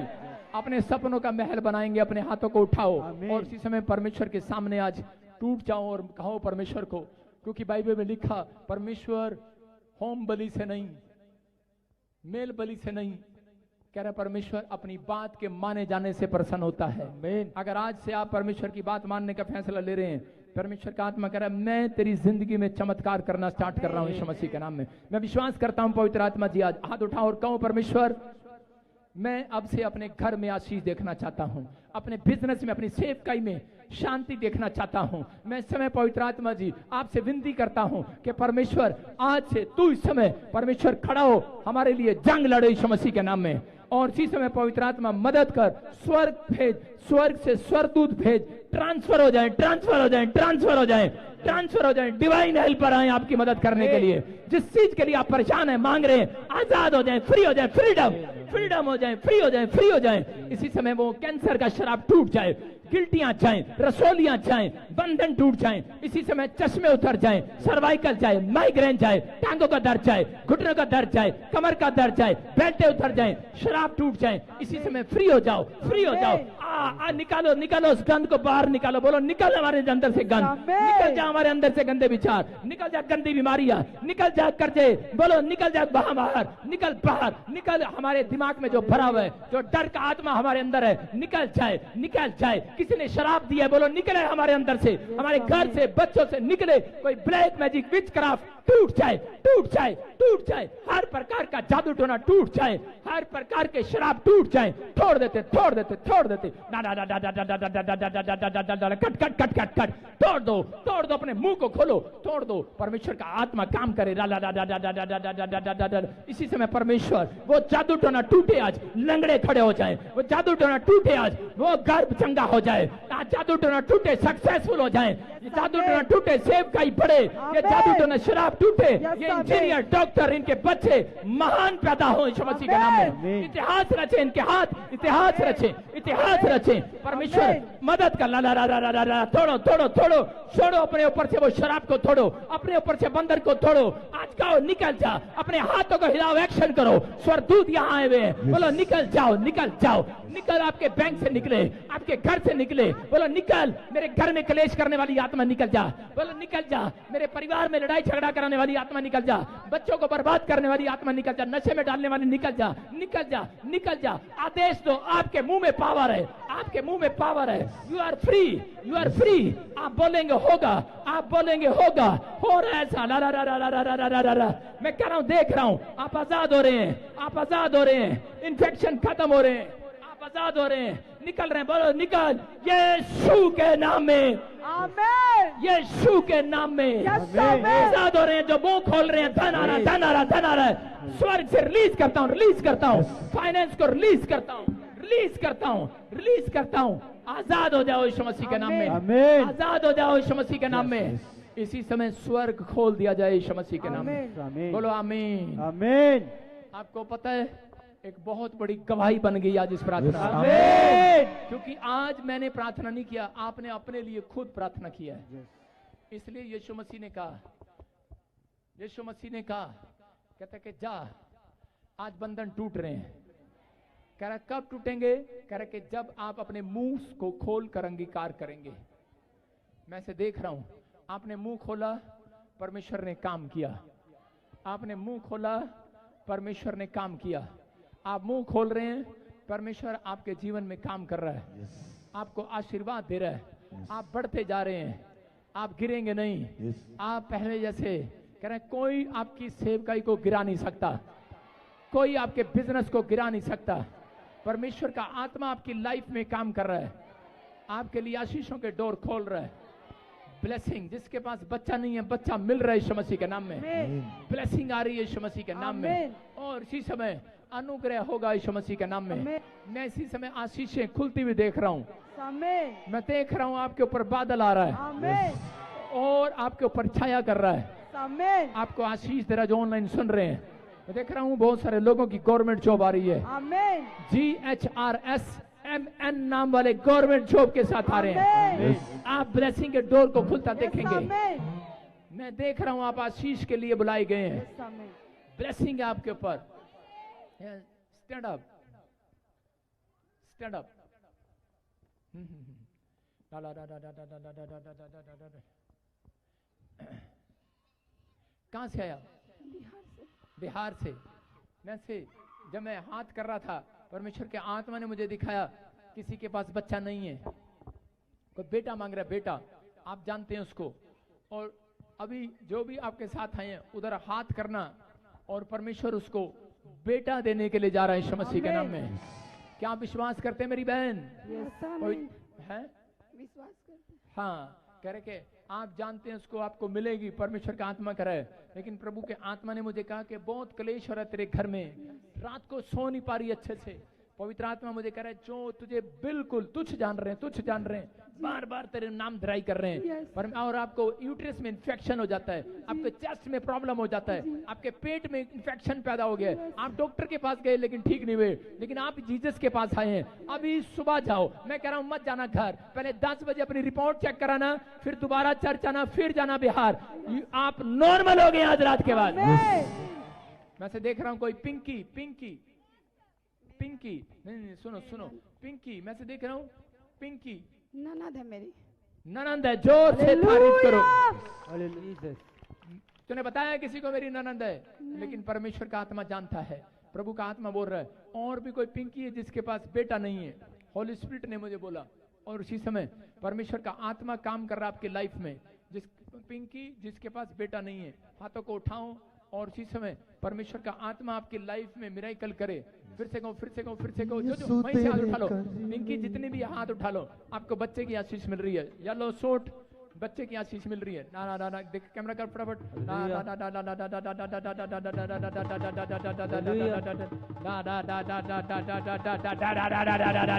अपने सपनों का महल बनाएंगे। अपने हाथों को उठाओ और इसी समय परमेश्वर के सामने आज टूट जाओ और कहो परमेश्वर को, क्योंकि बाइबल में लिखा परमेश्वर होम बलि से नहीं, मेल बलि से नहीं, कह रहा परमेश्वर अपनी बात के माने जाने से प्रसन्न होता है। अगर आज से आप परमेश्वर की बात मानने का फैसला ले रहे हैं, परमेश्वर का आत्मा कह रहा है मैं तेरी जिंदगी में चमत्कार करना स्टार्ट कर रहा हूं यीशु मसीह के नाम में। मैं विश्वास करता हूं पवित्र आत्मा जी आज हाथ उठाओ और कहो परमेश्वर मैं अब से अपने घर में आशीष देखना चाहता हूं, अपने बिजनेस में, अपनी सेवकाई में शांति देखना चाहता हूं। मैं इस समय पवित्र आत्मा जी आपसे विनती करता हूं कि परमेश्वर आज से तू इस समय परमेश्वर खड़ा हो, हमारे लिए जंग लड़े यीशु मसीह के नाम में। और इसी समय पवित्र आत्मा मदद कर, स्वर्ग भेज, स्वर्ग से स्वर्गदूत भेज, ट्रांसफर हो जाए, ट्रांसफर हो जाए, ट्रांसफर हो जाए, ट्रांसफर हो जाए, डिवाइन हेल्पर आए आपकी मदद करने के लिए। जिस चीज के लिए आप परेशान हैं, मांग रहे हैं, आजाद हो जाए, फ्री हो जाए, फ्रीडम हो जाए, फ्री हो जाए, फ्री हो जाए। इसी समय वो कैंसर का शराब टूट जाए, गिल्टियां जाएं, रसोलियां जाएं, बंधन टूट जाएं। इसी समय चश्मे उतर जाएं, सर्वाइकल जाए, माइग्रेन जाए, टांगों का दर्द जाए, घुटनों का दर्द जाए, कमर का दर्द जाए, बेल्टे उतर जाएं, शराब टूट जाए। इसी समय फ्री हो जाओ, फ्री हो जाओ। निकालो, निकालो उस गंद को बाहर निकालो। बोलो निकल हमारे अंदर से गंद, निकल जा हमारे अंदर से गंदे विचार, निकल जा गंदी बीमारियां, निकल जा कर्जे, बोलो निकल जा बाहर, निकल बाहर, निकल हमारे दिमाग में जो भरा हुआ है, जो डर का आत्मा हमारे अंदर है, निकल जाए, निकल जाए। किसी ने शराब दी है, बोलो निकले हमारे अंदर से, हमारे घर से, बच्चों से निकले। कोई ब्लैक मैजिक, विच क्राफ्ट टूट जाए, टूट जाए, टूट जाए। हर प्रकार का जादू टोना टूट जाए, हर प्रकार के शराब टूट जाए। छोड़ देते, छोड़ देते, छोड़ देते। Cut cut cut cut cut, तोड़ दो, तोड़ दो। अपने मुंह को खोलो, तोड़ दो। परमेश्वर का आत्मा काम करे। इसी समय परमेश्वर वो जादू टोना टूटे आज, लंगड़े खड़े हो जाए। वो जादू टोना टूटे आज, वो गर्भ चंगा हो जाए। जादू टोना टूटे, सक्सेसफुल हो जाए। जादू टोना टूटे, सेवकाई बढ़े। ये जादू टोना शराब टूटे, ये इंजीनियर, डॉक्टर, इनके बच्चे महान पैदा हो यीशु मसीह के नाम में। इतिहास रचे इनके हाथ, इतिहास रचे, इतिहास रचे। परमेश्वर मदद कर। ला ला ला ला ला ला, तोड़ो, तोड़ो, तोड़ो, छोड़ो अपने ऊपर से वो शराब को, तोड़ो अपने ऊपर से बंदर को, तोड़ो। आज गाओ, निकल जा। अपने हाथों को हिलाओ, एक्शन करो। स्वर्गदूत यहाँ आए हुए हैं, बोलो निकल जाओ, निकल जाओ, निकल। आपके बैंक से निकले, आपके घर से निकले, बोलो निकल। मेरे घर में क्लेश करने वाली आत्मा निकल जा, बोलो निकल जा। मेरे परिवार में लड़ाई झगड़ा कराने वाली आत्मा निकल जा, बच्चों को बर्बाद करने वाली आत्मा निकल जा, नशे में डालने वाली निकल जा, निकल जा, निकल जा। आदेश दो, आपके मुंह में पावर है, आपके मुंह में पावर है। You are free, you are free. आप बोलेंगे होगा, आप बोलेंगे होगा, हो रहा है ऐसा। ला ला ला ला ला ला ला ला ला। मैं कह रहा हूं, देख रहा हूं, आप आजाद हो रहे हैं, आप आजाद हो रहे हैं। इन्फेक्शन खत्म हो रहे हैं, आप आजाद हो रहे हैं, निकल रहे हैं। बोलो निकल, यीशु के नाम में, आमीन। यीशु के नाम में आजाद हो रहे हैं। जो मुंह खोल रहे हैं, धन आ रहा, धन आ रहा, धन आ रहा है। स्वर्ग से रिलीज करता हूं, रिलीज करता हूं। फाइनेंस को रिलीज करता हूं, रिलीज करता हूं, रिलीज करता हूं। आजाद हो जाओ यीशु मसीह के नाम में, आजाद हो जाओ यीशु मसीह के नाम में। इसी समय स्वर्ग खोल दिया जाए यीशु मसीह के नाम में। आमीन। बोलो आमीन। आमीन। आपको पता है एक बहुत बड़ी गवाही बन गई आज इस प्रार्थना। आमीन। क्योंकि आज मैंने प्रार्थना नहीं किया, आपने अपने लिए खुद प्रार्थना किया है। इसलिए यीशु मसीह ने कहा, यीशु मसीह ने कहा, कहता कि जा, आज बंधन टूट रहे हैं। कह रहा कब टूटेंगे? कह रहा कि जब आप अपने मुंह को खोल कर अंगीकार करेंगे। मैं से देख रहा हूं, आपने मुंह खोला, परमेश्वर ने काम किया। आपने मुंह खोला, परमेश्वर ने काम किया। आप मुंह खोल रहे हैं, परमेश्वर आपके जीवन में काम कर रहा है। आपको आशीर्वाद दे रहा है। आप बढ़ते जा रहे हैं, आप गिरेंगे नहीं। आप पहले जैसे कह रहे हैं, कोई आपकी सेवकाई को गिरा नहीं सकता, कोई आपके बिजनेस को गिरा नहीं सकता। परमेश्वर का आत्मा आपकी लाइफ में काम कर रहा है, आपके लिए आशीषों के डोर खोल रहा है। ब्लेसिंग, जिसके पास बच्चा नहीं है, बच्चा मिल रहा है यीशु मसीह के नाम में। ब्लेसिंग आ रही है यीशु मसीह के नाम में। और इसी समय अनुग्रह होगा यीशु मसीह के नाम में। मैं इसी समय आशीषें खुलती हुई देख रहा हूँ। मैं देख रहा हूँ आपके ऊपर बादल आ रहा है और आपके ऊपर छाया कर रहा है। आपको आशीष दे रहा है जो ऑनलाइन सुन रहे हैं। मैं देख रहा हूँ बहुत सारे लोगों की गवर्नमेंट जॉब आ रही है। GHRSMN नाम वाले गवर्नमेंट जॉब के साथ आ रहे हैं। आप ब्लेसिंग के डोर को खुलता देखेंगे। मैं देख रहा हूँ आप आशीष के लिए बुलाए गए हैं। ब्लेसिंग है आपके ऊपर। Stand up, stand up. कहां से आया? बिहार से। मैं से जब मैं हाथ कर रहा था, परमेश्वर के आत्मा ने मुझे दिखाया किसी के पास बच्चा नहीं है, कोई बेटा मांग रहा है। बेटा आप जानते हैं उसको। और अभी जो भी आपके साथ आए हैं उधर हाथ करना, और परमेश्वर उसको बेटा देने के लिए जा रहा है यीशु मसीह के नाम में। क्या आप विश्वास करते हैं मेरी बहन? कोई है? विश्वास करते। हाँ, कह रहे कि आप जानते हैं उसको, आपको मिलेगी। परमेश्वर का आत्मा कर रहा है। लेकिन प्रभु के आत्मा ने मुझे कहा कि बहुत क्लेश हो रहा है तेरे घर में, रात को सो नहीं पा रही अच्छे से। पवित्र आत्मा मुझे कह रहा है जो तुझे बिल्कुल तुच्छ जान रहे हैं, तुच्छ जान रहे हैं, बार बार तेरे नाम धराई कर रहे हैं। पर और आपको यूट्रस में इन्फेक्शन हो जाता है, आपके चेस्ट में प्रॉब्लम हो जाता है, आपके पेट में इन्फेक्शन पैदा हो गया है। आप डॉक्टर के पास गए लेकिन ठीक नहीं हुए, लेकिन आप जीसस के पास आए हैं। अभी सुबह जाओ, मैं कह रहा हूं मत जाना घर, पहले 10 बजे अपनी रिपोर्ट चेक कराना, फिर दोबारा चर्च आना, फिर जाना बिहार। आप नॉर्मल हो गए आज रात के बाद। मैं से देख रहा हूं कोई पिंकी, पिंकी, पिंकी, नहीं सुनो सुनो, पिंकी, मैं से देख रहा हूँ पिंकी ननद है मेरी। ननद है, जोर से तारीफ करो। तूने बताया किसी को मेरी ननद है, लेकिन परमेश्वर का आत्मा जानता है। प्रभु का आत्मा बोल रहा है और भी कोई पिंकी है जिसके पास बेटा नहीं है। होली स्पिरिट ने मुझे बोला, और उसी समय परमेश्वर का आत्मा काम कर रहा है आपकी लाइफ में। जिस पिंकी जिसके पास बेटा नहीं है, हाथों को उठाओ और उसी समय परमेश्वर का आत्मा आपकी लाइफ में मिराकल करे। फिर से कहो, फिर से कहो, फिर से कहो, जो वहीं से हाथ उठा लो। पिंकी जितने भी हाथ उठा लो, आपको बच्चे की आशीष मिल रही है। येलो सूट, बच्चे की आशीष मिल रही है। ना ना ना ना, देख कैमरा कर फटाफट। ना ना ना ना ना ना ना ना ना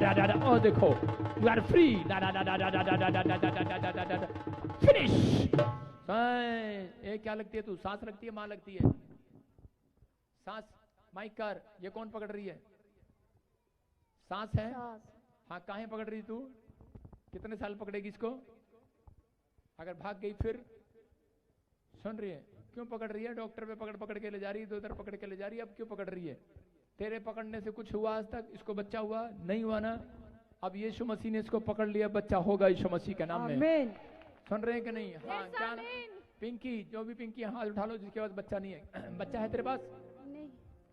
ना ना, ओ देखो, यू आर फ्री। ना ना ना ना ना ना ना, फिनिश। ये क्या लगती है तू? सांस लगती है, माँ लगती है? सांस माइक कर। ये कौन पकड़ रही है? सांस है? हाँ, काहे पकड़ रही तू? कितने साल पकड़ेगी इसको? अगर भाग गई फिर? सुन रही है क्यों पकड़ रही है? डॉक्टर पे पकड़ पकड़ के ले जा रही है, उधर पकड़ के ले जा रही है, अब क्यों पकड़ रही है? तेरे पकड़ने से कुछ हुआ आज तक? इसको बच्चा हुआ नहीं हुआ ना? अब यीशु मसीह ने इसको पकड़ लिया, बच्चा होगा यीशु मसीह के नाम में। सुन रहे हैं कि नहीं? हाँ, क्या पिंकी, जो भी पिंकी हाथ उठा लो जिसके पास बच्चा नहीं है। बच्चा है तेरे पास? नहीं।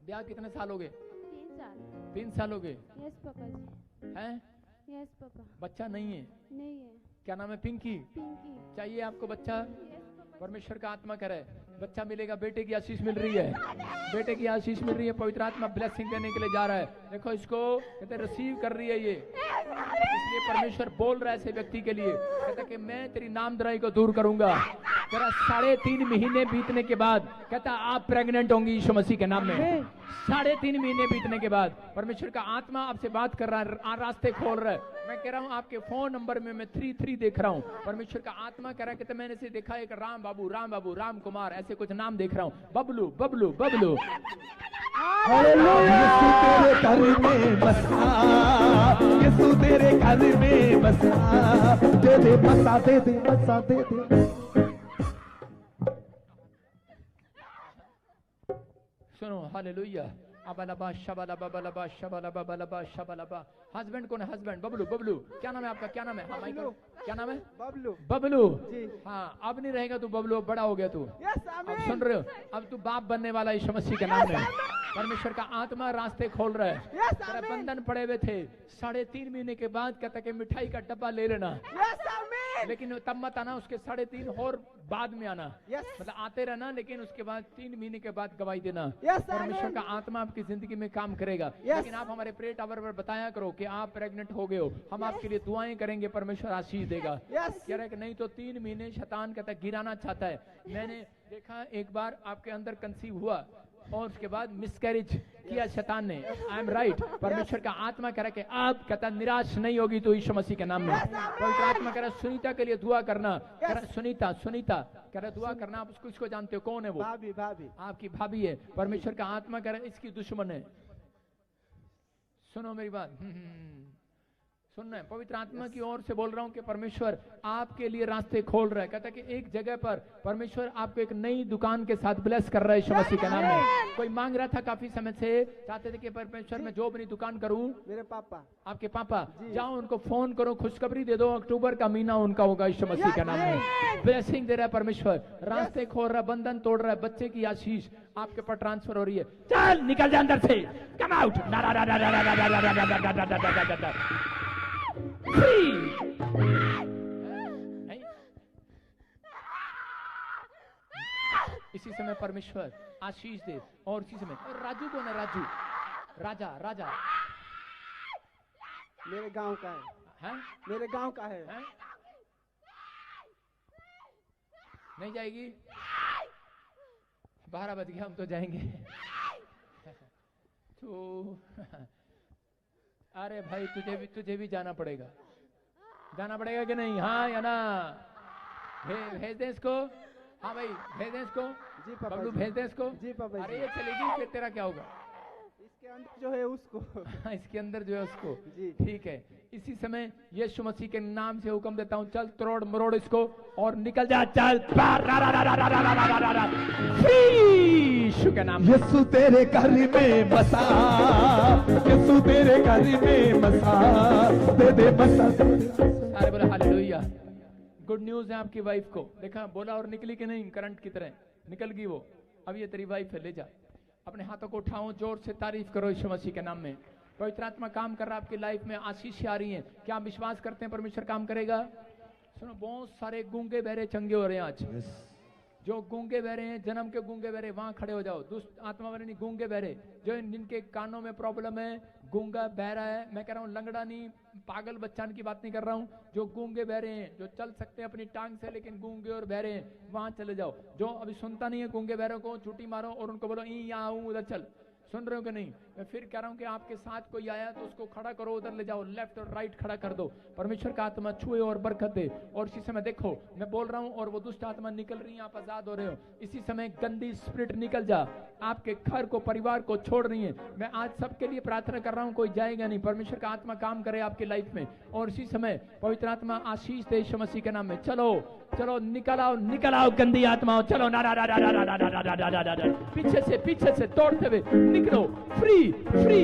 ब्याह कितने साल हो गए? 3 साल। 3 साल हो गए? यस पापा जी। हैं? Yes papa. बच्चा नहीं है? नहीं है। क्या नाम है? पिंकी। पिंकी। चाहिए आपको बच्चा? परमेश्वर का आत्मा करे, बच्चा मिलेगा, बेटे की आशीष मिल रही है, बेटे की आशीष मिल रही है, पवित्र आत्मा ब्लेसिंग देने के लिए जा रहा है। देखो इसको कहते रिसीव कर रही है ये, इसलिए परमेश्वर बोल रहा है ऐसे व्यक्ति के लिए, कहता कि मैं तेरी नामधराई को दूर करूंगा। तेरा 3.5 महीने बीतने के बाद कहता आप प्रेग्नेंट होंगी यीशु मसीह के नाम में। 3.5 महीने बीतने के बाद परमेश्वर का आत्मा आपसे बात कर रहा है, रास्ते खोल रहा है। मैं कह रहा हूं आपके फोन नंबर में मैं 33 देख रहा हूं, परमेश्वर का आत्मा कह रहा है कि मैंने इसे देखा एक राम बाबू, राम कुमार, ऐसे कुछ नाम देख रहा हूं, बबलू बबलू बबलू। यीशु तेरे घर में बसा, यीशु तेरे घर में बसा, दे दे बसा, दे दे बसा, दे दे। सुनो हालेलुया। अबलबा शबलबा बलबा शबलबा बलबा शबलबा। हस्बैंड कौन है? हस्बैंड बबलू। बबलू क्या नाम है आपका? क्या नाम है? हाँ माइक क्या नाम है? बबलू। बबलू हाँ, अब नहीं रहेगा तू बबलू, बड़ा हो गया तू। अब सुन रहे हो, अब तू बाप बनने वाला यीशु मसीह के नाम में। परमेश्वर का आत्मा रास्ते खोल रहा है। तेरे बंधन पड़े हुए थे, 3.5 महीने के बाद कहता कि मिठाई का डब्बा ले लेना, लेकिन तब मत आना, उसके 3.5 और बाद में आना, मतलब आते रहना, लेकिन उसके बाद 3 महीने के बाद गवाही देना। परमेश्वर का आत्मा आपकी जिंदगी में काम करेगा। लेकिन आप हमारे प्रे टावर पर बताया करो कि आप प्रेग्नेंट हो गए हो, हम आपके लिए दुआएं करेंगे, परमेश्वर आशीष देगा। कह रहा है कि नहीं तो 3 महीने शैतान कहता है गिराना चाहता है। मैंने देखा एक बार आपके अंदर कंसीव हुआ और उसके बाद मिसकैरेज किया शैतान ने। I am right. परमेश्वर का आत्मा कह रहा है कि आप कहता निराश नहीं होगी तो यीशु मसीह के नाम में। पवित्र आत्मा कह रहा है सुनीता के लिए दुआ करना। कह रहा सुनीता कह रहा दुआ करना। आप उसको इसको जानते हो कौन है वो? भाभी। आपकी भाभी है। परमेश्वर का आत्मा कह रहा है इसकी दुश्मन है। सुनो मेरी बात, सुनना है। पवित्र आत्मा की ओर से बोल रहा हूं कि परमेश्वर आपके लिए रास्ते खोल रहा है। कहता है कि एक जगह पर परमेश्वर आपको एक नई दुकान के साथ ब्लेस कर रहा है यीशु मसीह के नाम में। कोई मांग रहा था काफी समय से, चाहते थे कि परमेश्वर मैं जॉब नहीं दुकान करूं। मेरे पापा, आपके पापा, जाओ उनको फोन करो, खुशखबरी दे दो, अक्टूबर का महीना उनका होगा यीशु मसीह के नाम में। ब्लेसिंग दे रहा है परमेश्वर, रास्ते खोल रहा है, बंधन तोड़ रहा है, बच्चे की आशीष आपके पर ट्रांसफर हो रही है। चल निकल जा अंदर से, कम आउट। इसी समय परमेश्वर आशीष दे। और इसी समय राजू कौन है? राजू, राजा मेरे गांव का है। मेरे गांव का है। नहीं जाएगी? 12 बज गया, हम तो जाएंगे। तो अरे भाई तुझे भी जाना पड़ेगा कि नहीं? हाँ या ना? भेज दे इसको। हाँ भाई भेज दे इसको। जी पापा। बबलू भेज दे इसको। जी पापा। अरे ये चलेगी, फिर तेरा क्या होगा? इसके अंदर जो है उसको। इसके अंदर जो है उसको। जी ठीक है। इसी समय यीशु मसीह के नाम से हुक्म देता हूँ, चल तोड़ मरोड़ इसको और निकल जा। चल यीशु के नाम। यीशु तेरे घर में बसा, यीशु तेरे घर में बसा, दे दे बसा। सारे बोले हालेलुया। गुड न्यूज है आपकी वाइफ को। देखा बोला और निकली कि नहीं? करंट की तरह निकल गई वो। अब ये तेरी वाइफ है, ले जा। अपने हाथों को उठाओ, जोर से तारीफ करो यीशु मसीह के नाम में। पवित्र आत्मा काम कर रहा है आपकी लाइफ में, आशीष आ रही है। क्या आप विश्वास करते हैं परमेश्वर काम करेगा? सुनो, बहुत सारे गूंगे बहरे चंगे हो रहे हैं आज। जो गूंगे बहरे हैं, जन्म के गूंगे बहरे, वहां खड़े हो जाओ। दुष्ट आत्मा वाले नहीं, गूंगे बहरे, जो जिनके कानों में प्रॉब्लम है, गूंगा बहरा है। मैं कह रहा हूँ लंगड़ा नहीं, पागल बच्चान की बात नहीं कर रहा हूँ। जो गूंगे बहरे हैं, जो चल सकते हैं अपनी टांग से लेकिन गूंगे और बहरे हैं, वहां चले जाओ। जो अभी सुनता नहीं है, गूंगे बहरों को छुट्टी मारो और उनको बोलो यहाँ आऊँ, उधर चल। सुन रहे हो कि नहीं? मैं फिर कह रहा हूं कि आपके साथ कोई आया तो उसको खड़ा करो, उधर ले जाओ, लेफ्ट और राइट खड़ा कर दो। परमेश्वर का आत्मा छुए और बरकत दे। और इसी समय देखो मैं बोल रहा हूं और वो दुष्ट आत्मा निकल रही है, आप आजाद हो रहे हो। इसी समय गंदी स्पिरिट निकल जा, आपके घर को, परिवार को छोड़ रही है। मैं आज सबके लिए प्रार्थना कर रहा हूं, कोई जाएगा नहीं। परमेश्वर का आत्मा काम करे आपकी लाइफ में। और इसी समय पवित्र आत्मा आशीष दे यीशु मसीह के नाम में। चलो चलो निकल आओ गंदी आत्माओं, चलो ना पीछे से तोड़ते हुए निकलो। Free free.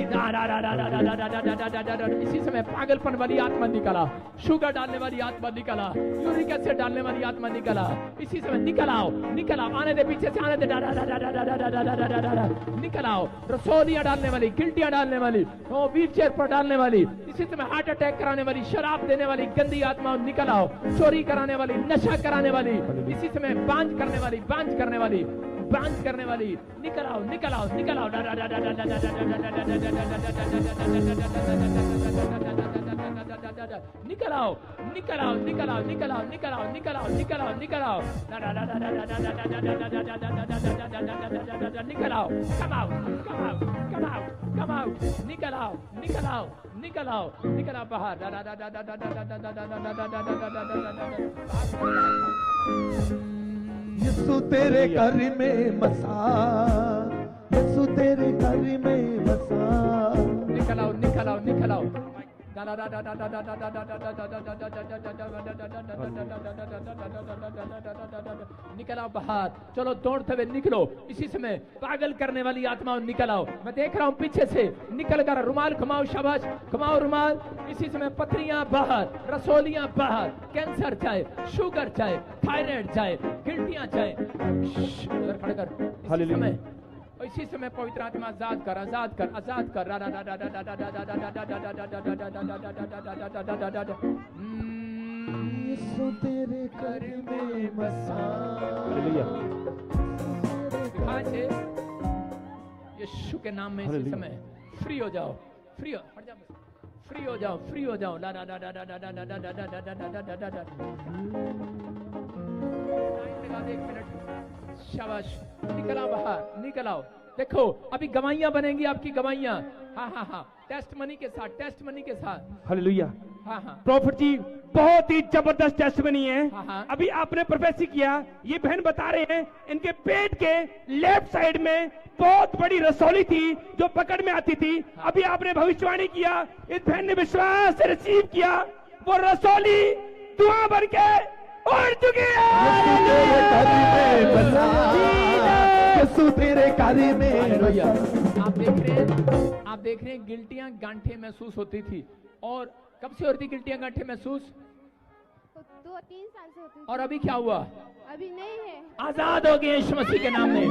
इसी समय पागलपन वाली आत्मा निकला, शुगर डालने वाली आत्मा निकला, यूरिक एसिड डालने वाली आत्मा निकला। इसी समय निकल आओ, निकल आओ, आने दे, पीछे से आने दे, निकल आओ। रसोलियां डालने वाली, गिल्टियां डालने वाली, व्हील चेयर पर डालने वाली, इसी समय हार्ट अटैक कराने वाली, शराब देने वाली गंदी आत्मा निकल आओ। चोरी कराने वाली, नशा कराने वाली, इसी समय बांझ करने वाली, बांझ करने वाली, बांझ करने वाली, निकल आओ, निकल आओ, निकल आओ। निकल आओ, निकल आओ, निकल आओ, निकल आओ, निकल आओ, निकल आओ, निकल आओ, निकल आओ, निकल आओ, कम आओ, कम आओ, कम आओ, कम आओ, निकल आओ, निकल आओ, निकल आओ, निकल आओ बाहर। यीशु तेरे घर में बसा, यीशु तेरे घर में बसा। निकल आओ, निकल आओ, निकल आओ। निकल आओ बाहर, चलो दौड़ते हुए निकलो। इसी समय पागल करने वाली आत्माओं निकल आओ। मैं देख रहा हूँ पीछे से निकल कर, रुमाल घुमाओ, शाबाश, घुमाओ रुमाल। इसी समय पथरियां बाहर, रसोलियां बाहर, कैंसर जाए, शुगर जाए, थायराइड जाए, गिल्टियां जाए। खड़े कर। इसी समय, इसी समय पवित्र आत्मा आजाद कर, आजाद कर, आजाद कर। यीशु तेरे घर में बसा। यीशु के नाम में इसी समय फ्री हो जाओ, फ्री हो, हट जाओ, फ्री हो जाओ, फ्री हो जाओ। एक मिनट, शाबाश, निकल आओ बाहर, निकल आओ। देखो अभी गवाहियां बनेंगी आपकी, गवाहियां। हाँ हाँ हाँ, टेस्ट मनी के साथ, टेस्ट मनी के साथ। हालेलुया। हाँ हाँ, प्रॉफिट जी बहुत ही जबरदस्त टेस्ट बनी है। हाँ हाँ। अभी आपने प्रोफेसी किया, ये बहन बता रहे हैं इनके पेट के लेफ्ट साइड में बहुत बड़ी रसौली थी जो पकड़ में आती थी। अभी आपने भविष्यवाणी किया, इस बहन ने विश्वास से रिसीव किया, वो रसौली धुआं भर के उड़ चुकी है। यीशु तेरे घर में बसा। आप देख रहे हैं, आप देख रहे हैं गिल्टियां गांठे महसूस होती थी। और कब से होती गिल्टियां गांठे महसूस? 2-3 साल से होती थी। और अभी क्या हुआ? अभी नहीं है, आजाद हो गए यीशु मसीह के नाम में।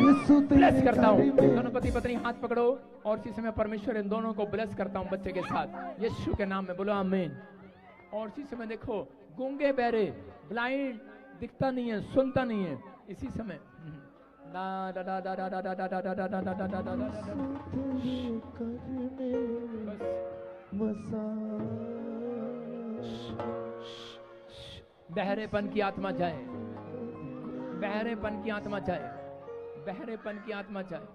ब्लेस करता हूँ, दोनों पति पत्नी हाथ पकड़ो और इसी समय परमेश्वर इन दोनों को ब्लेस करता हूँ बच्चे के साथ, यीशु के नाम में बोलो आमीन। और इसी समय देखो गूंगे बहरे, ब्लाइंड, दिखता नहीं है, सुनता नहीं है, इसी समय बहरेपन की आत्मा जाए, बहरेपन की आत्मा जाए, बहरेपन की आत्मा जाए,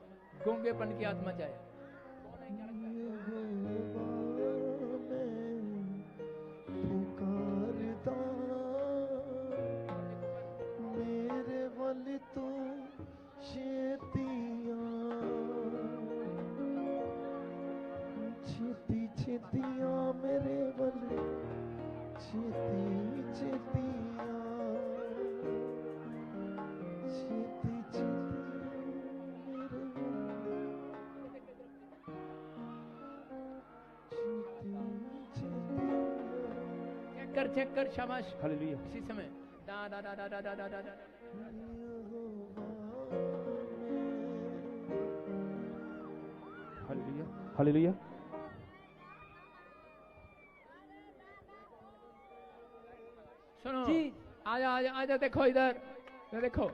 गूंगेपन की आत्मा जाए। मेरे वाली तू छेती छेतियां मेरे वाले, छेती छेतियां, छेती चेक कर, शाबाश। हालेलुया। इसी समय दा दा दा दा दा दा दा दा। Hallelujah, hallelujah. सुनो जी, आजा आजा आजा, देखो इधर, देखो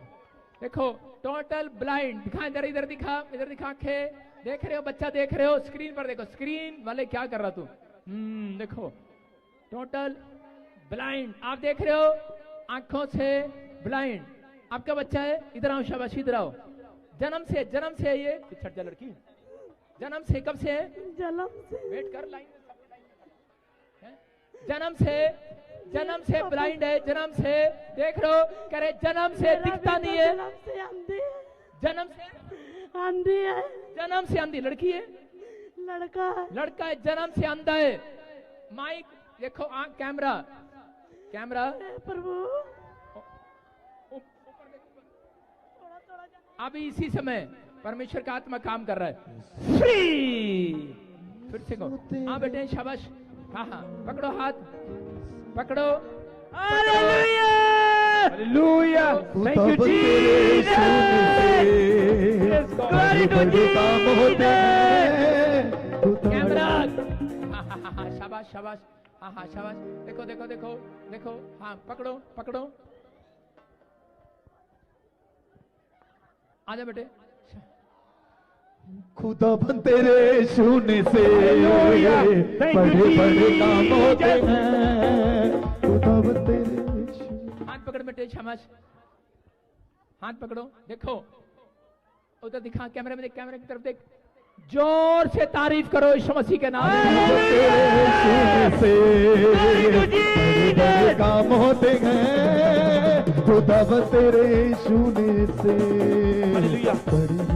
देखो, टोटल ब्लाइंड दिखा, इधर इधर दिखा, इधर दिखा आंखें, देख रहे हो बच्चा, देख रहे हो, स्क्रीन पर देखो, स्क्रीन वाले क्या कर रहा तू? देखो टोटल ब्लाइंड, आप देख रहे हो आंखों से ब्लाइंड, आपका बच्चा है। इधर आओ, शाबाश, इधर आओ। जन्म से है ये, पिछड़ जा लड़की, जन्म से, कब से है? जन्म से। वेट कर, लाइन में जन्म से ब्लाइंड है, जन्म से, देख रहे हो, कह रहे जन्म से दिखता नहीं है, जन्म से अंधी है, जन्म से अंधी है, जन्म से अंधी, लड़की है, लड़का है, लड़का है, जन्म से अंधा है। माइक देखो, आंख, कैमरा, कैमरा, प्रभु अभी इसी समय परमेश्वर का आत्मा काम कर रहा है। फ्री, फिर से कहो, हाँ बेटे शाबाश, हाँ हाँ, पकड़ो हाथ, पकड़ो। Hallelujah, hallelujah, thank you Jesus, glory to Jesus. Camera, हाँ शाबाश शाबाश, हाँ हाँ शाबाश, देखो देखो देखो देखो, हाँ पकड़ो पकड़ो, आजा बेटे। खुदाबंद तेरे छूने से बड़े बड़े काम होते हैं। खुदाबंद तेरे, हाथ पकड़ बेटे शाबाश, हाथ पकड़ो, देखो उधर दिखा, कैमरे में देख, कैमरे की तरफ देख, जोर से तारीफ करो यीशु मसीह के नाम से बड़े बड़े काम होते हैं। खुदाबंद तेरे छूने से। Hallelujah,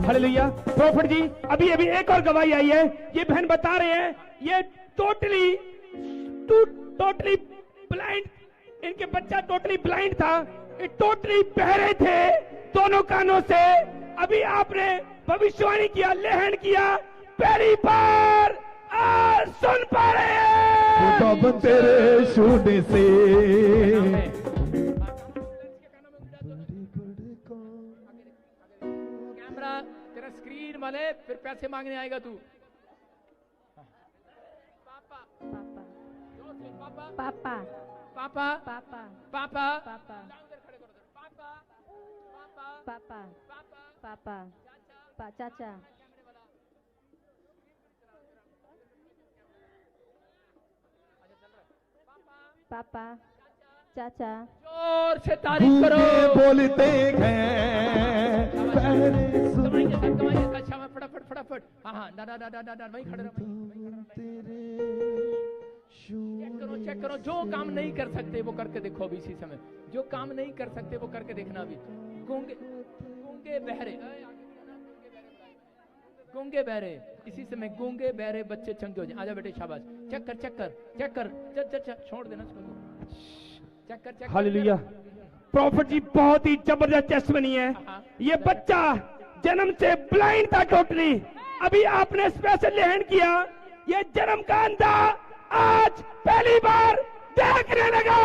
hallelujah. प्रॉफिट जी, अभी अभी एक और गवाही आई है। ये बहन बता रहे हैं ये टोटली ब्लाइंड, इनके बच्चा टोटली ब्लाइंड था, ये टोटली बहरे थे दोनों कानों से। अभी आपने भविष्यवाणी किया, लेहन किया, पहली बार आज सुन पा रहे हैं। खुदाबंद तेरे छूने से। कैमरा तेरा स्क्रीन वाले, फिर पैसे मांगने आएगा तू। पापा पापा पापा पापा पापा पापा पापा पापा पापा चाचा पापा चाचा। जोर से तारीफ करो। बोलते हैं फटाफट फटाफट, हाँ हाँ, ना वहीं खड़े रहो। चेक करो, जो काम नहीं कर सकते वो करके देखो। अभी इसी समय जो काम नहीं कर सकते वो करके देखना। अभी गूंगे बहरे, गूंगे बहरे, इसी समय गूंगे बहरे बच्चे चंगे हो जाए। आजा बेटे शाबाश, चेक कर चेक कर चेक कर, चल छोड़ देना इसको, चेक कर चेक। हालेलुया। प्रॉफिट जी, बहुत ही जबरदस्त टेस्टमनी है। ये बच्चा जन्म से ब्लाइंड था टोटली, अभी आपने स्पेशल लेहन किया, ये जन्म का अंधा आज पहली बार देखने लगा।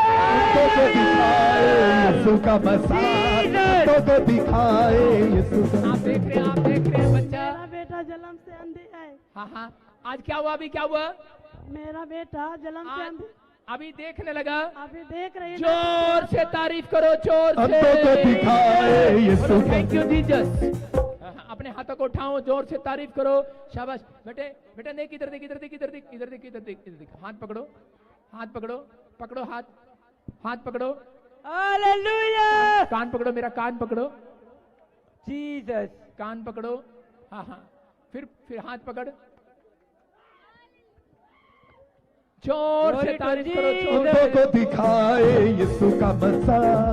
यीशु का मसाल तो दिखाए यीशु का। आप देख रहे हैं बच्चा, मेरा बेटा जन्म से अंधे है। हाँ हाँ, आज क्या हुआ? अभी क्या हुआ? मेरा बेटा जन्म से अंधे, अभी देखने लगा। अभी देख रहे हैं। जोर से तारीफ करो, जोर से। तो दिखाए यीशु। Thank you Jesus. अपने हाथों को उठाओ, जोर से तारीफ करो। शाबाश बेटे, बेटा देख, इधर देख, इधर देख, इधर देख, इधर देख, इधर देख, इधर देख। हाथ पकड़ो, हाथ पकड़ो, पकड़ो हाथ, हाथ पकड़ो। हालेलुया। कान पकड़ो, मेरा कान पकड़ो। जीसस, कान पकड़ो। हाँ हाँ, फिर हाथ पकड़, जोर से तारीफ करो। को दिखाए यीशु का मसाल।